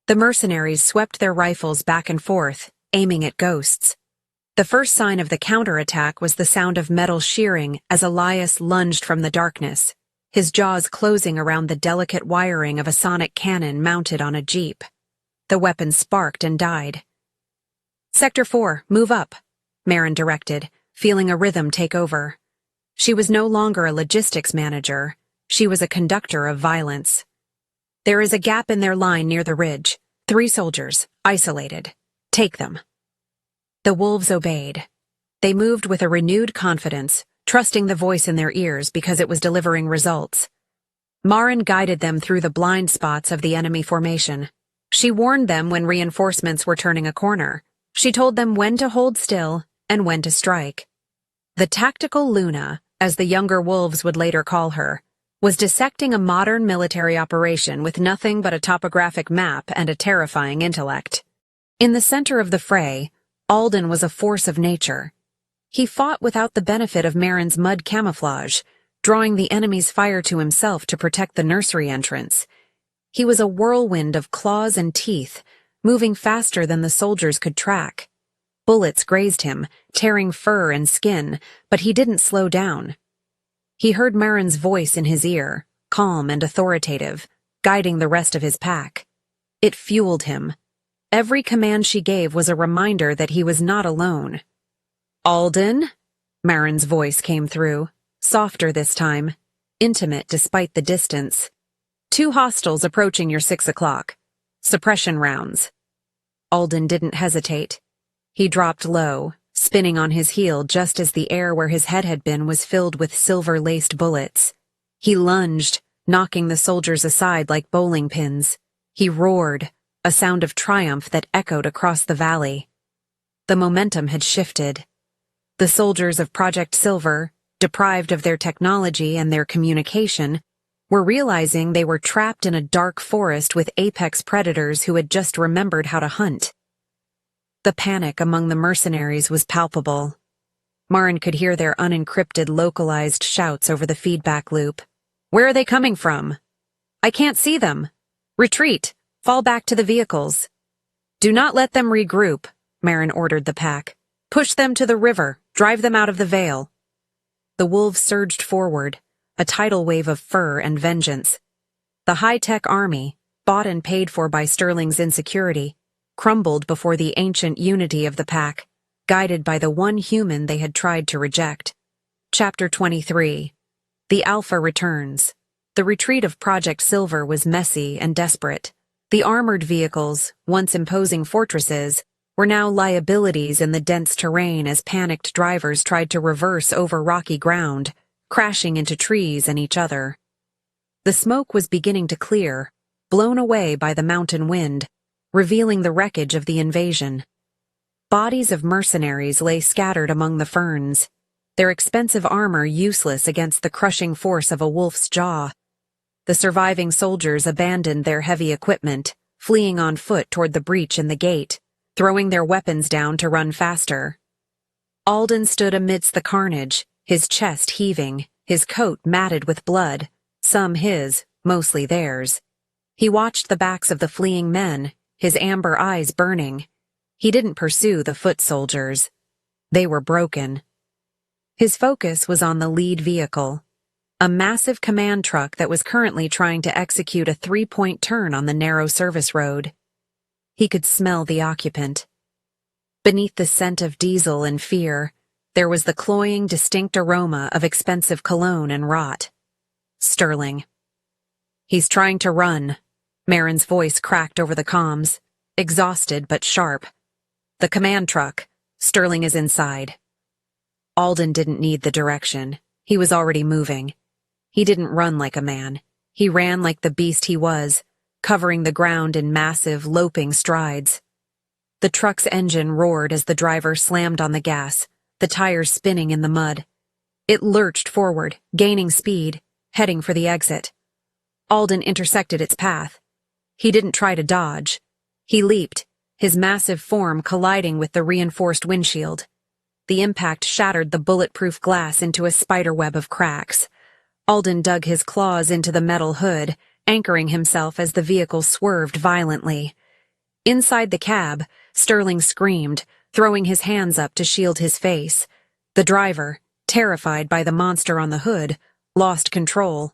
The mercenaries swept their rifles back and forth, aiming at ghosts. The first sign of the counterattack was the sound of metal shearing as Elias lunged from the darkness, his jaws closing around the delicate wiring of a sonic cannon mounted on a jeep. The weapon sparked and died. "Sector 4, move up," Maren directed, feeling a rhythm take over. She was no longer a logistics manager. She was a conductor of violence. "There is a gap in their line near the ridge. 3 soldiers, isolated. Take them." The wolves obeyed. They moved with a renewed confidence, trusting the voice in their ears because it was delivering results. Maren guided them through the blind spots of the enemy formation. She warned them when reinforcements were turning a corner. She told them when to hold still and when to strike. The tactical Luna, as the younger wolves would later call her, was dissecting a modern military operation with nothing but a topographic map and a terrifying intellect. In the center of the fray, Alden was a force of nature. He fought without the benefit of Maren's mud camouflage, drawing the enemy's fire to himself to protect the nursery entrance. He was a whirlwind of claws and teeth, moving faster than the soldiers could track. Bullets grazed him, tearing fur and skin, but he didn't slow down. He heard Maren's voice in his ear, calm and authoritative, guiding the rest of his pack. It fueled him. Every command she gave was a reminder that he was not alone. "Alden?" Maren's voice came through, softer this time, intimate despite the distance. 2 hostiles approaching your 6 o'clock. Suppression rounds. Alden didn't hesitate. He dropped low, spinning on his heel just as the air where his head had been was filled with silver-laced bullets. He lunged, knocking the soldiers aside like bowling pins. He roared, a sound of triumph that echoed across the valley. The momentum had shifted. The soldiers of Project Silver, deprived of their technology and their communication, were realizing they were trapped in a dark forest with apex predators who had just remembered how to hunt. The panic among the mercenaries was palpable. Marin could hear their unencrypted, localized shouts over the feedback loop. "Where are they coming from? I can't see them. Retreat. Fall back to the vehicles." "Do not let them regroup," Marin ordered the pack. "Push them to the river. Drive them out of the Vale." The wolves surged forward, a tidal wave of fur and vengeance. The high-tech army, bought and paid for by Sterling's insecurity, crumbled before the ancient unity of the pack, guided by the one human they had tried to reject. Chapter 23. The Alpha returns. The retreat of Project Silver was messy and desperate. The armored vehicles, once imposing fortresses, were now liabilities in the dense terrain as panicked drivers tried to reverse over rocky ground, crashing into trees and each other. The smoke was beginning to clear, blown away by the mountain wind, revealing the wreckage of the invasion. Bodies of mercenaries lay scattered among the ferns, their expensive armor useless against the crushing force of a wolf's jaw. The surviving soldiers abandoned their heavy equipment, fleeing on foot toward the breach in the gate, throwing their weapons down to run faster. Alden stood amidst the carnage, his chest heaving, his coat matted with blood, some his, mostly theirs. He watched the backs of the fleeing men, his amber eyes burning. He didn't pursue the foot soldiers. They were broken. His focus was on the lead vehicle, a massive command truck that was currently trying to execute a 3-point turn on the narrow service road. He could smell the occupant. Beneath the scent of diesel and fear, there was the cloying, distinct aroma of expensive cologne and rot. Sterling. "He's trying to run." Marin's voice cracked over the comms, exhausted but sharp. "The command truck. Sterling is inside." Alden didn't need the direction. He was already moving. He didn't run like a man. He ran like the beast he was, covering the ground in massive, loping strides. The truck's engine roared as the driver slammed on the gas, the tires spinning in the mud. It lurched forward, gaining speed, heading for the exit. Alden intersected its path. He didn't try to dodge. He leaped, his massive form colliding with the reinforced windshield. The impact shattered the bulletproof glass into a spiderweb of cracks. Alden dug his claws into the metal hood, anchoring himself as the vehicle swerved violently. Inside the cab, Sterling screamed, throwing his hands up to shield his face. The driver, terrified by the monster on the hood, lost control.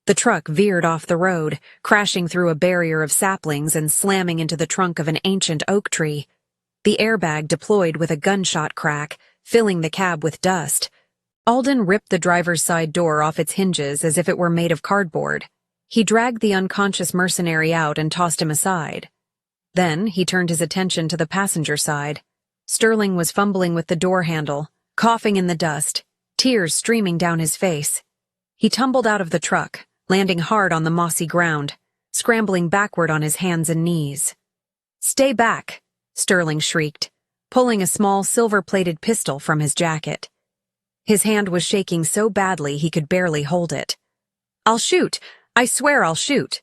The truck veered off the road, crashing through a barrier of saplings and slamming into the trunk of an ancient oak tree. The airbag deployed with a gunshot crack, filling the cab with dust. Alden ripped the driver's side door off its hinges as if it were made of cardboard. He dragged the unconscious mercenary out and tossed him aside. Then he turned his attention to the passenger side. Sterling was fumbling with the door handle, coughing in the dust, tears streaming down his face. He tumbled out of the truck, landing hard on the mossy ground, scrambling backward on his hands and knees. "Stay back," Sterling shrieked, pulling a small silver-plated pistol from his jacket. His hand was shaking so badly he could barely hold it. "I'll shoot! I swear I'll shoot!"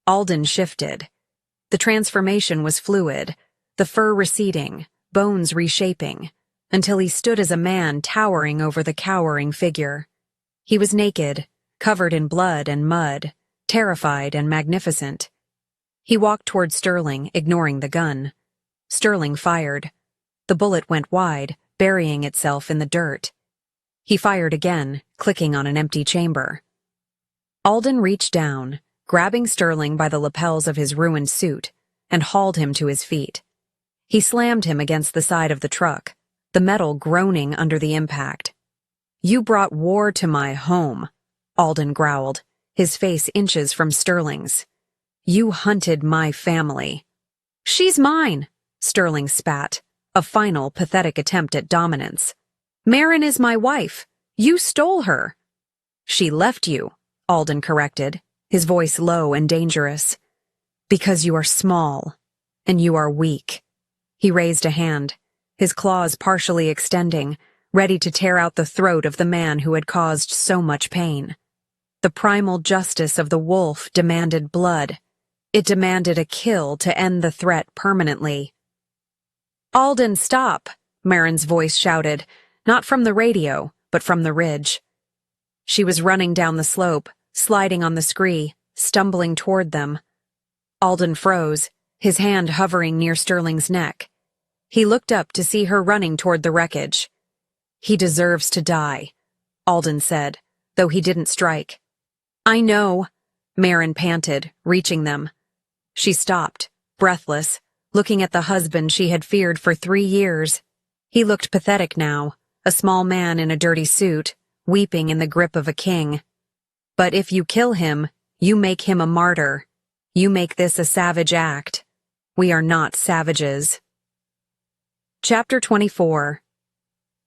Alden shifted. The transformation was fluid, the fur receding, bones reshaping, until he stood as a man towering over the cowering figure. He was naked, covered in blood and mud, terrified and magnificent. He walked toward Sterling, ignoring the gun. Sterling fired. The bullet went wide, burying itself in the dirt. He fired again, clicking on an empty chamber. Alden reached down, grabbing Sterling by the lapels of his ruined suit, and hauled him to his feet. He slammed him against the side of the truck, the metal groaning under the impact. "You brought war to my home," Alden growled. his face inches from Sterling's. "You hunted my family." "She's mine," Sterling spat, a final, pathetic attempt at dominance. "Marin is my wife. You stole her." "She left you," Alden corrected, his voice low and dangerous. "Because you are small, and you are weak." He raised a hand, his claws partially extending, ready to tear out the throat of the man who had caused so much pain. The primal justice of the wolf demanded blood. It demanded a kill to end the threat permanently. "Alden, stop!" Marin's voice shouted, not from the radio, but from the ridge. She was running down the slope, sliding on the scree, stumbling toward them. Alden froze, his hand hovering near Sterling's neck. He looked up to see her running toward the wreckage. "He deserves to die," Alden said, though he didn't strike. "I know," Marin panted, reaching them. She stopped, breathless, looking at the husband she had feared for 3 years. He looked pathetic now, a small man in a dirty suit, weeping in the grip of a king. "But if you kill him, you make him a martyr. You make this a savage act. We are not savages." Chapter 24.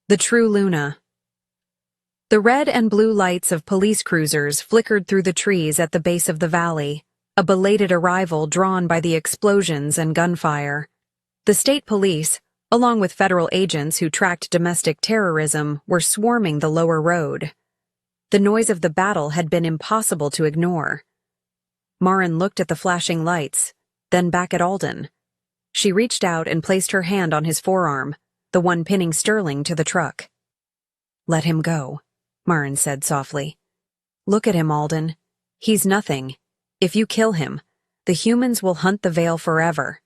The True Luna. The red and blue lights of police cruisers flickered through the trees at the base of the valley, a belated arrival drawn by the explosions and gunfire. The state police, along with federal agents who tracked domestic terrorism, were swarming the lower road. The noise of the battle had been impossible to ignore. Marin looked at the flashing lights, then back at Alden. She reached out and placed her hand on his forearm, the one pinning Sterling to the truck. "Let him go," Marin said softly. "Look at him, Alden. He's nothing. If you kill him, the humans will hunt the Veil forever.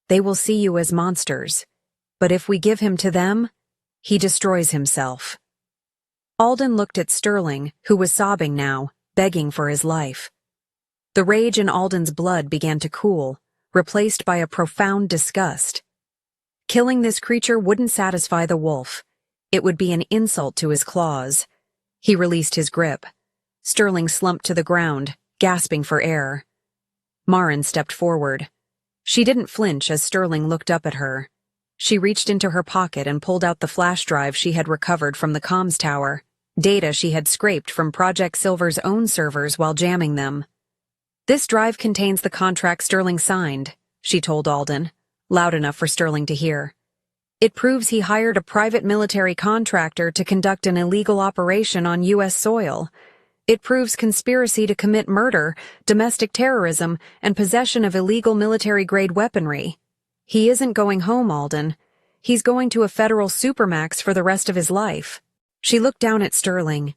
They will see you as monsters. But if we give him to them, he destroys himself." Alden looked at Sterling, who was sobbing now, begging for his life. The rage in Alden's blood began to cool, replaced by a profound disgust. Killing this creature wouldn't satisfy the wolf. It would be an insult to his claws. He released his grip. Sterling slumped to the ground, gasping for air. Marin stepped forward. She didn't flinch as Sterling looked up at her. She reached into her pocket and pulled out the flash drive she had recovered from the comms tower, data she had scraped from Project Silver's own servers while jamming them. "This drive contains the contract Sterling signed," she told Alden, loud enough for Sterling to hear. "It proves he hired a private military contractor to conduct an illegal operation on U.S. soil. It proves conspiracy to commit murder, domestic terrorism, and possession of illegal military-grade weaponry. He isn't going home, Alden. He's going to a federal supermax for the rest of his life." She looked down at Sterling.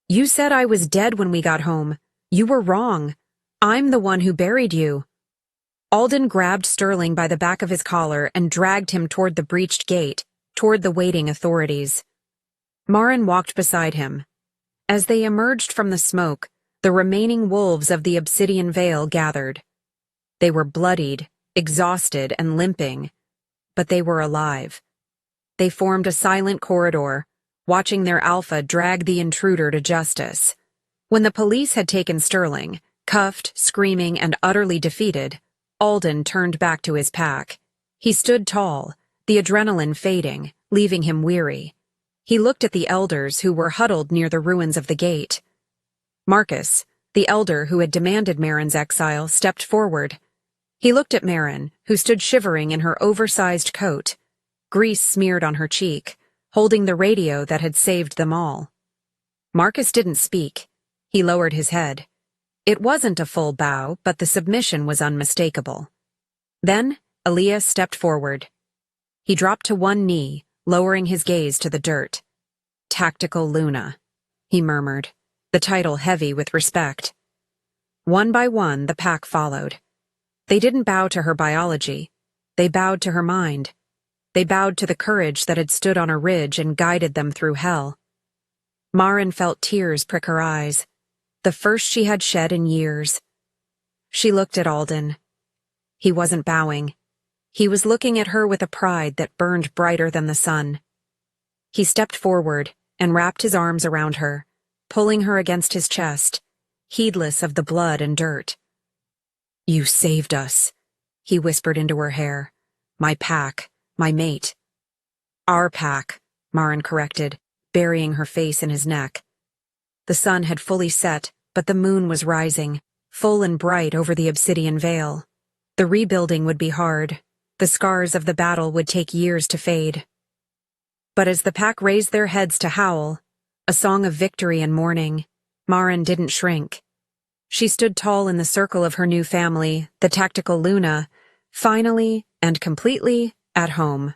"You said I was dead when we got home. You were wrong. I'm the one who buried you." Alden grabbed Sterling by the back of his collar and dragged him toward the breached gate, toward the waiting authorities. Marin walked beside him. As they emerged from the smoke, the remaining wolves of the Obsidian Veil gathered. They were bloodied, exhausted, and limping, but they were alive. They formed a silent corridor, watching their alpha drag the intruder to justice. When the police had taken Sterling, cuffed, screaming, and utterly defeated, Alden turned back to his pack. He stood tall, the adrenaline fading, leaving him weary. He looked at the elders who were huddled near the ruins of the gate. Marcus, the elder who had demanded Marin's exile, stepped forward. He looked at Marin, who stood shivering in her oversized coat, grease smeared on her cheek, holding the radio that had saved them all. Marcus didn't speak. He lowered his head. It wasn't a full bow, but the submission was unmistakable. Then, Elias stepped forward. He dropped to one knee, lowering his gaze to the dirt. "Tactical Luna," he murmured, the title heavy with respect. One by one, the pack followed. They didn't bow to her biology. They bowed to her mind. They bowed to the courage that had stood on a ridge and guided them through hell. Marin felt tears prick her eyes, the first she had shed in years. She looked at Alden. He wasn't bowing. He was looking at her with a pride that burned brighter than the sun. He stepped forward and wrapped his arms around her, pulling her against his chest. heedless of the blood and dirt. "You saved us," he whispered into her hair. "My pack, my mate." "Our pack," Maren corrected, burying her face in his neck. The sun had fully set, but the moon was rising, full and bright over the obsidian veil. The rebuilding would be hard. The scars of the battle would take years to fade. But as the pack raised their heads to howl, a song of victory and mourning, Maren didn't shrink. She stood tall in the circle of her new family, the tactical Luna, finally and completely at home.